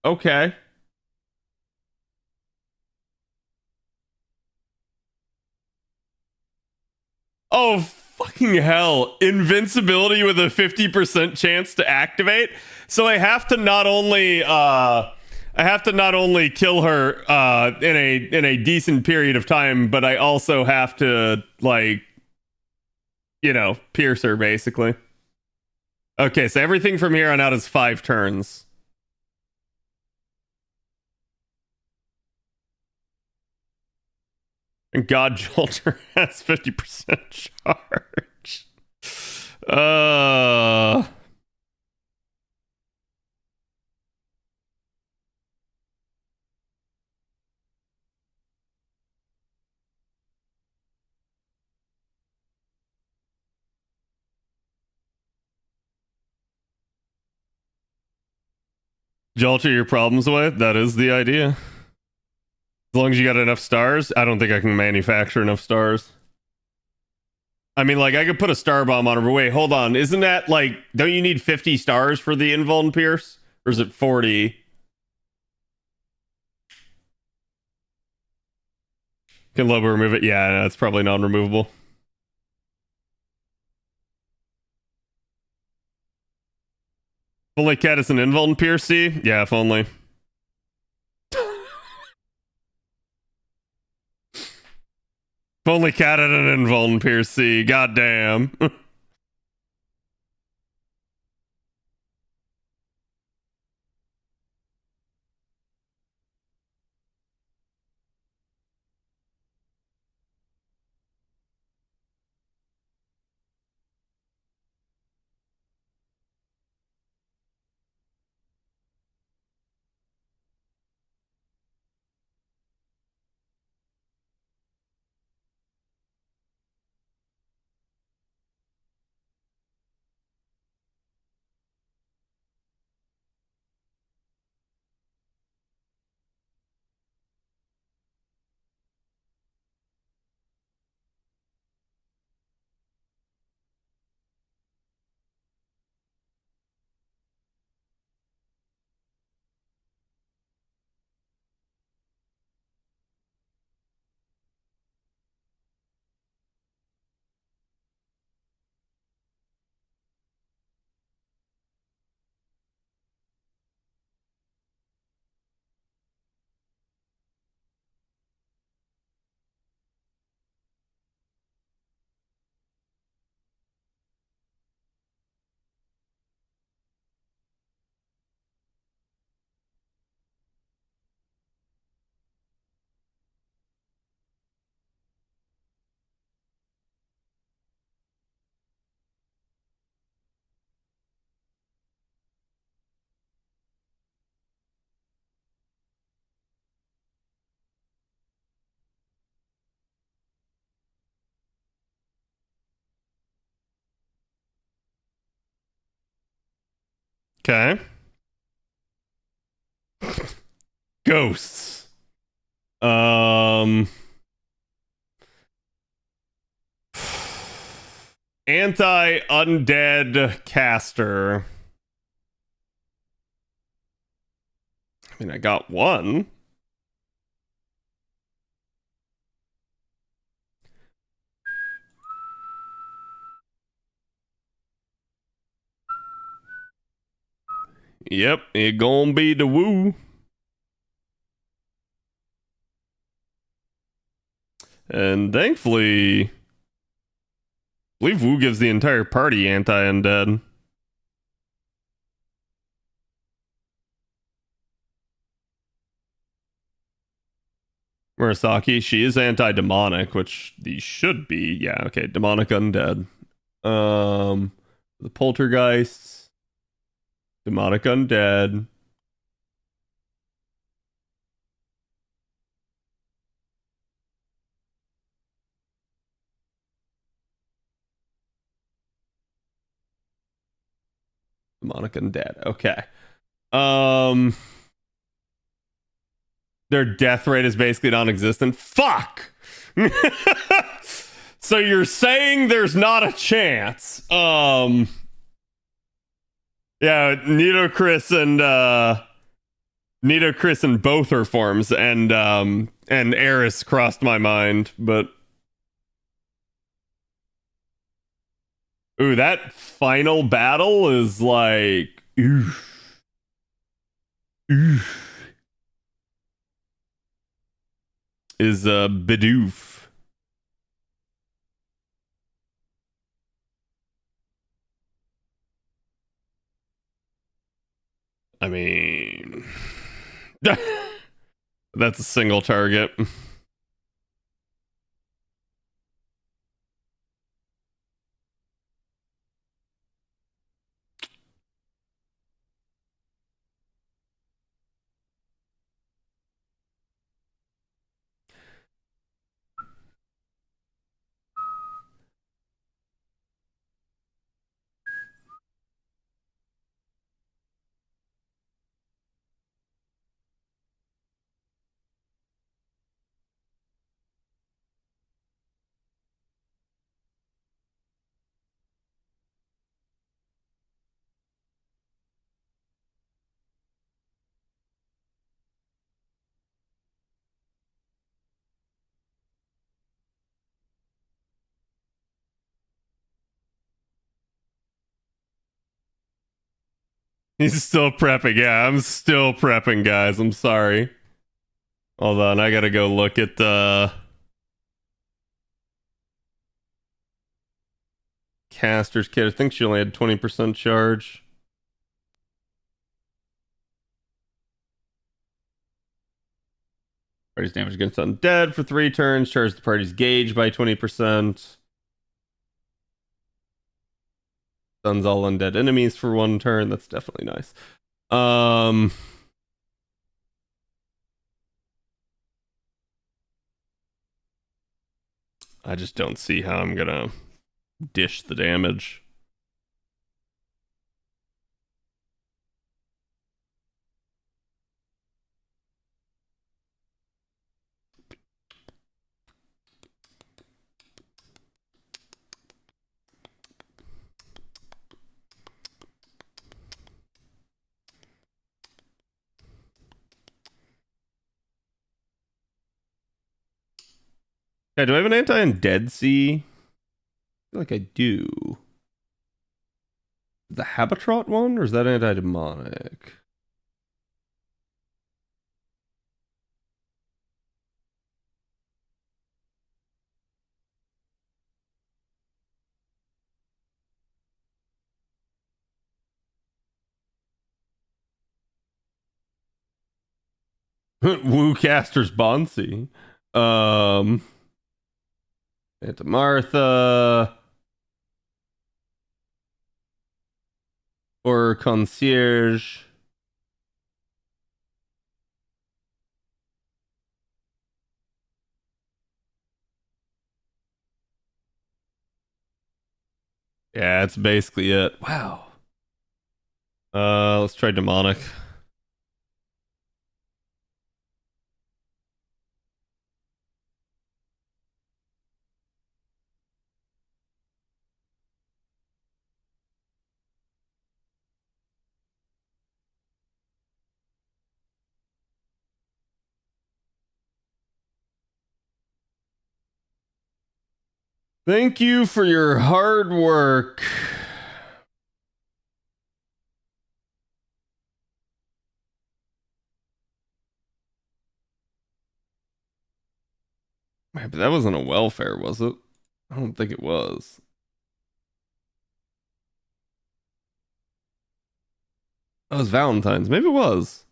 Okay. Oh, fucking hell. Invincibility with a 50% chance to activate. So I have to not only kill her in a decent period of time, but I also have to like, you know, pierce her basically. Okay, so everything from here on out is 5 turns. And God Jolter has 50% charge. Jolter your problems away? That is the idea. As long as you got enough stars, I don't think I can manufacture enough stars. I mean, like, I could put a star bomb on her, but wait, hold on. Isn't that, like, don't you need 50 stars for the Invuln Pierce? Or is it 40? Can Lobo remove it? Yeah, no, it's probably non-removable. If only Cat is an Invuln Pierce, see? Yeah, if only. If only Cat had an Invuln Pierce, see? Goddamn. Okay. Ghosts. Anti-undead caster. I mean, I got one. Yep, it gonna be the woo. And thankfully, I believe Wu gives the entire party anti-undead. Murasaki, she is anti-demonic, which these should be. Yeah, okay, demonic undead. The poltergeists, demonic undead. Demonic undead. Okay. Their death rate is basically non-existent. Fuck. So you're saying there's not a chance? Yeah, Nido Chris in both her forms, and Eris crossed my mind, but ooh, that final battle is like oof. Oof. Is a bidoof. I mean, that's a single target. He's still prepping. Yeah, I'm still prepping, guys. I'm sorry. Hold on, I gotta go look at the caster's kit. I think she only had 20% charge. Party's damage against undead for 3 turns. Charge the party's gauge by 20%. Stuns all undead enemies for 1 turn. That's definitely nice. I just don't see how I'm gonna dish the damage. Okay, do I have an anti-undead sea? I feel like I do. The Habitrot one, or is that anti-demonic? Woocaster's Bonsi. Santa Martha. Or Concierge. Yeah, that's basically it. Wow. Let's try demonic. Thank you for your hard work. Man, but that wasn't a welfare, was it? I don't think it was. That was Valentine's. Maybe it was.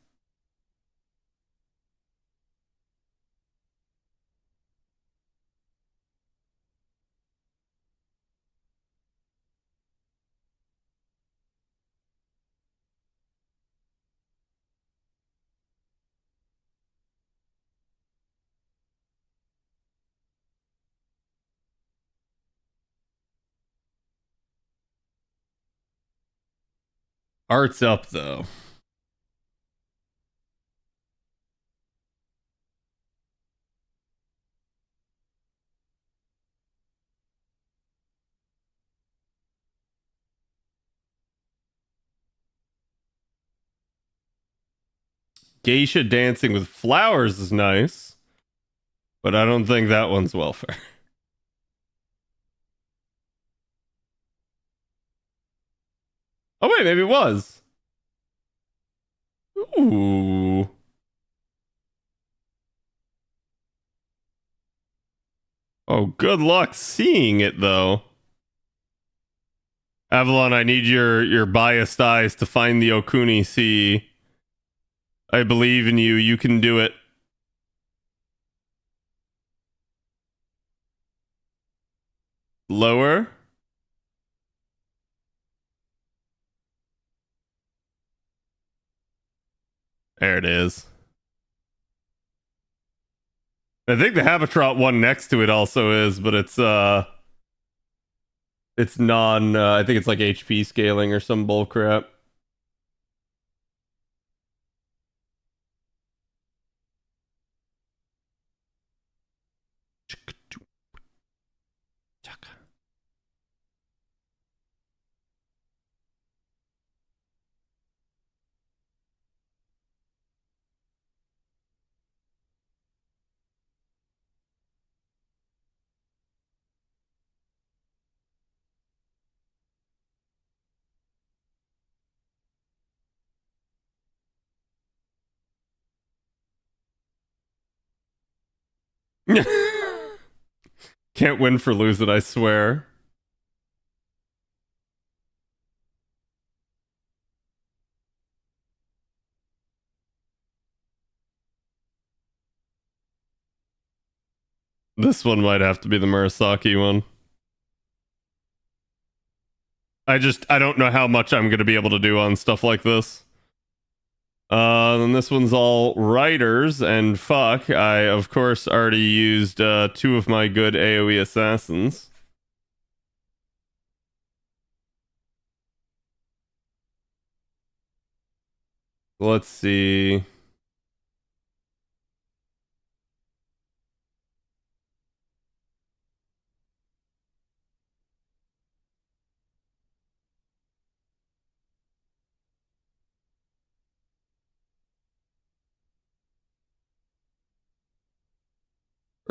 Art's up, though. Geisha dancing with flowers is nice, but I don't think that one's welfare. Oh, wait, maybe it was. Ooh. Oh, good luck seeing it, though. Avalon, I need your biased eyes to find the Okuni. See, I believe in you. You can do it. Lower. There it is. I think the Habitrot one next to it also is, but it's non I think it's like HP scaling or some bull crap. Can't win for losing, I swear. This one might have to be the Murasaki one. I don't know how much I'm gonna be able to do on stuff like this. Then this one's all writers, and fuck, I of course already used two of my good AoE assassins. Let's see.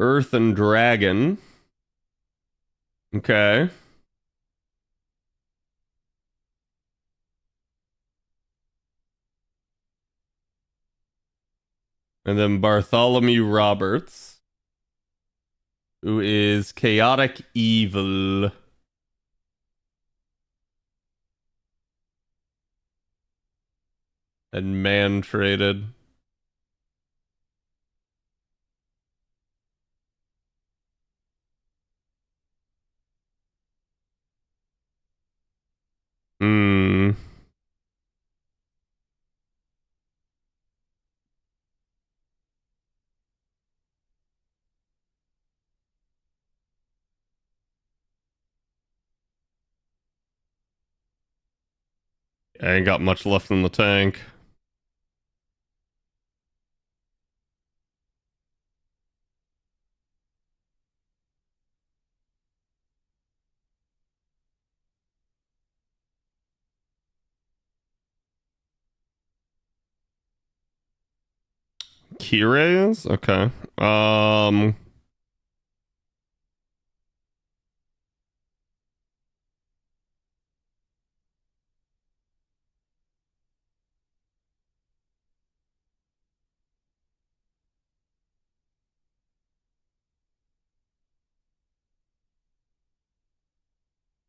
Earth and Dragon. Okay. And then Bartholomew Roberts, who is Chaotic Evil. And man traded. Hmm. I ain't got much left in the tank. Kirays? Okay.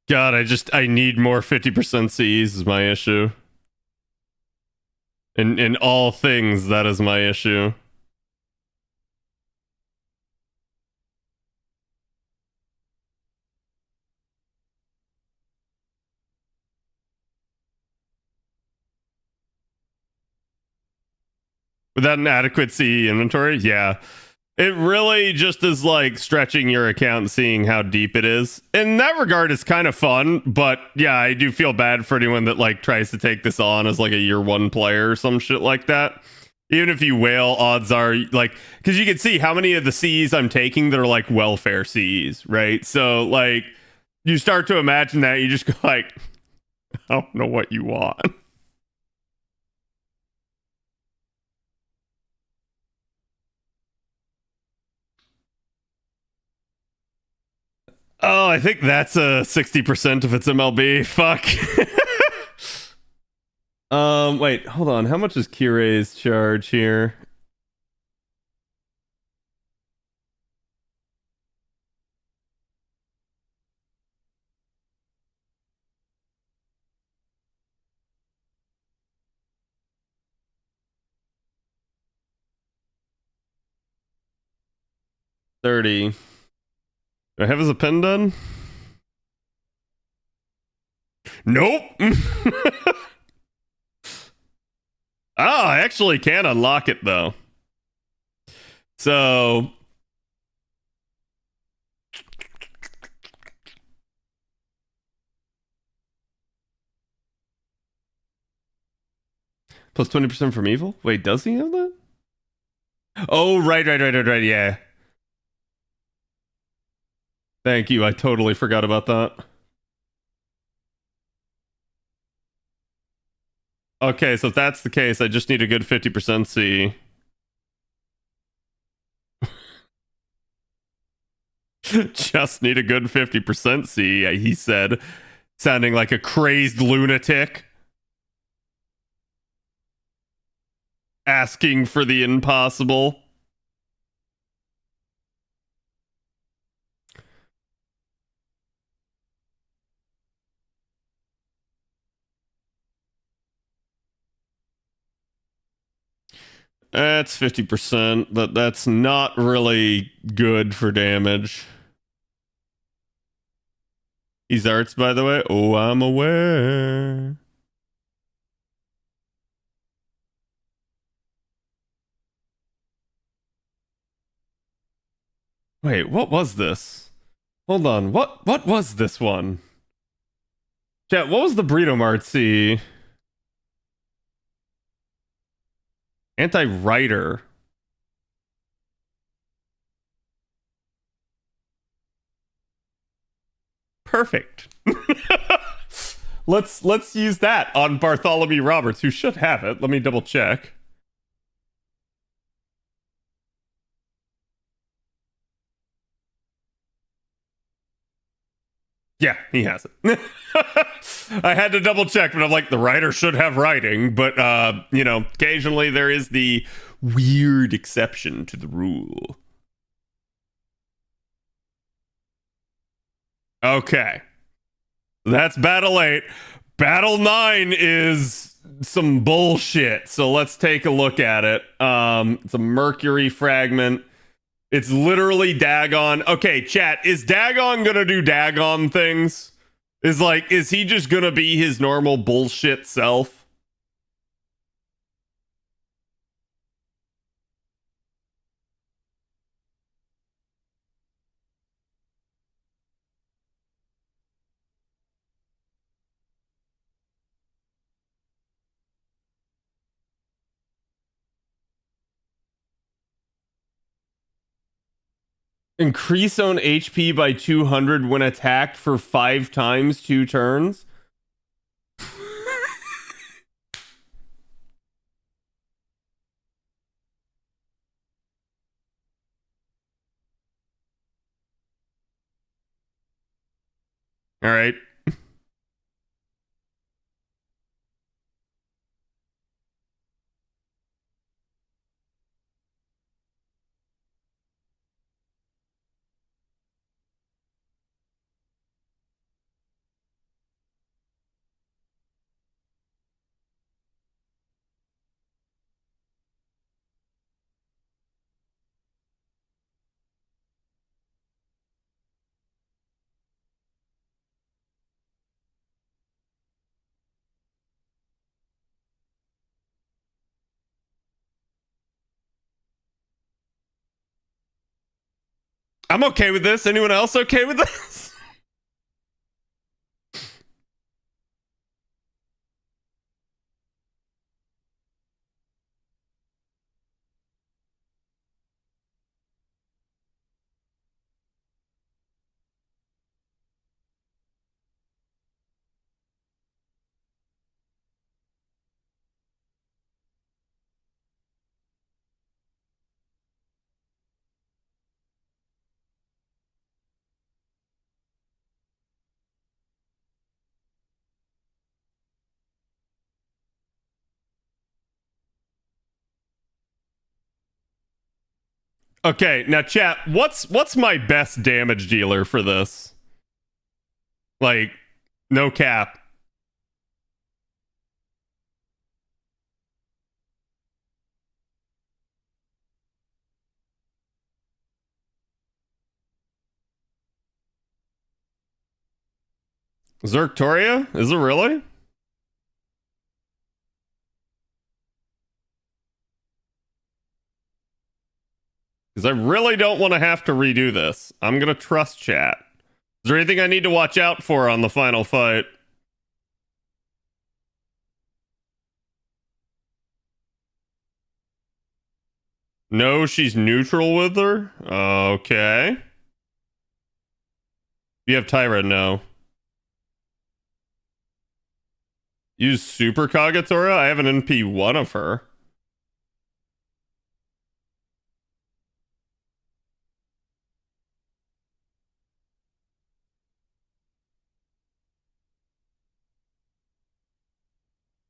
God, I need more 50% Cs is my issue. In all things, that is my issue. Without an adequate CE inventory, yeah. It really just is like stretching your account and seeing how deep it is. In that regard, it's kind of fun, but yeah, I do feel bad for anyone that like tries to take this on as like a year one player or some shit like that. Even if you whale, odds are like, because you can see how many of the Cs I'm taking that are like welfare Cs, right? So like, you start to imagine that, you just go like, I don't know what you want. Oh, I think that's a 60% if it's MLB. Fuck. Wait, hold on. How much is Kirei's charge here? $30. Do I have his pen done? Nope. Oh, I actually can unlock it though. So plus 20% from evil? Wait, does he have that? Oh, right. Yeah. Thank you. I totally forgot about that. Okay, so if that's the case, I just need a good 50% C. Just need a good 50% C, he said, sounding like a crazed lunatic. Asking for the impossible. That's 50%, but that's not really good for damage. He's arts, by the way. Oh, I'm aware. Wait, what was this? Hold on. What was this one? Chat, what was the Burrito Mart C? Anti-writer. Perfect. let's use that on Bartholomew Roberts, who should have it. Let me double check. Yeah, he has it. I had to double check, but I'm like, the writer should have writing, but you know, occasionally there is the weird exception to the rule. Okay. That's battle 8. Battle 9 is some bullshit. So let's take a look at it. It's a Mercury fragment. It's literally Dagon. Okay, chat, is Dagon gonna do Dagon things? Is he just gonna be his normal bullshit self? Increase own HP by 200 when attacked for 5 times 2 turns. All right. I'm okay with this. Anyone else okay with this? Okay, now chat, what's my best damage dealer for this? Like, no cap. Zerctoria? Is it really? Because I really don't want to have to redo this. I'm gonna trust chat. Is there anything I need to watch out for on the final fight? No, she's neutral with her? Okay. You have Tyra, no. Use Super Kagatora? I have an NP1 of her.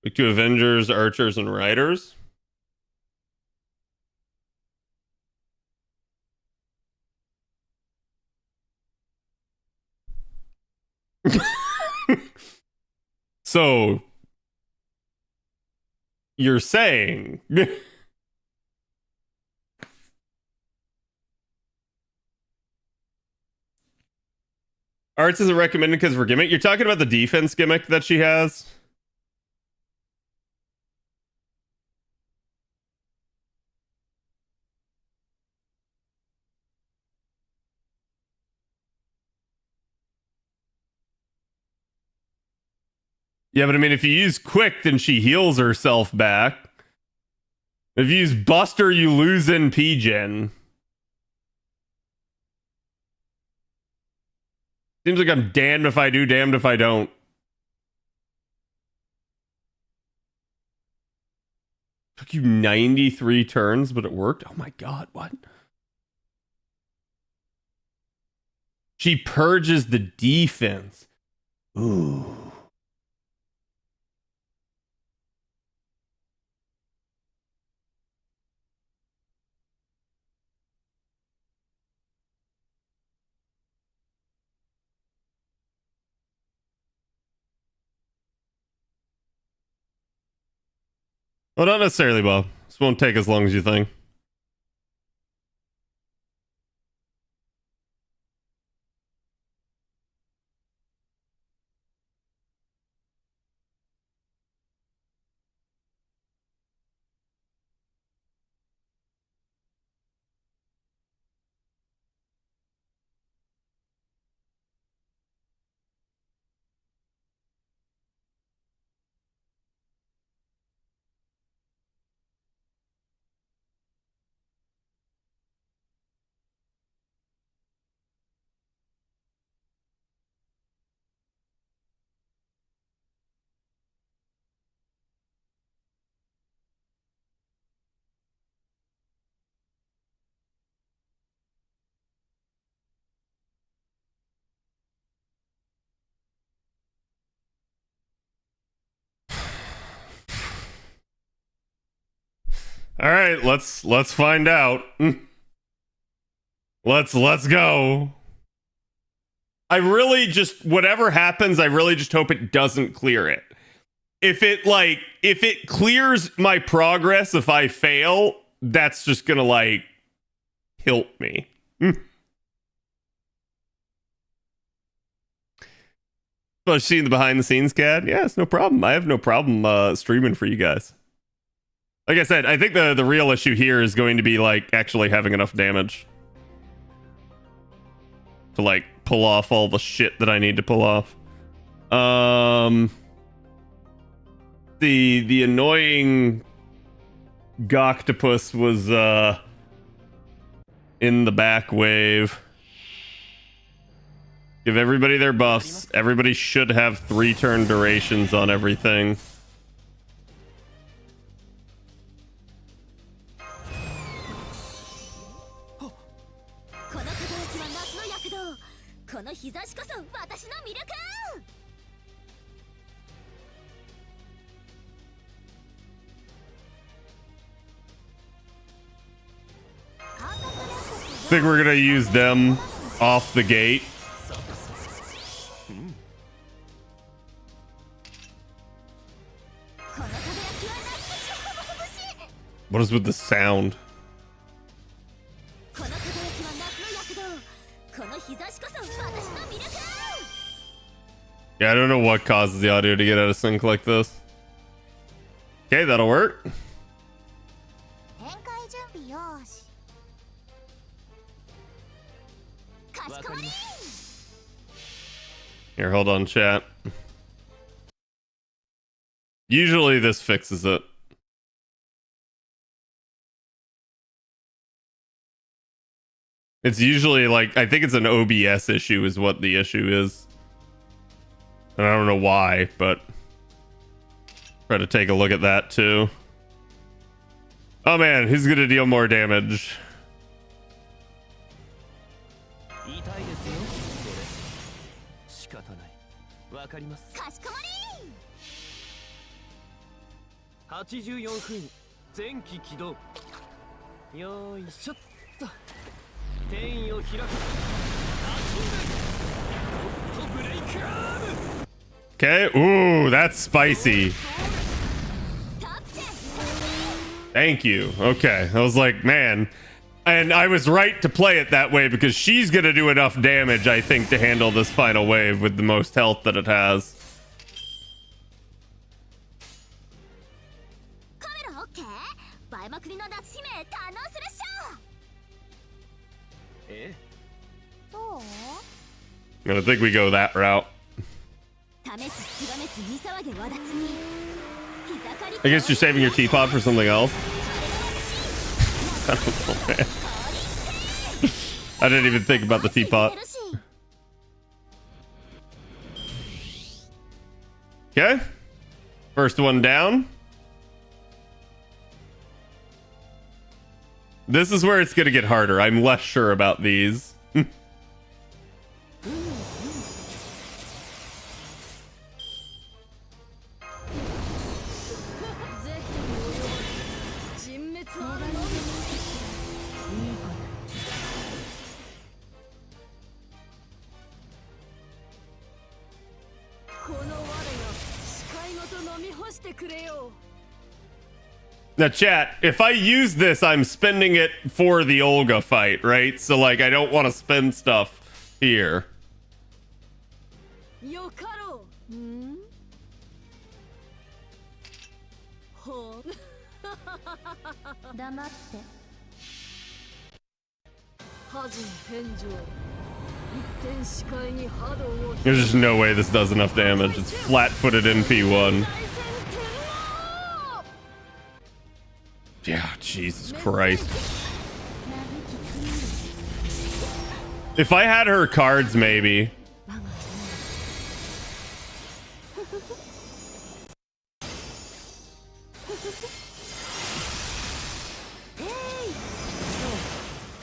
Like to Avengers, Archers, and Riders. So, you're saying... Arts isn't recommended because of her gimmick? You're talking about the defense gimmick that she has? Yeah, but I mean, if you use Quick, then she heals herself back. If you use Buster, you lose NP gen. Seems like I'm damned if I do, damned if I don't. Took you 93 turns, but it worked? Oh my god, what? She purges the defense. Ooh. Well, not necessarily, Bob. This won't take as long as you think. All right, let's find out. Let's go. I really just, whatever happens, I really just hope it doesn't clear it. If it clears my progress if I fail, that's just gonna like hilt me. Well, seeing the behind the scenes, Cad. Yeah, it's no problem. I have no problem streaming for you guys. Like I said, I think the real issue here is going to be like actually having enough damage to like pull off all the shit that I need to pull off. The annoying Goctopus was in the back wave. Give everybody their buffs. Everybody should have 3-turn durations on everything. I think we're gonna use them off the gate. What is with the sound? Yeah, I don't know what causes the audio to get out of sync like this. Okay, that'll work. Here, hold on, chat. Usually this fixes it. It's usually like, I think it's an OBS issue is what the issue is. And I don't know why, but try to take a look at that too. Oh man, who's gonna deal more damage? Okay, ooh, that's spicy. Thank you. Okay, I was like, man. And I was right to play it that way because she's gonna do enough damage, I think, to handle this final wave with the most health that it has. I think we go that route. I guess you're saving your teapot for something else. I don't know, man. I didn't even think about the teapot. Okay. First one down. This is where it's going to get harder. I'm less sure about these. Now, chat, if I use this, I'm spending it for the Olga fight, right? So, like, I don't want to spend stuff here. There's just no way this does enough damage. It's flat-footed in P1. Yeah, Jesus Christ. If I had her cards, maybe.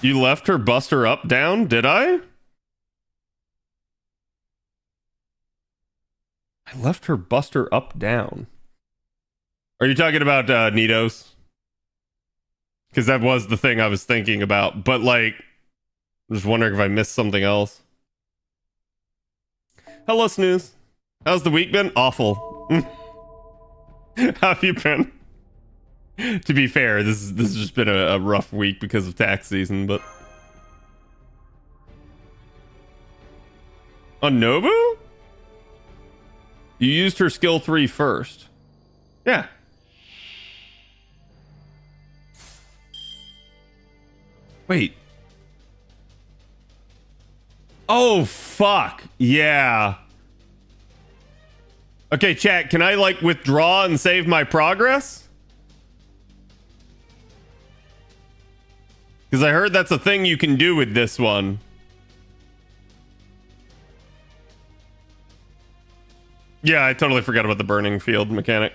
You left her Buster up down, did I? I left her Buster up down. Are you talking about Nidos? because that was the thing I was thinking about. But like, I'm just wondering if I missed something else. Hello, Snooze. How's the week been? Awful. How have you been? To be fair, this has just been a rough week because of tax season, but on Nobu? You used her skill 3 first. Yeah. Wait. Oh, fuck. Yeah. Okay, chat, can I, like, withdraw and save my progress? Because I heard that's a thing you can do with this one. Yeah, I totally forgot about the burning field mechanic.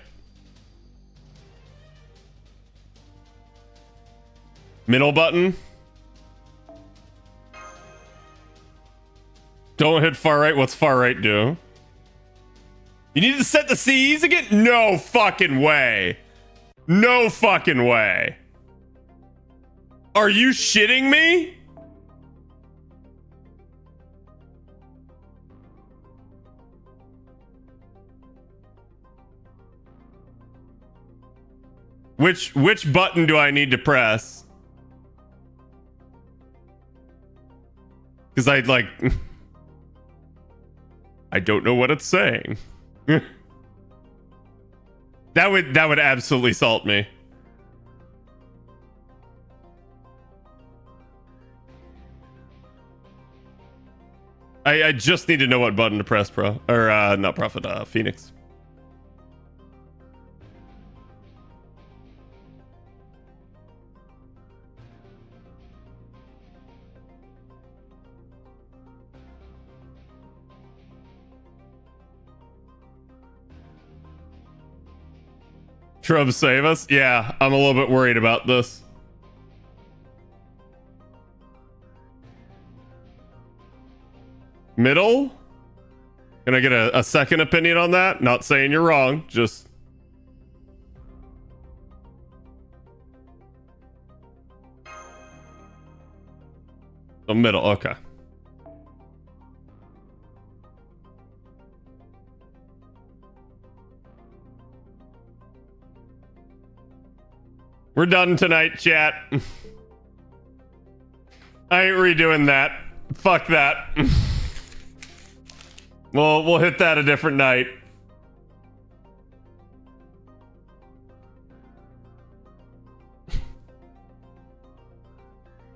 Middle button. Don't hit far right. What's far right do? You need to set the C's again? No fucking way. No fucking way. Are you shitting me? Which button do I need to press? Because I'd like... I don't know what it's saying. That would absolutely salt me. I just need to know what button to press, Pro. Or, not Prophet, Phoenix. Shrub, save us? Yeah, I'm a little bit worried about this. Middle? Can I get a second opinion on that? Not saying you're wrong, just... The middle, okay. We're done tonight, chat. I ain't redoing that. Fuck that. We'll hit that a different night.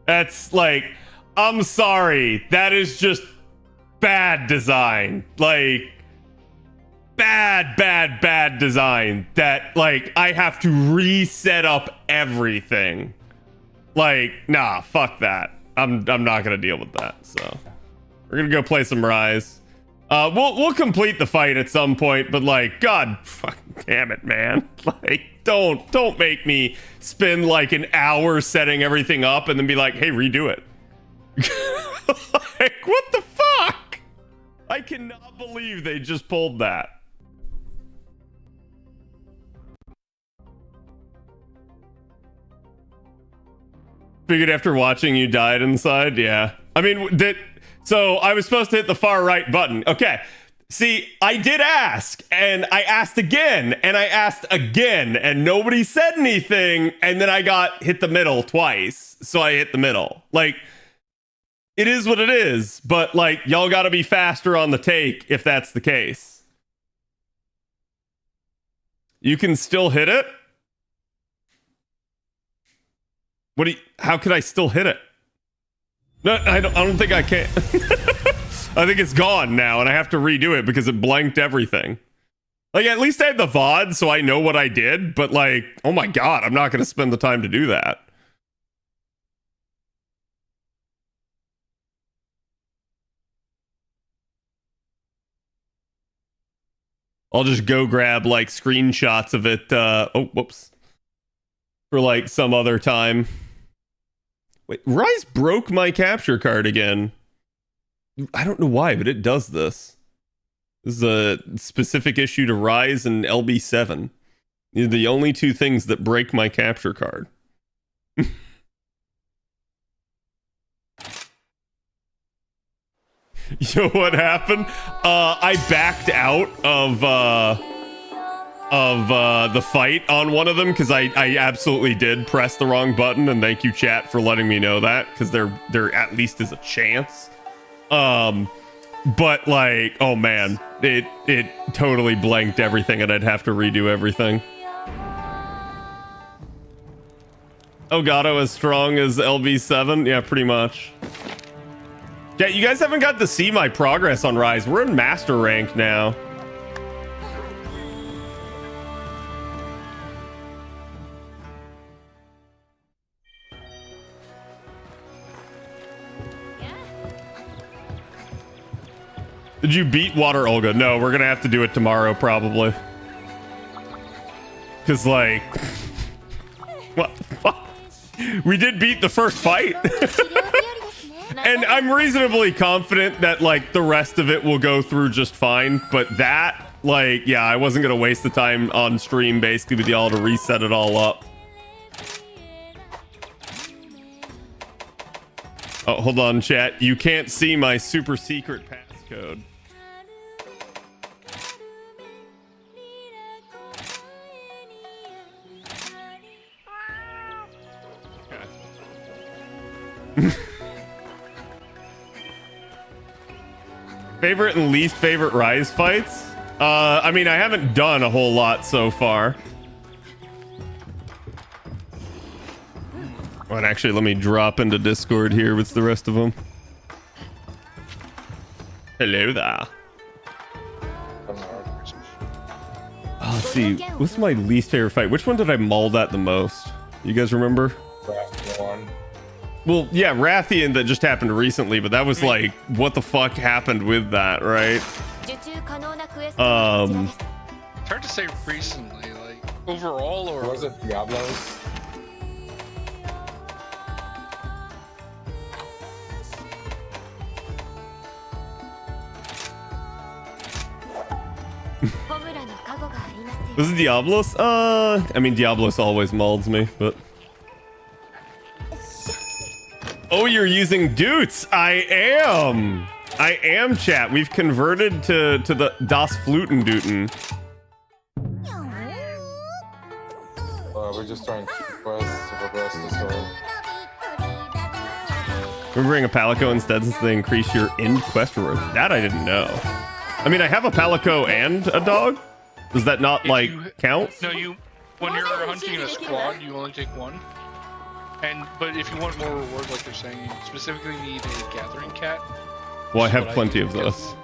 That's like, I'm sorry. That is just bad design. Like, bad design. That, like, I have to reset up everything. Like, nah, fuck that. I'm not gonna deal with that. So we're gonna go play some Rise. We'll complete the fight at some point, but like, god fucking damn it, man. Like, don't make me spend like an hour setting everything up and then be like, hey, redo it. Like, what the fuck? I cannot believe they just pulled that. Figured after watching you died inside, yeah. I mean, so I was supposed to hit the far right button. Okay. See, I did ask, and I asked again, and I asked again, and nobody said anything, and then I got hit the middle twice, so I hit the middle. Like, it is what it is, but, like, y'all gotta be faster on the take if that's the case. You can still hit it? How could I still hit it? No, I don't think I can. I think it's gone now, and I have to redo it because it blanked everything. Like, at least I had the VOD, so I know what I did, but like, oh my god, I'm not going to spend the time to do that. I'll just go grab, like, screenshots of it, oh, whoops. For, like, some other time. Wait, Rise broke my capture card again. I don't know why, but it does this. This is a specific issue to Rise and LB7. These are the only two things that break my capture card. Yo, what happened? I backed out of the fight on one of them because I absolutely did press the wrong button, and thank you chat for letting me know that, because there at least is a chance. But like, oh man, it totally blanked everything, and I'd have to redo everything. Elgato as strong as LV7? Yeah, pretty much. Yeah, you guys haven't got to see my progress on Rise. We're in master rank now. Did you beat Water Olga? No, we're gonna have to do it tomorrow probably. Cause like, what the fuck? We did beat the first fight. And I'm reasonably confident that like the rest of it will go through just fine. But that, like, yeah, I wasn't gonna waste the time on stream basically with y'all to reset it all up. Oh, hold on, chat. You can't see my super secret passcode. Favorite and least favorite Rise fights? I mean, I haven't done a whole lot so far. Oh, and actually, let me drop into Discord here with the rest of them. Hello there. Let's see. What's my least favorite fight? Which one did I maul at the most? You guys remember? One. Well, yeah, Rathian that just happened recently, but that was like, what the fuck happened with that, right? It's hard to say recently, like overall, or Was it Diablos? Was it Diablos? I mean, Diablos always molds me, but... Oh, you're using Doots! I am, chat. We've converted to the Das Flutenduten. We're just trying to quest to progress the story. Remembering a Palico instead since they increase your end quest rewards. That I didn't know. I mean, I have a Palico and a dog. Does that not, like, count? No, when you're hunting in a squad, you only take one. But if you want more reward, like they're saying, you specifically need a gathering cat. Well, I have plenty of those.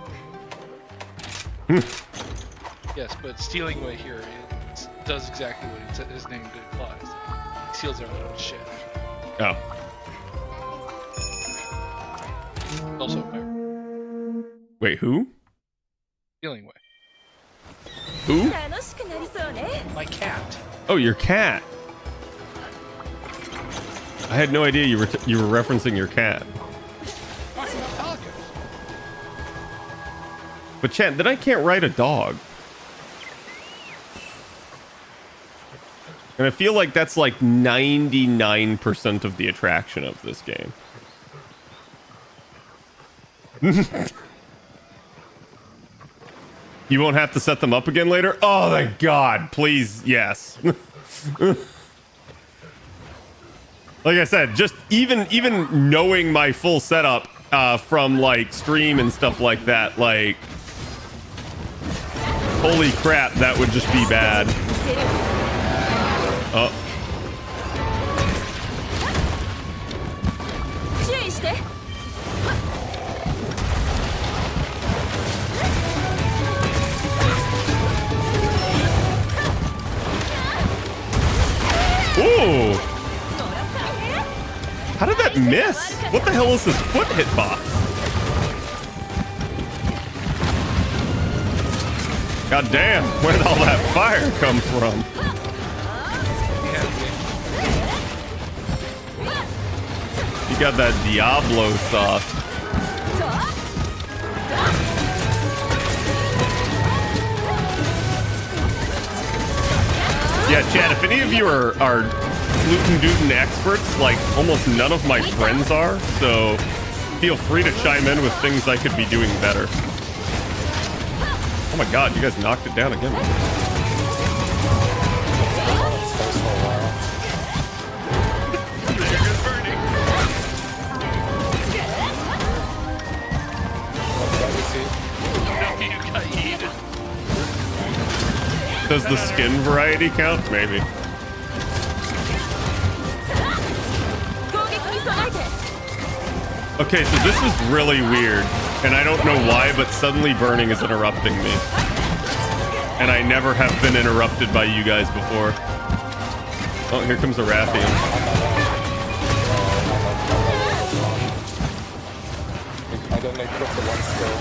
Yes, but stealing away here does exactly what his name implies. He steals everyone's shit. Oh. Also a pirate. Wait, who? Stealing away. Who? My cat. Oh, your cat. I had no idea you were referencing your cat. But chat, then I can't ride a dog. And I feel like that's like 99% of the attraction of this game. You won't have to set them up again later? Oh, thank God. Please, yes. Like I said, just even knowing my full setup from like stream and stuff like that, like, holy crap, that would just be bad. Oh. Ooh. How did that miss? What the hell is this foot hitbox? God damn, where did all that fire come from? You got that Diablo sauce. Yeah, Chad, if any of you are Fluten experts, like almost none of my friends are, so feel free to chime in with things I could be doing better. Oh my god, you guys knocked it down again. Does the skin variety count? Maybe. Okay, so this is really weird, and I don't know why, but suddenly burning is interrupting me. And I never have been interrupted by you guys before. Oh, here comes a Rathian. I don't equip the one skill.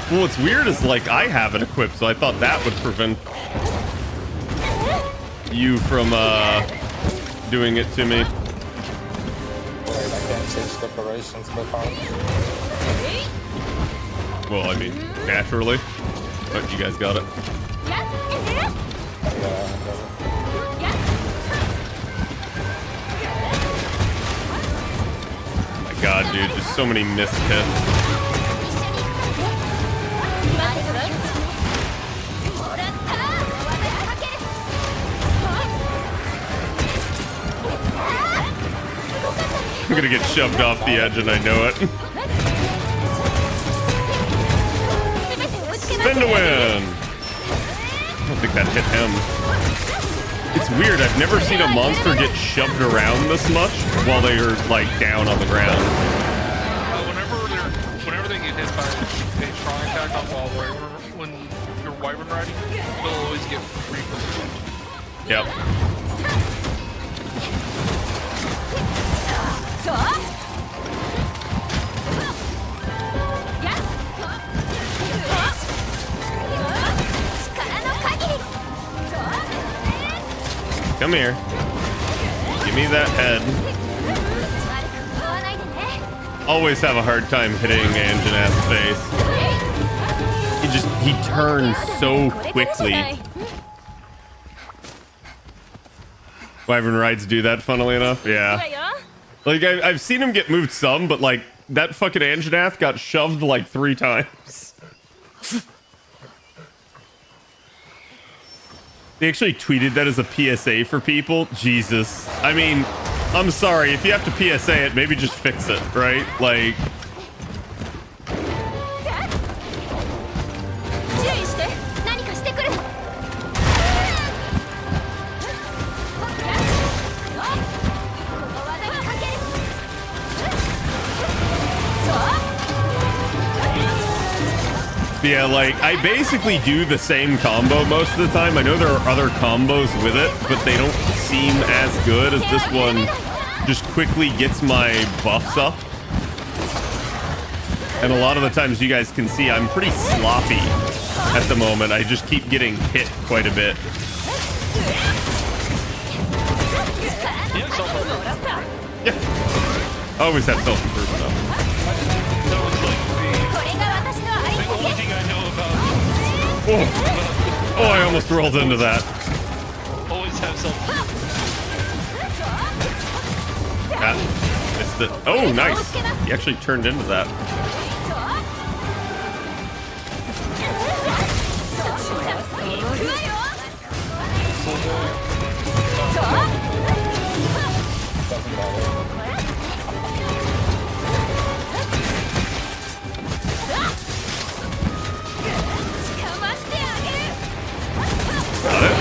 Well, what's weird is, like, I have it equipped, so I thought that would prevent you from, doing it to me. Wait, I can't change decorations by power. Well, I mean, naturally. But you guys got it. Yeah, I got it. Oh my god, dude, there's so many missed hits. I'm gonna get shoved off the edge and I know it. Spin to win! I don't think that hit him. It's weird, I've never seen a monster get shoved around this much while they are, like, down on the ground. Whenever they get hit by a strong attack on wall when you're wyvern riding, they'll always get reflexes. Yep. Come here. Give me that head. Always have a hard time hitting Anjanath's face. He turns so quickly. Wyvern rides do that, funnily enough. Yeah. Like, I've seen him get moved some, but, like, that fucking Anjanath got shoved, like, 3 times. They actually tweeted that as a PSA for people. Jesus. I mean, I'm sorry. If you have to PSA it, maybe just fix it, right? Like... Yeah, like, I basically do the same combo most of the time. I know there are other combos with it, but they don't seem as good as this one just quickly gets my buffs up. And a lot of the times you guys can see I'm pretty sloppy at the moment. I just keep getting hit quite a bit. Yeah. I always have self-improvement though. Oh. Oh, I almost rolled into that. Always have something. It's the... Oh, nice. He actually turned into that. Got it.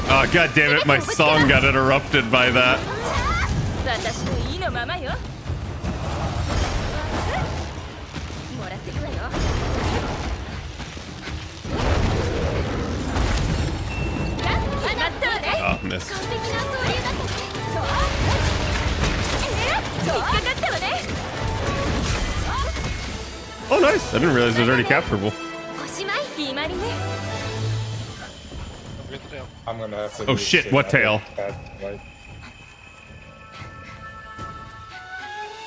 Oh, god damn it, my song got interrupted by that. Oh, missed. Oh, nice. I didn't realize it was already capturable. I'm gonna have to. Oh shit, what tail?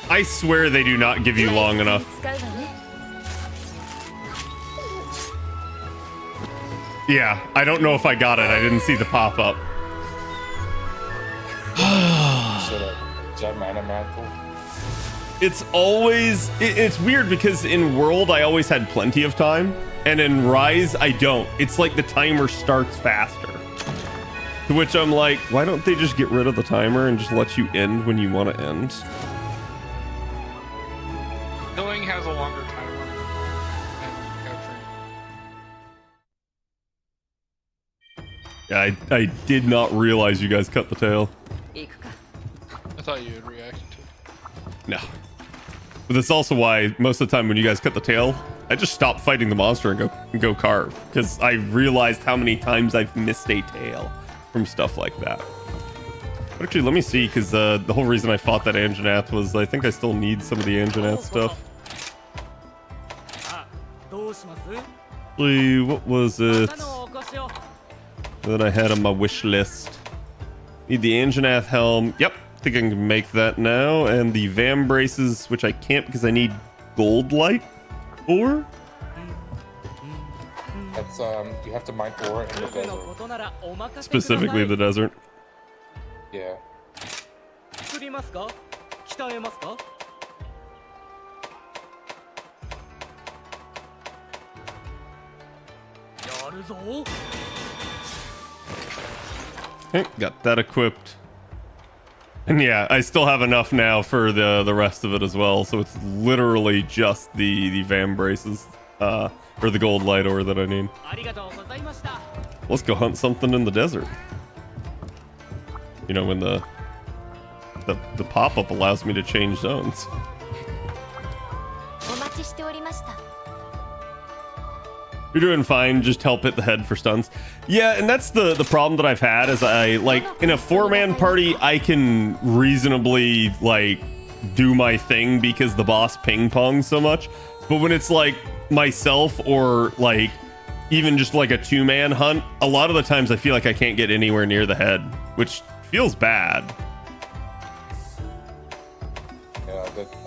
I swear they do not give you long enough. Yeah, I don't know if I got it. I didn't see the pop-up. Should have jet mana mantle. It's always... It's weird because in World, I always had plenty of time. And in Rise, I don't. It's like the timer starts faster. To which I'm like, why don't they just get rid of the timer and just let you end when you want to end? Killing has a longer timer. And capturing. Yeah, I did not realize you guys cut the tail. I thought you would react to it. No. But that's also why most of the time when you guys cut the tail, I just stop fighting the monster and go carve. Because I realized how many times I've missed a tail from stuff like that. But actually, let me see, because the whole reason I fought that Anjanath was I think I still need some of the Anjanath stuff. What was it that I had on my wish list? Need the Anjanath helm. Yep, I think I can make that now. And the Vam braces, which I can't because I need gold light ore. That's you have to mine ore in the desert. Specifically the desert. Yeah. Okay, got that equipped. And yeah, I still have enough now for the rest of it as well. So it's literally just the Vam braces, or the gold light ore that I need. Let's go hunt something in the desert. You know, when the pop-up allows me to change zones. You're doing fine, just help hit the head for stuns. Yeah, and that's the problem that I've had is I, like, in a 4-man party, I can reasonably, like, do my thing because the boss ping-pongs so much. But when it's, like, myself or, like, even just, like, a 2-man hunt, a lot of the times I feel like I can't get anywhere near the head, which feels bad.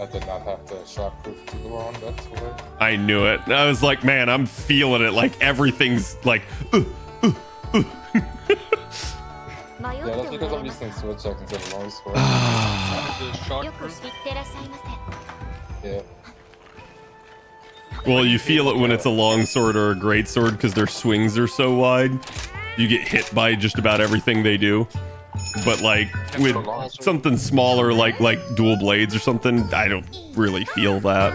I did not have the shockproof to go on that tour. I knew it. I was like, man, I'm feeling it. Like, everything's like, Yeah, that's because I'm using switch seconds in a long sword. Yeah. Well, you feel it when it's a long sword or a great sword because their swings are so wide. You get hit by just about everything they do. But like with something smaller, like dual blades or something, I don't really feel that.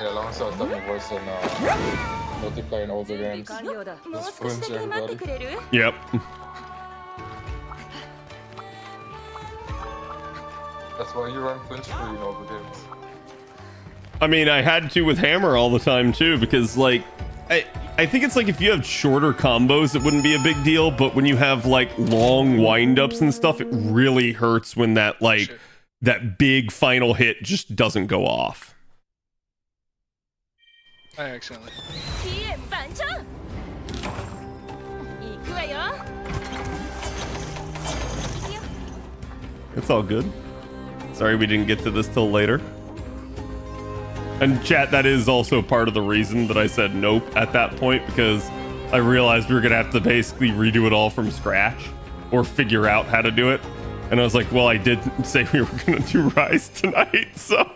Yeah, long sword definitely worse than multiplayer in older games. Just flinch everybody. Yep. That's why you run flinch free in older games. I mean, I had to with hammer all the time too, because like I think it's like if you have shorter combos, it wouldn't be a big deal, but when you have like long windups and stuff, it really hurts when that like that big final hit just doesn't go off. I accidentally. It's all good. Sorry we didn't get to this till later. And chat, that is also part of the reason that I said nope at that point, because I realized we were gonna have to basically redo it all from scratch or figure out how to do it. And I was like, well, I did say we were gonna do Rise tonight, so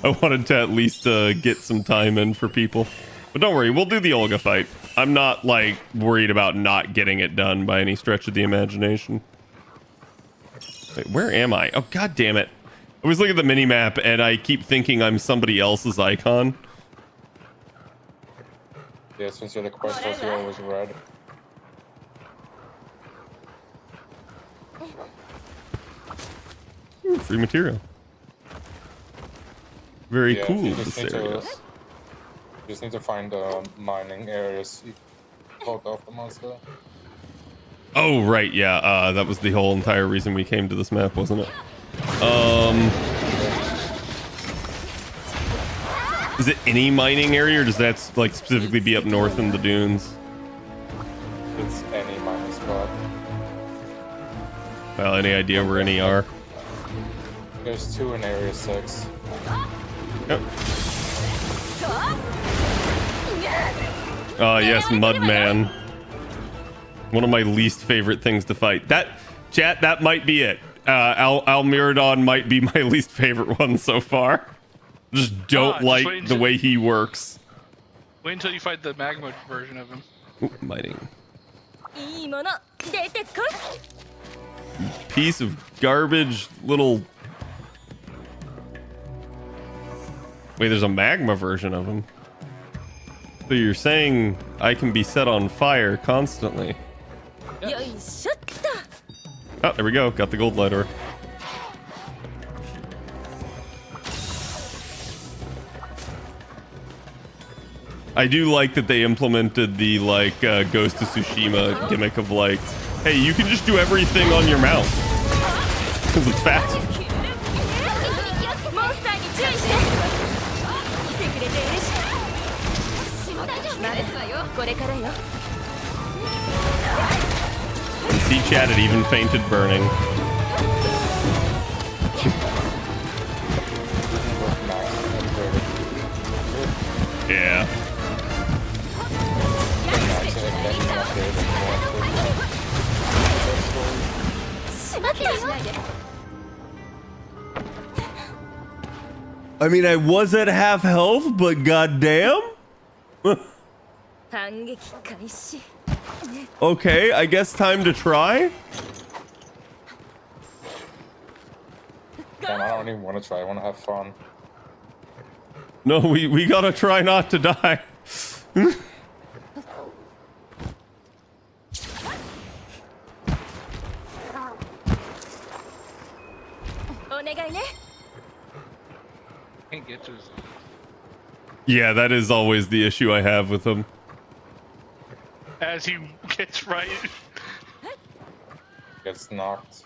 I wanted to at least get some time in for people. But don't worry, we'll do the Olga fight. I'm not like worried about not getting it done by any stretch of the imagination. Wait, where am I? Oh, god damn it. I was looking at the mini-map and I keep thinking I'm somebody else's icon. Yeah, since you're the quest was you're always red. Ooh, free material. Very cool, you this area. you just need to find mining areas you called off the monster. Oh, right, yeah. That was the whole entire reason we came to this map, wasn't it? Is it any mining area, or does that like specifically be up north in the dunes? It's any mining spot. Well, any idea where any are? There's 2 in area 6. Yep. Yes, Mudman. One of my least favorite things to fight. That might be it. Almiradon might be my least favorite one so far. Just don't like the way he works. Wait until you fight the magma version of him. Ooh, mighting. Piece of garbage, little... Wait, there's a magma version of him. So you're saying I can be set on fire constantly? Yes. Oh, there we go. Got the gold lighter. I do like that they implemented the like Ghost of Tsushima gimmick of like, hey, you can just do everything on your mount because it's fast. See, chat, it even fainted burning. Yeah. I mean, I was at half health, but goddamn. Okay, I guess time to try. Damn, I don't even want to try. I want to have fun. No, we gotta try not to die. Can't get to his... Yeah, that is always the issue I have with him. As he gets right. Gets knocked.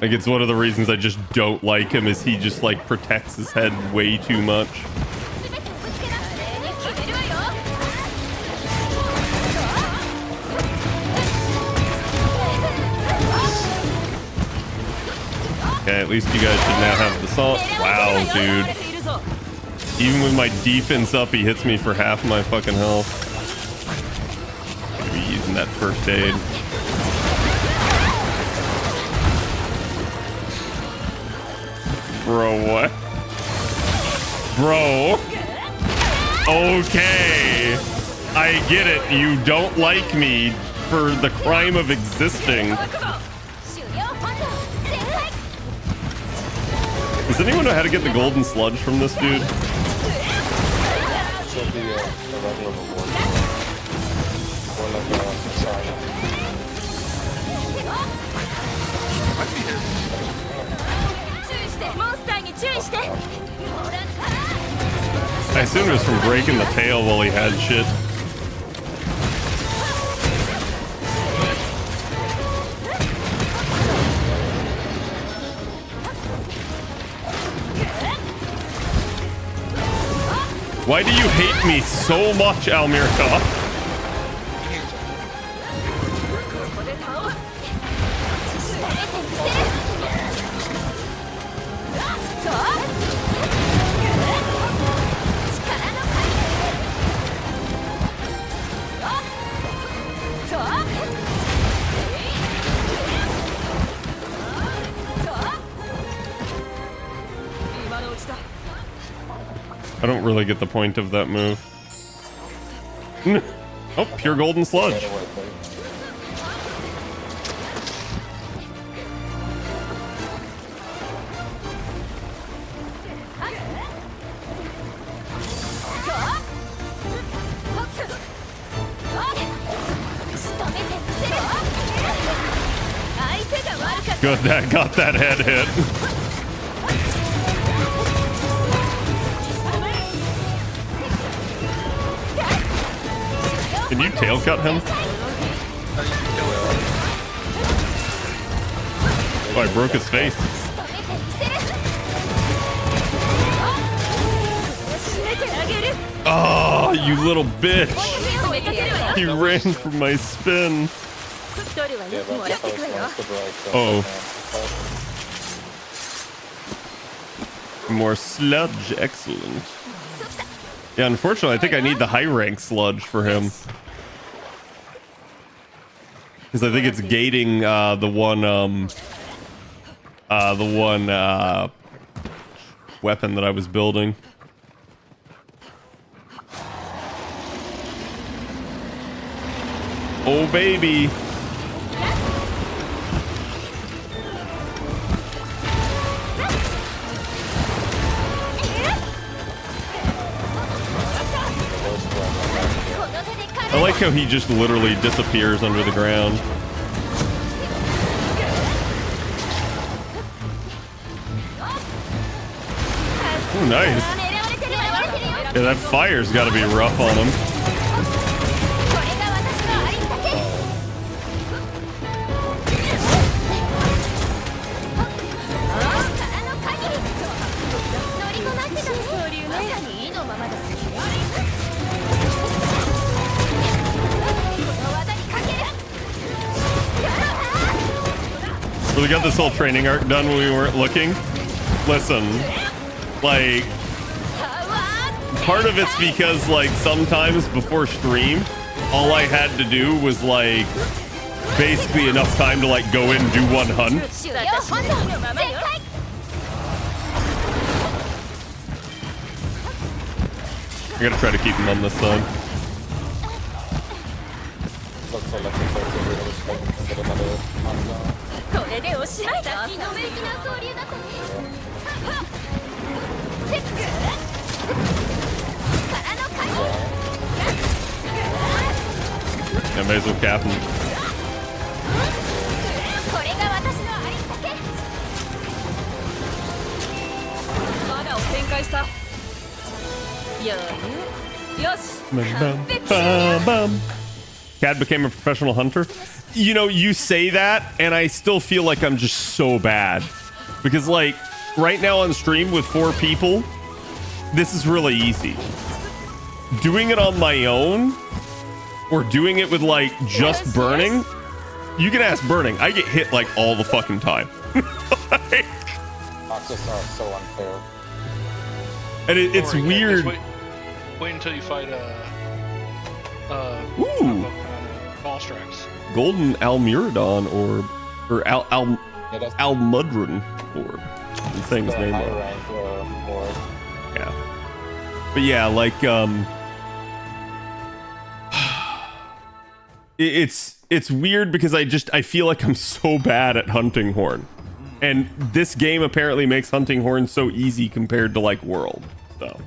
Like, it's one of the reasons I just don't like him is he just, like, protects his head way too much. Okay, at least you guys should now have the salt. Wow, dude. Even with my defense up, he hits me for half my fucking health. Maybe using that first aid. Bro, what? Bro. Okay. I get it. You don't like me for the crime of existing. Does anyone know how to get the golden sludge from this dude? Should be a regular reward. Or like a sign. Might be his. I assume it was from breaking the tail while he had shit. Why do you hate me so much, Almirka? I don't really get the point of that move. Oh, pure golden sludge. Good, that got that head hit. Can you tail cut him? Oh, I broke his face. Oh, you little bitch. You ran from my spin. Oh. More sludge, excellent. Yeah, unfortunately, I think I need the high rank sludge for him. Because I think it's gating the one weapon that I was building. Oh baby. I like how he just literally disappears under the ground. Oh, nice. Yeah, that fire's got to be rough on him. So we got this whole training arc done when we weren't looking. Listen, like, part of it's because, like, sometimes before stream, all I had to do was, like, basically enough time to, like, go in and do one hunt. I gotta try to keep him on this side. Yeah, may as well cap him. Cad became a professional hunter. You know, you say that, and I still feel like I'm just so bad. Because, like, right now on stream with 4 people, this is really easy. Doing it on my own, or doing it with, like, just burning, you can ask burning. I get hit, like, all the fucking time. Like, Boxes are so unfair. and it's weird. Wait until you fight Ooh. ball strikes. Golden Almuradon orb, or Yeah, Almudron orb. I'm saying his name high wrong. rank or Yeah, but yeah, like it's weird because I feel like I'm so bad at hunting horn, and this game apparently makes hunting horn so easy compared to like World. So.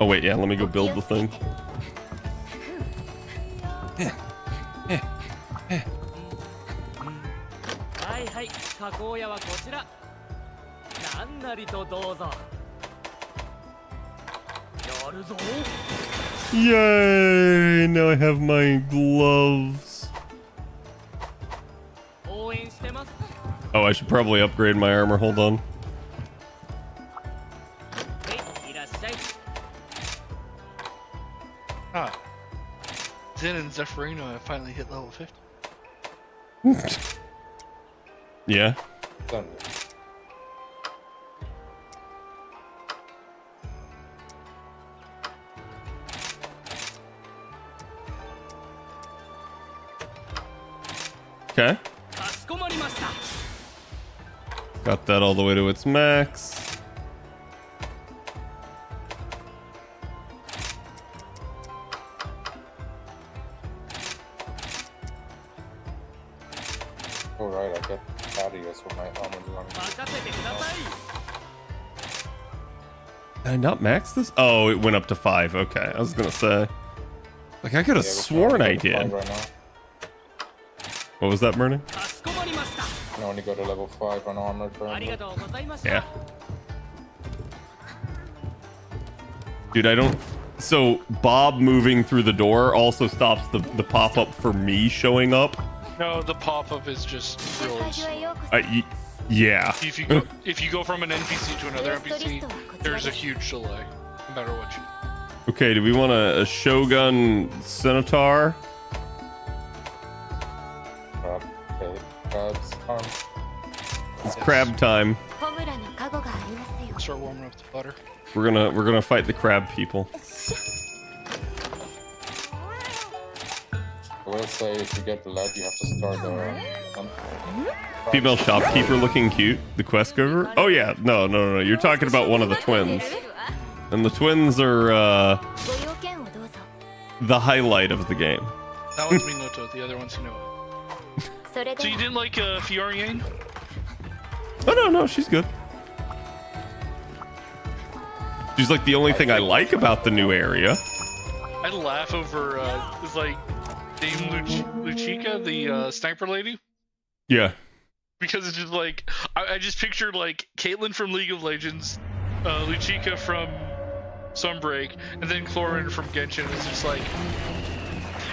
Oh wait, yeah, let me go build the thing. はいはい、加工屋はこちら。何なりとどうぞ。やるぞ。 Yay! Now I have my gloves. 応援してます。 Oh, I should probably upgrade my armor. Hold on. はい、いらっしゃい。 Ah. Zen and Zephyrinho have finally hit level 50. Yeah. done. Okay. かしこまりました。 Got that all the way to its max. Oh right, I get barriers with my armor running. 任せてください。 Did I not max this? Oh, it went up to 5. Okay, I was gonna say. Like, I could have sworn I did. Right now. What was that, Burning? かしこまりました。 I can only go to level 5 on armor ありが currently. とうございました。 Yeah. Dude, I don't... So, Bob moving through the door also stops the pop-up for me showing up. No, the pop-up is just rules. Yeah. If you go from an NPC to another NPC, there's a huge delay, no matter what you do. Okay, do we want a Shogun Centaur? Crab, okay, crab's arm. It's crab time. start warming up the butter. We're gonna fight the crab people. I will say if you get blood, you have to start Female shopkeeper looking cute. The quest giver. Oh yeah, no. You're talking about one of the twins, and the twins are the highlight of the game. That one's Minoto, the other one's Hino. So you didn't like Fioriane? Oh no, she's good. She's like the only thing I like about the new area. I laugh over it's like Dame Luchika, the sniper lady, Yeah. because it's just like I just pictured like Caitlyn from League of Legends, Luchika from Sunbreak, and then Clorin from Genshin. It's just like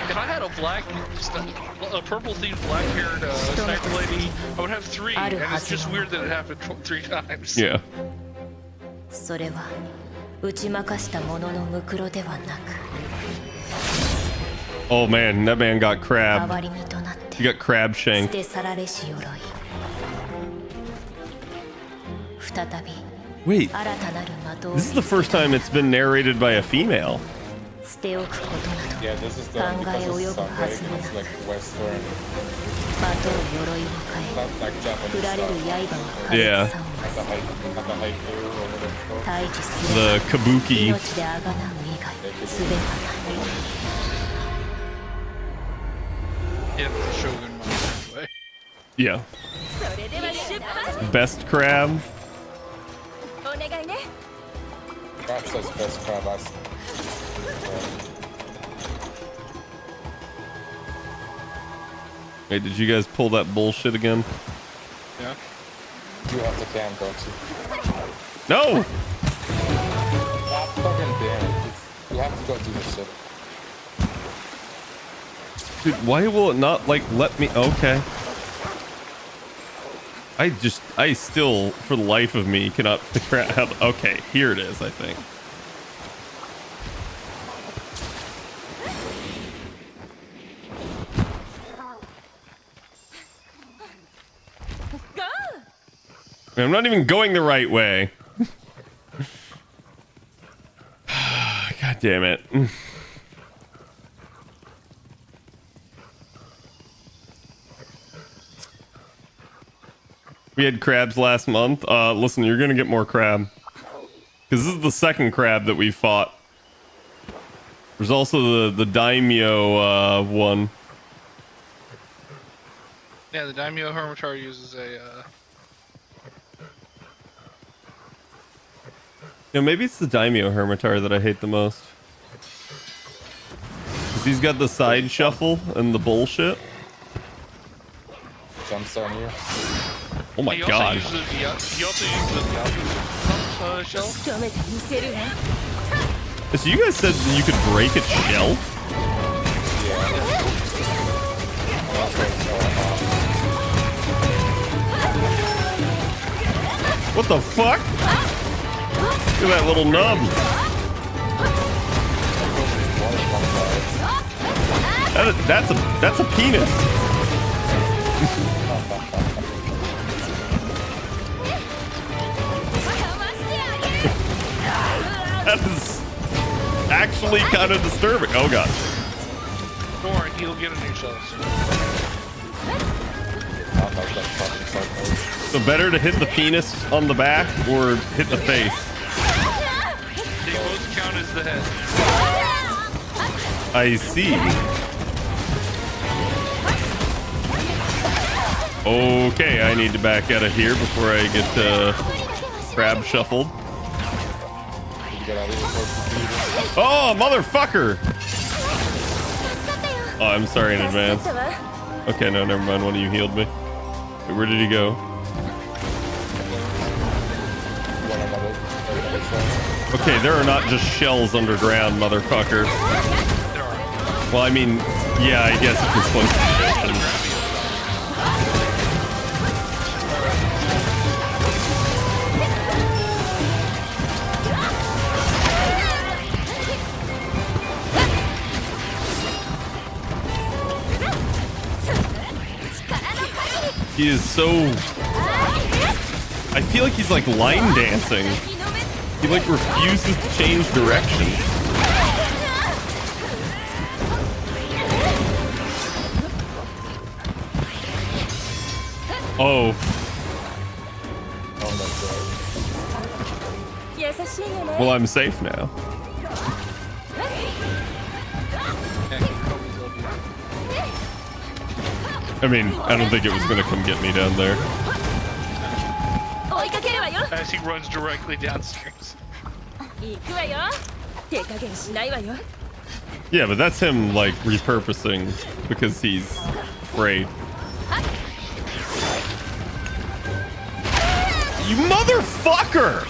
if I had a purple themed black haired sniper lady, I would have 3, and it's just weird that it happened 3 times. Yeah. それは打ち負かした者のムクロではなく Oh man, that man got 代 crab. わり身となっ He て got crab 捨 shanked. て去られし鎧再び Wait, 新たなる的を this is the first time it's been narrated by a female. 捨ておくことなど Yeah, this is the考 because え it's 及ぶは Sunbreak, ずもな it's く like Western, 的を鎧を変え not like 振 Japanese られる stuff. 刃は破裂 Yeah. さを At the haiku or whatever. 退治する The kabuki. 命であがなう以外術はない Yeah, the Shogun monster way. Yeah. それでは出発 Best crab. お願いね Crab says best crab I see. Hey, did you guys pull that bullshit again? Yeah. You have to camp, don't you? No! God fucking damn it. You have to go do this shit. Dude, why will it not, like, let me... Okay. I still, for the life of me, cannot figure out how... Okay, here it is, I think. I'm not even going the right way. God damn it. We had crabs last month. Listen, you're gonna get more crab. Because this is the second crab that we fought. There's also the daimyo one. Yeah, the Daimyo Hermitar uses a Yeah, maybe it's the daimyo hermitar that I hate the most. Because he's got the side shuffle and the bullshit. Jumps on you. Oh my he god. Also uses he also uses the shell. 仕留めてみせるわ So you guys said that you could break its shell? What the fuck? Look at that little nub. That's a penis. That is actually kind of disturbing. Oh god. Don't worry, he'll get a new shell soon. So better to hit the penis on the back or hit the face? They both count as the head. I see. Okay, I need to back out of here before I get crab shuffled. Oh, motherfucker! Oh, I'm sorry in advance. Okay, no, never mind. One of you healed me. Wait, where did he go? Okay, there are not just shells underground, motherfucker. There are. Well, I mean, yeah, I guess if you're close to the ocean. He is so... I feel like he's like line dancing. He like refuses to change direction. Oh. Oh my god. Well, I'm safe now. I mean, I don't think it was gonna come get me down there. As he runs directly downstairs. Yeah, but that's him like repurposing because he's afraid. You motherfucker!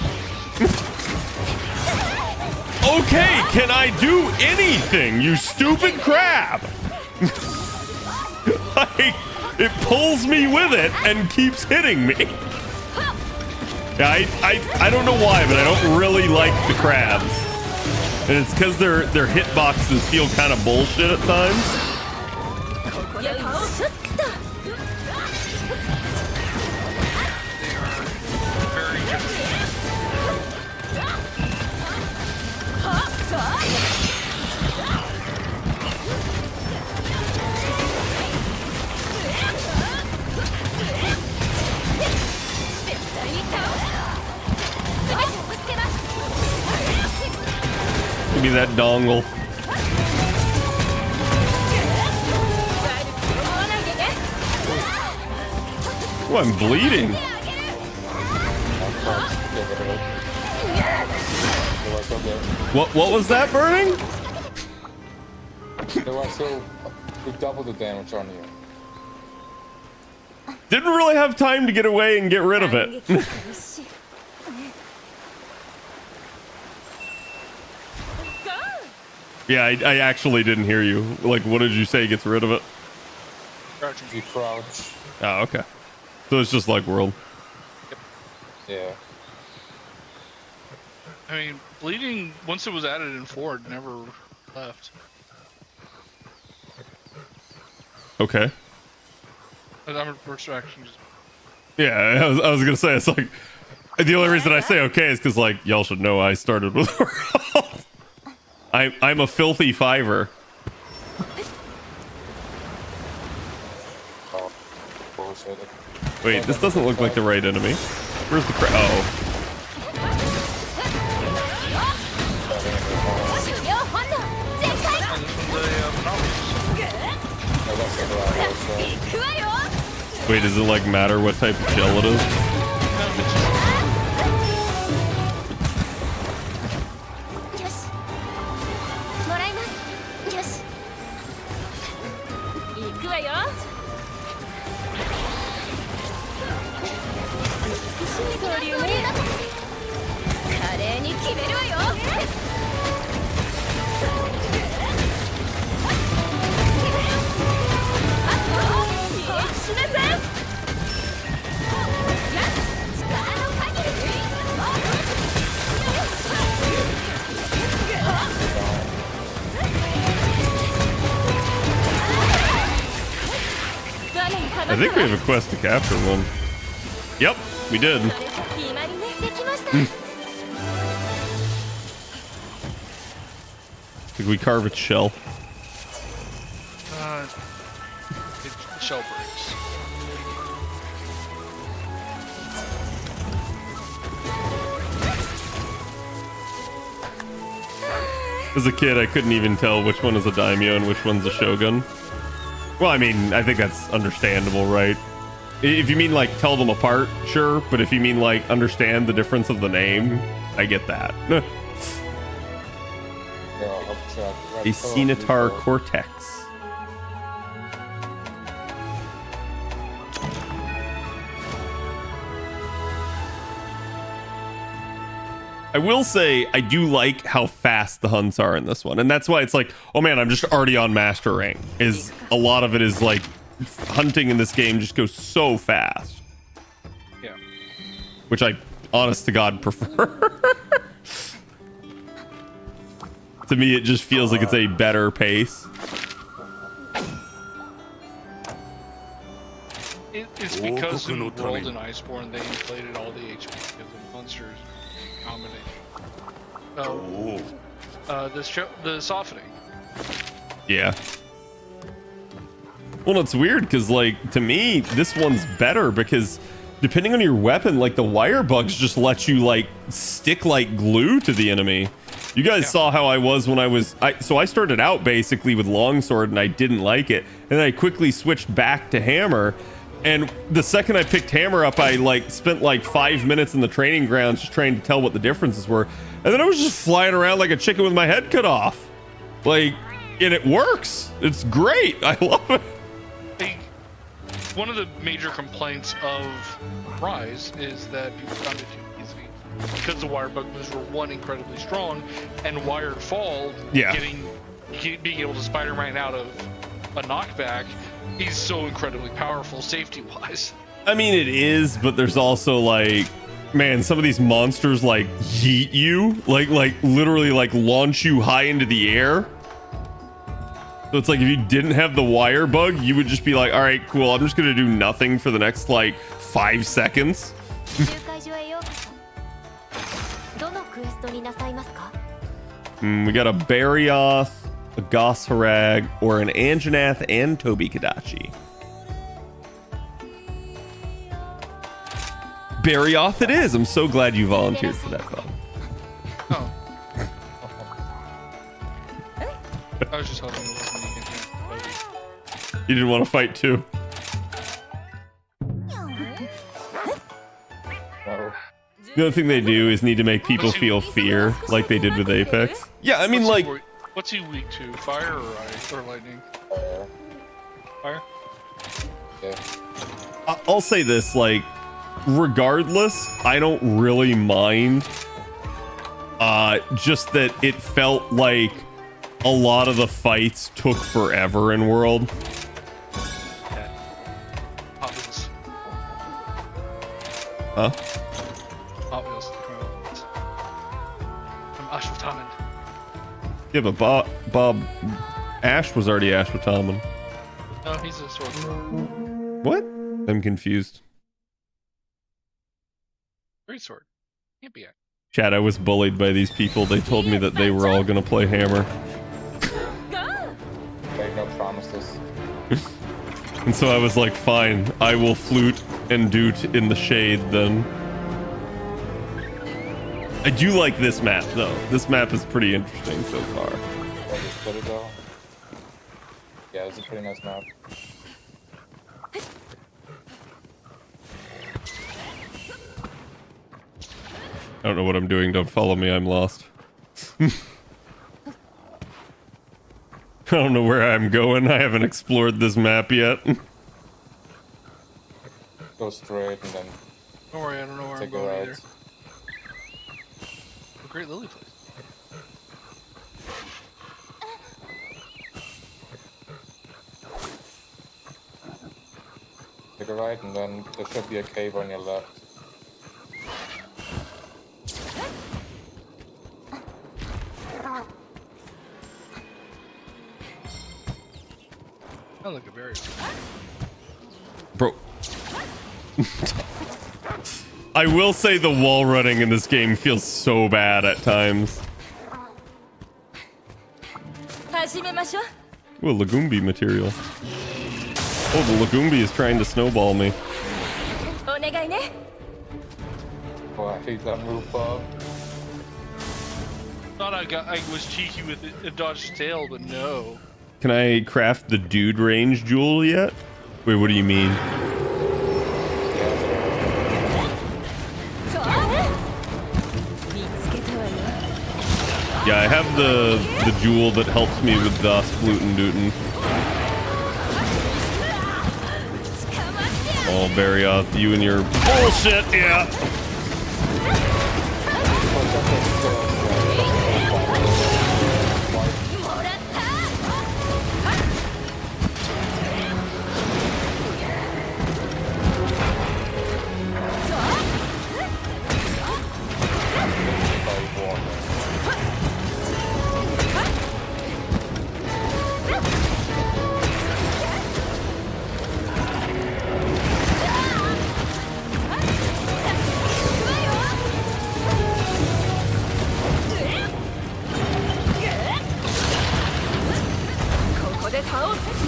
Okay, can I do anything, you stupid crab? Like, it pulls me with it and keeps hitting me. Yeah, I don't know why, but I don't really like the crabs. And it's because their hitboxes feel kind of bullshit at times. Give me that dongle. Oh, I'm bleeding. What was that, burning? They were so we double the damage on you. Didn't really have time to get away and get rid of it. Yeah, I actually didn't hear you. Like, what did you say gets rid of it? You crouch. Oh, okay. So it's just like World. Yeah. I mean, bleeding, once it was added in 4, it never left. Okay. I'm first reaction just... Yeah, I was gonna say, it's like, the only reason I say okay is because, like, y'all should know I started with World. I'm a filthy fiver. Oh, bullshit. Wait, this doesn't look like the right enemy. Where's the crab? Oh. Wait, does it like matter what type of shell it is? I think we have a quest to capture one. Yep, we did. Did we carve its shell? The shell breaks. As a kid, I couldn't even tell which one is a daimyo and which one's a shogun. Well, I mean, I think that's understandable, right? If you mean, like, tell them apart, sure. But if you mean, like, understand the difference of the name, I get that. A Cenotar Cortex. I will say, I do like how fast the hunts are in this one. And that's why it's like, oh man, I'm just already on master rank. Is a lot of it is like, hunting in this game just goes so fast. Yeah. Which I, honest to God, prefer. To me, it just feels like it's a better pace. It's because in World and Iceborne, they inflated all the HP because the monsters combination. The softening. Yeah. Well, it's weird because, like, to me, this one's better because depending on your weapon, like, the wire bugs just let you, like, stick like glue to the enemy. You guys saw how I was when so I started out basically with longsword and I didn't like it. And then I quickly switched back to hammer. And the second I picked hammer up, I, like, spent like 5 minutes in the training grounds just trying to tell what the differences were. And then I was just flying around like a chicken with my head cut off. Like, and it works. It's great. I love it. One of the major complaints of Rise is that people found it too easy because the wire bug moves were one incredibly strong, and wired fall, being able to Spider-Man out of a knockback is so incredibly powerful safety-wise. I mean, it is, but there's also, like, man, some of these monsters, like, yeet you, like literally, like, launch you high into the air. So it's like if you didn't have the wire bug, you would just be like, all right, cool, I'm just gonna do nothing for the next, like, 5 seconds. We got a Barioth, a Gosharag, or an Anjanath and Tobi Kadachi. Barioth it is. I'm so glad you volunteered for that, Bob. Oh. I was just hoping it wasn't me again. You didn't want to fight too. No. The other thing they do is need to make people feel fear, like they did with Apex. Yeah, I mean, like, What's he weak to? Fire or ice or lightning? Fire? Yeah. I'll say this, like, regardless, I don't really mind. Just that it felt like a lot of the fights took forever in World. Yeah. Hot Wheels. Huh? Hot Wheels. From Ashwataman. Yeah, but Bob Ash was already Ashwataman. No, he's a sword thrower. What? I'm confused. Great sword. Can't be a. Chad, I was bullied by these people. They told me that they were all gonna play Hammer. Make no promises. And so I was like, fine, I will flute and doot in the shade then. I do like this map though. This map is pretty interesting so far. Yeah, just put it though. Yeah, it's a pretty nice map. I don't know what I'm doing. Don't follow me. I'm lost. I don't know where I'm going. I haven't explored this map yet. Go straight and then Don't worry, I don't know where I'm take a going ride. either. A great lily place. Take a ride and then there should be a cave on your left. I look a berry. Bro. I will say the wall running in this game feels so bad at times. Ooh, Lagumbi material. Oh, the Lagumbi is trying to snowball me. Oh, I hate that move, Bob. Thought I was cheeky with it and dodged tail, but no. Can I craft the dude range jewel yet? Wait, what do you mean? Yeah, I have the jewel that helps me with Das Flute and Dootin. Oh, Barioth, you and your bullshit, yeah.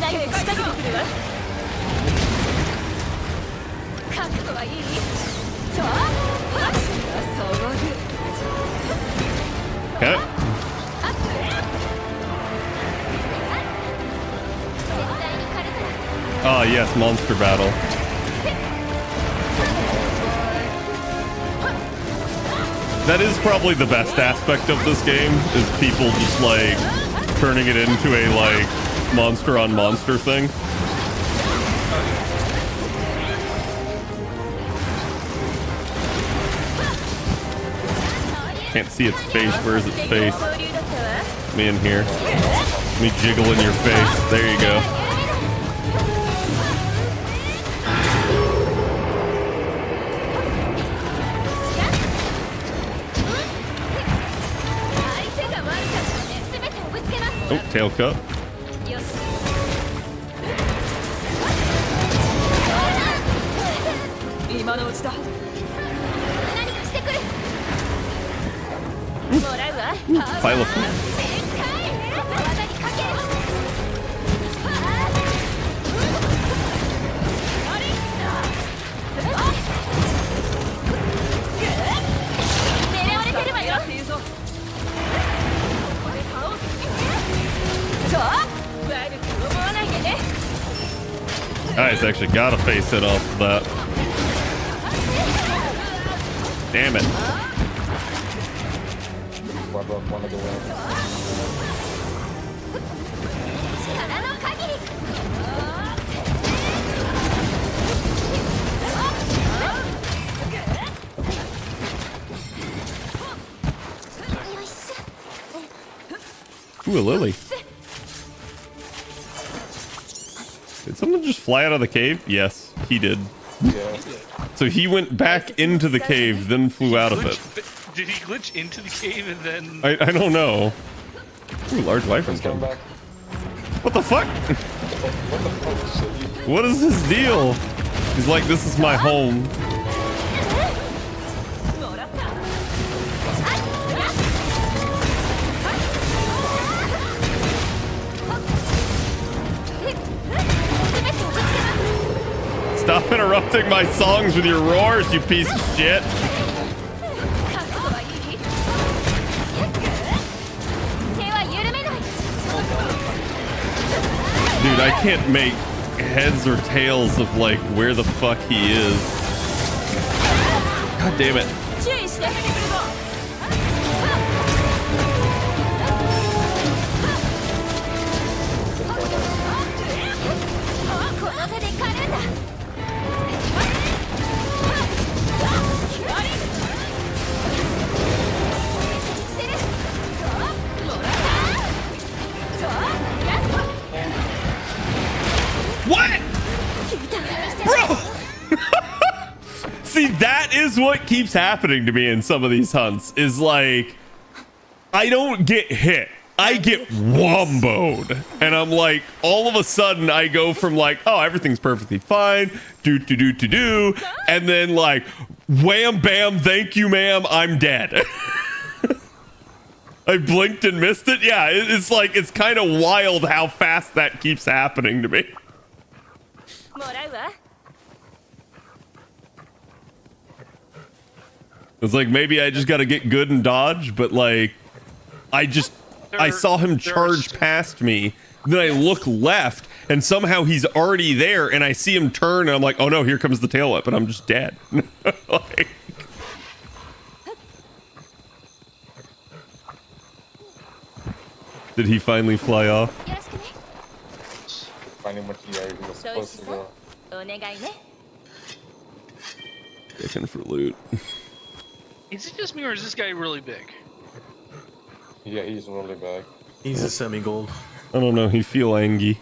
何か仕掛けてくるわ覚悟はいいそうそうぐ Okay. Ah, yes, monster battle. That is probably the best aspect of this game, is people just, like, turning it into a, like, monster on monster thing. Can't see its face. Where's its face? Me in here. Let me jiggle in your face. There you go. Oh, tail cut. Pile of food. Guys actually got a face hit off of that. Damn it. One of the wins. Ooh, a lily. Did someone just fly out of the cave? Yes, he did. Yeah. So he went back into the cave, then flew out of it. Did he glitch into the cave and then? I don't know. Ooh, large wyvern Come come. back. What the fuck? What the fuck shit? What is his deal? He's like, this is my home. Stop interrupting my songs with your roars, you piece of shit. Dude, I can't make heads or tails of, like, where the fuck he is. God damn it. What? Bro! See, that is what keeps happening to me in some of these hunts, is like, I don't get hit. I get womboed. And I'm like, all of a sudden I go from like, oh, everything's perfectly fine, do, and then like, wham, bam, thank you, ma'am, I'm dead. I blinked and missed it. Yeah, it's like, it's kind of wild how fast that keeps happening to me. It's like, maybe I just got to get good and dodge, but like, I saw him charge past me, then I look left, and somehow he's already there, and I see him turn, and I'm like, oh no, here comes the tail whip, and I'm just dead. Like, did he finally fly off? Finding what he was supposed to go. Looking for loot. Is it just me or is this guy really big? Yeah, he's really bad. He's a semi-gold. I don't know, he feel angry.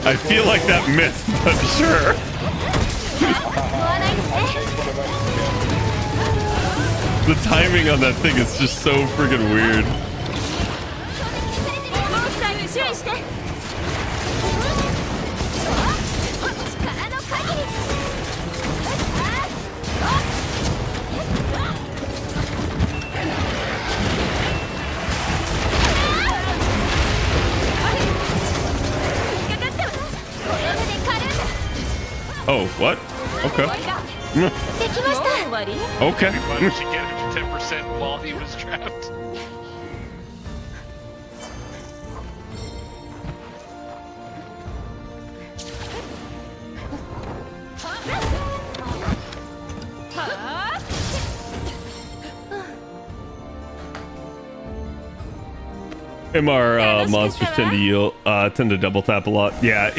I feel like that missed, but sure. The timing on that thing is just so friggin' weird. Oh, what? Okay. Okay. We managed to get him to 10% while he was trapped. MR monsters tend to double tap a lot. Yeah,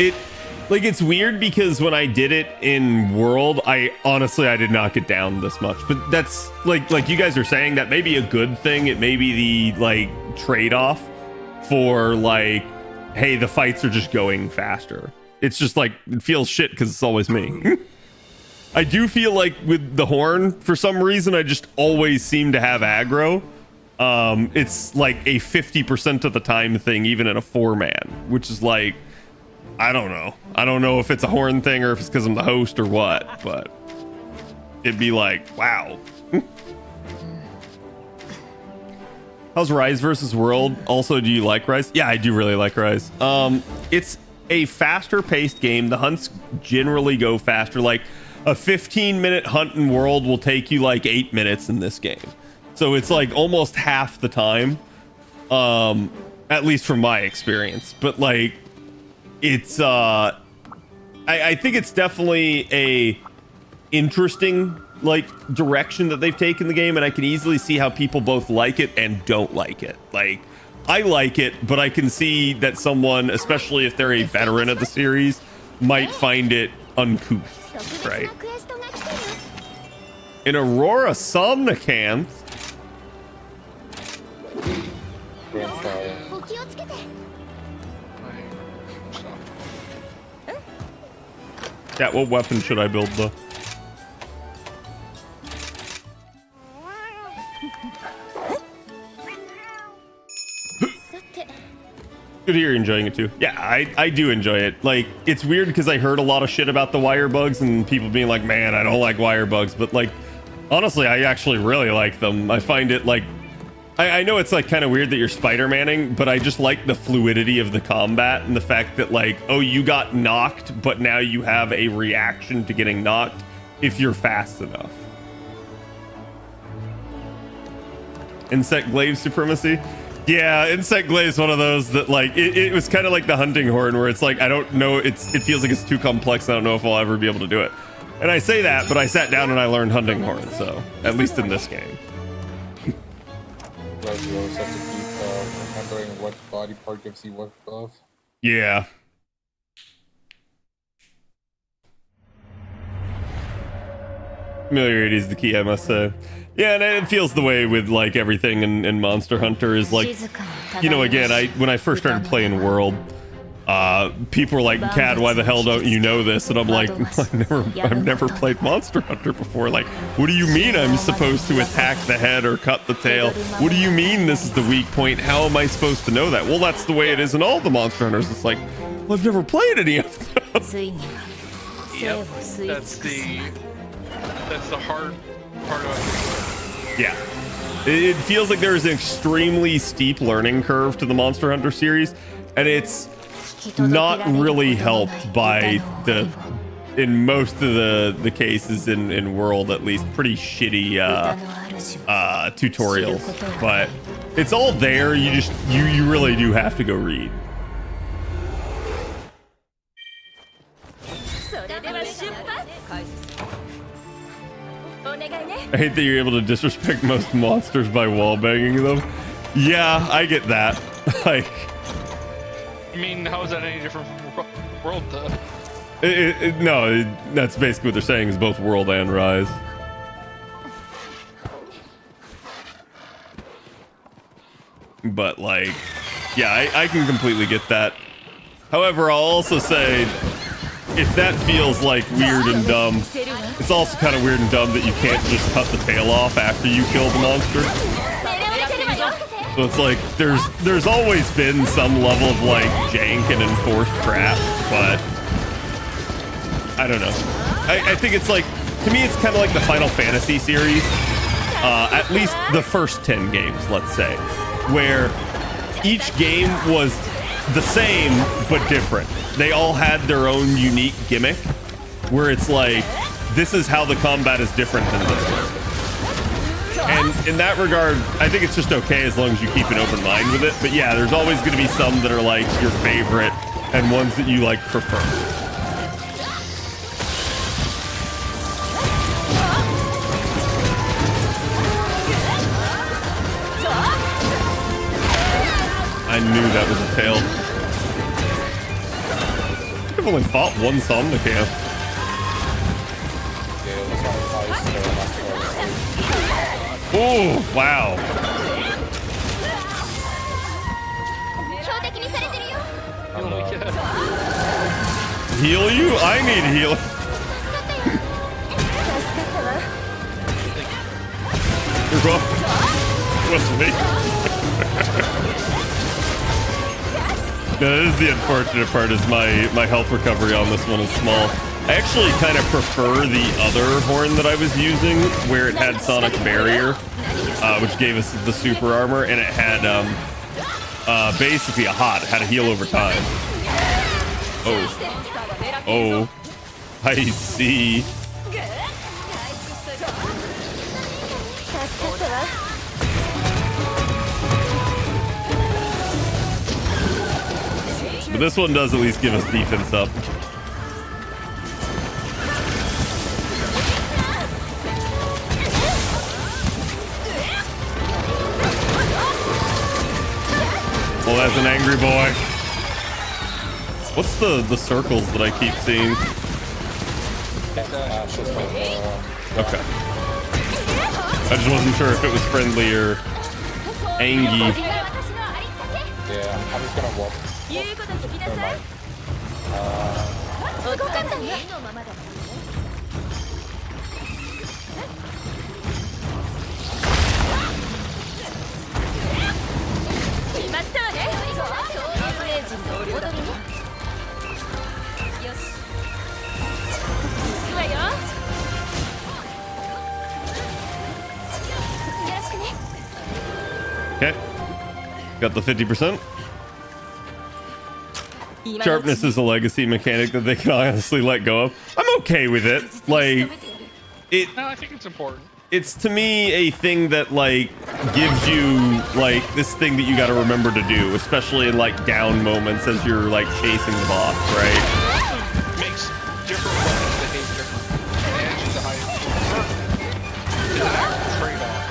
it's weird because when I did it in World, I did not get down this much. But that's like you guys are saying, that may be a good thing. It may be the like trade-off for like, hey, the fights are just going faster. It's just like it feels shit because it's always me. I do feel like with the horn, for some reason, I just always seem to have aggro. It's like a 50% of the time thing, even in a 4-man, which is like, I don't know. I don't know if it's a horn thing or if it's because I'm the host or what, but it'd be like, wow. How's Rise versus World? Also, do you like Rise? Yeah, I do really like Rise. It's a faster paced game. The hunts generally go faster. Like a 15-minute hunt in World will take you like 8 minutes in this game. So it's like almost half the time, at least from my experience. But like, it's I think it's definitely a interesting like direction that they've taken the game, and I can easily see how people both like it and don't like it. Like, I like it, but I can see that someone, especially if they're a veteran of the series, might find it uncouth, right? In Aurora Somnicant. Yeah, what weapon should I build though? Good to hear you're enjoying it too. Yeah, I do enjoy it. Like, it's weird because I heard a lot of shit about the wire bugs and people being like, man, I don't like wire bugs. But like, honestly, I actually really like them. I find it like, I know it's like kind of weird that you're Spider-Manning, but I just like the fluidity of the combat and the fact that like, oh, you got knocked, but now you have a reaction to getting knocked if you're fast enough. Insect glaive supremacy. Yeah, insect glaive is one of those that like, it was kind of like the hunting horn where it's like, I don't know, it feels like it's too complex. I don't know if I'll ever be able to do it. And I say that, but I sat down and I learned hunting horn, so at least in this game. You always have to keep remembering what body part gives you what buff. Yeah. Familiarity is the key, I must say. Yeah, and it feels the way with like everything in Monster Hunter is like, you know, again, when I first started playing World, people were like, Cad, why the hell don't you know this? And I'm like, I've never played Monster Hunter before. Like, what do you mean I'm supposed to attack the head or cut the tail? What do you mean this is the weak point? How am I supposed to know that? Well, that's the way it is in all the Monster Hunters. It's like, well, I've never played any of them. Yep, that's the hard part of it. Yeah. It feels like there's an extremely steep learning curve to the Monster Hunter series, and it's not really helped by in most of the cases in World, at least, pretty shitty tutorials. But it's all there. You really do have to go read. I hate that you're able to disrespect most monsters by wallbanging them. Yeah, I get that. Like, I mean, how is that any different from World, though? No, that's basically what they're saying is both World and Rise. But like, yeah, I can completely get that. However, I'll also say, if that feels like weird and dumb, it's also kind of weird and dumb that you can't just cut the tail off after you kill the monster. So it's like, there's always been some level of like jank and enforced crap, but I don't know. I think it's like, to me, it's kind of like the Final Fantasy series. At least the first 10 games, let's say, where each game was the same but different. They all had their own unique gimmick, where it's like, this is how the combat is different than this one. And in that regard, I think it's just okay as long as you keep an open mind with it. But yeah, there's always going to be some that are like your favorite and ones that you like prefer. I knew that was a tail. I've only fought one Somnicam. Oh, wow. Heal you? I need heal. You're welcome. What's me? That is the unfortunate part, is my health recovery on this one is small. I actually kind of prefer the other horn that I was using, where it had Sonic Barrier, which gave us the super armor, and it had basically a hot. It had a heal over time. Oh, I see. But this one does at least give us defense up. Well, that's an angry boy. What's the circles that I keep seeing? Okay. I just wasn't sure if it was friendly or angy. Yeah, I'm just gonna walk. Never mind. Okay. Got the 50%. Sharpness is a legacy mechanic that they can honestly let go of. I'm okay with it. Like, No, I think it's important. it's to me a thing that like gives you like this thing that you got to remember to do, especially in like down moments as you're like chasing the boss, right? Makes different weapons behave differently. And actually the higher is an actual trade-off.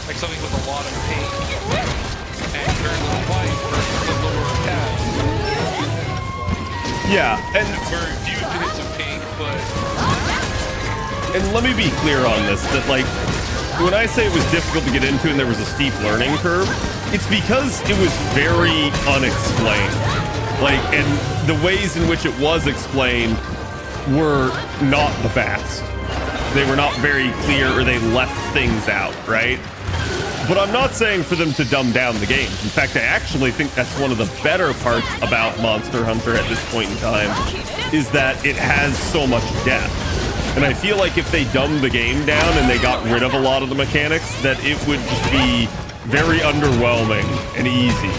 Like something with a lot of pain and very little life versus a lower attack. Yeah, and It's very few hits of pain, but let me be clear on this, that like when I say it was difficult to get into and there was a steep learning curve, it's because it was very unexplained. Like, and the ways in which it was explained were not the best. They were not very clear, or they left things out, right? But I'm not saying for them to dumb down the games. In fact, I actually think that's one of the better parts about Monster Hunter at this point in time, is that it has so much depth. And I feel like if they dumbed the game down and they got rid of a lot of the mechanics, that it would just be very underwhelming and easy.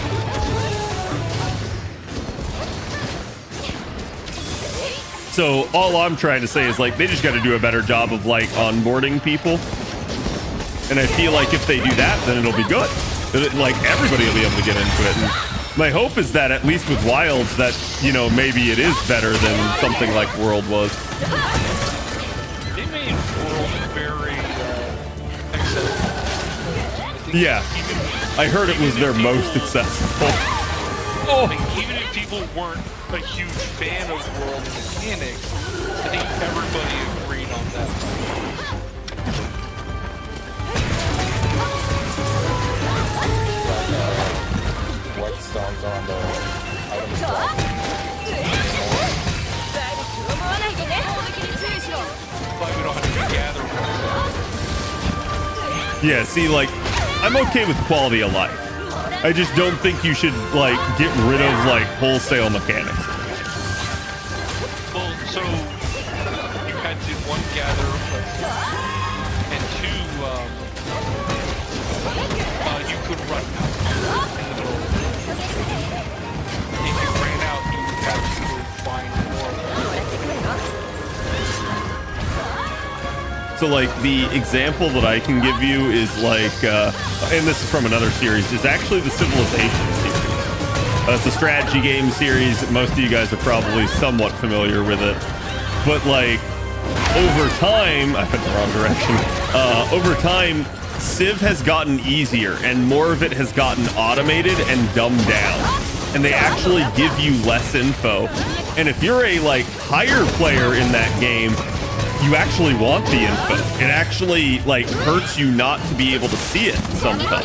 So all I'm trying to say is like, they just got to do a better job of like onboarding people. And I feel like if they do that, then it'll be good. Like everybody will be able to get into it. And my hope is that at least with Wilds, that, you know, maybe it is better than something like World was. they made World very accessible. Yeah, I heard it was their most accessible. Oh, like, even if people weren't a huge fan of World mechanics, I think everybody agreed on that. White stones on the enemy drop. But we don't have to gather. Yeah, see, like, I'm okay with quality of life. I just don't think you should, like, get rid of, like, wholesale mechanics. Well, so you had to one gather and two, you could run out in the middle. If you ran out, you would have to find more. So, like, the example that I can give you is, like, and this is from another series, is actually the Civilization series. It's a strategy game series. Most of you guys are probably somewhat familiar with it. But, like, over time, I went the wrong direction. Over time, Civ has gotten easier, and more of it has gotten automated and dumbed down. And they actually give you less info. And if you're a, like, higher player in that game, you actually want the info. It actually, like, hurts you not to be able to see it sometimes.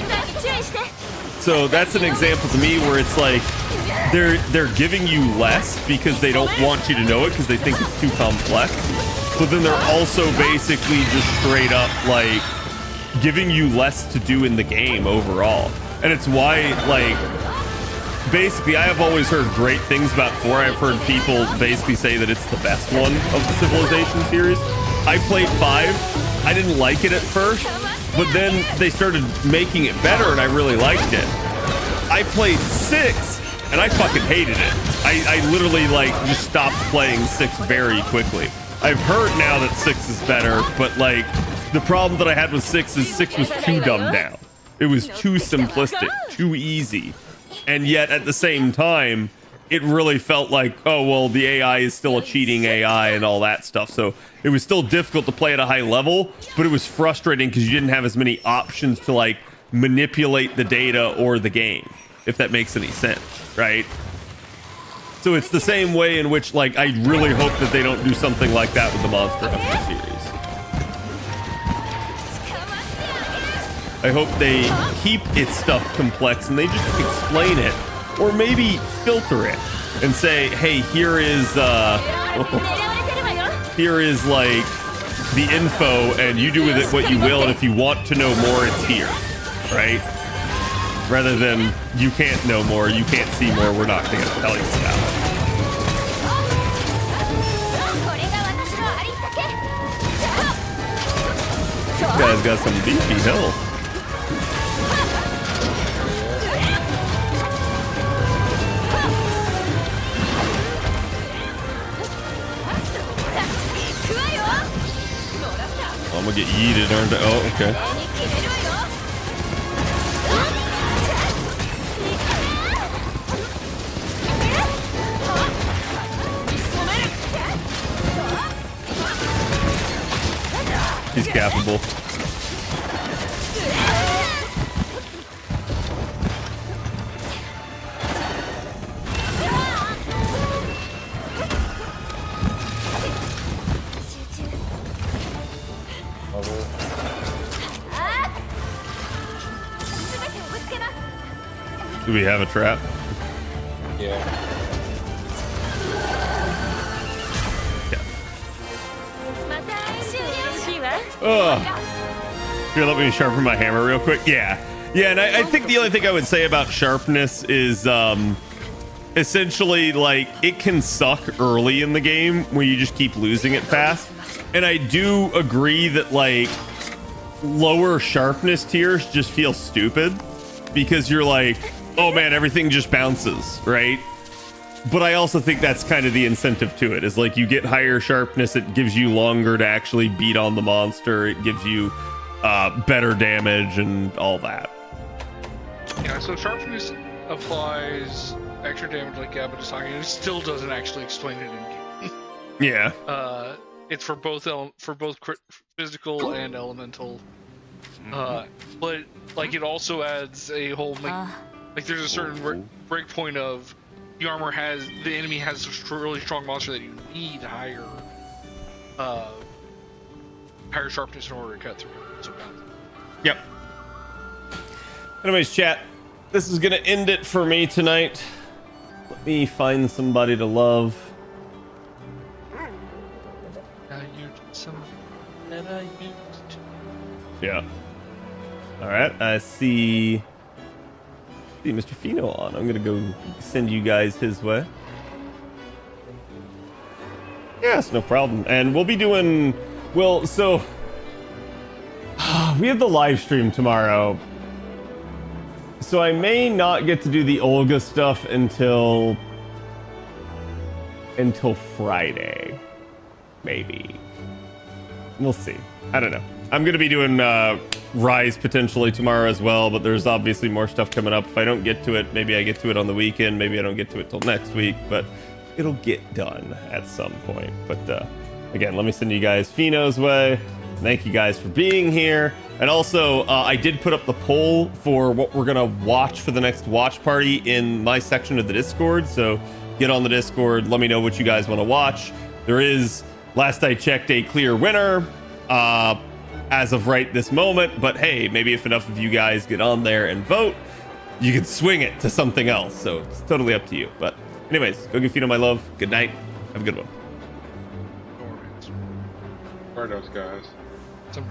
So that's an example to me where it's like they're giving you less because they don't want you to know it because they think it's too complex. But then they're also basically just straight up, like, giving you less to do in the game overall. And it's why, like, basically, I have always heard great things about 4. I've heard people basically say that it's the best one of the Civilization series. I played 5. I didn't like it at first, but then they started making it better, and I really liked it. I played 6, and I fucking hated it. I literally, like, just stopped playing 6 very quickly. I've heard now that 6 is better, but, like, the problem that I had with 6 is 6 was too dumbed down. It was too simplistic, too easy. And yet, at the same time, it really felt like, oh, well, the AI is still a cheating AI and all that stuff. So it was still difficult to play at a high level, but it was frustrating because you didn't have as many options to, like, manipulate the data or the game, if that makes any sense, right? So it's the same way in which, like, I really hope that they don't do something like that with the Monster Hunter series. I hope they keep its stuff complex and they just explain it, or maybe filter it and say, hey, here is like the info and you do with it what you will, and if you want to know more, it's here, right? Rather than you can't know more, you can't see more, we're not going to tell you about it. This guy's got some beefy health. I'm gonna get yeeted, aren't I? Oh, okay. He's capable. Do we have a trap? Yeah. Oh. Here, let me sharpen my hammer real quick. Yeah, and I think the only thing I would say about sharpness is essentially, like, it can suck early in the game when you just keep losing it fast. And I do agree that, like, lower sharpness tiers just feel stupid because you're like, oh man, everything just bounces, right? But I also think that's kind of the incentive to it, is like you get higher sharpness, it gives you longer to actually beat on the monster, it gives you better damage and all that. Yeah, so sharpness applies extra damage like Gabba just talking, it still doesn't actually explain it in game. Yeah. It's for both physical and elemental. But like it also adds a whole like there's a certain break point of the enemy has a really strong monster that you need higher sharpness in order to cut through it. So Yep. Anyways, chat, this is gonna end it for me tonight. Let me find somebody to love. Now you're some that I used to. Yeah. All right. I see Mr. Fino on. I'm gonna go send you guys his way. Yes, no problem. And we'll be doing. Well, so we have the live stream tomorrow. So I may not get to do the Olga stuff until Friday. Maybe. We'll see. I don't know. I'm going to be doing Rise potentially tomorrow as well, but there's obviously more stuff coming up. If I don't get to it, maybe I get to it on the weekend. Maybe I don't get to it till next week, but it'll get done at some point. But again, let me send you guys Fino's way. Thank you guys for being here. And also, I did put up the poll for what we're going to watch for the next watch party in my section of the Discord. So get on the Discord. Let me know what you guys want to watch. There is, last I checked, a clear winner as of right this moment. But hey, maybe if enough of you guys get on there and vote, you can swing it to something else. So it's totally up to you. But anyways, go give Fino my love. Good night. Have a good one. Where are those guys? Some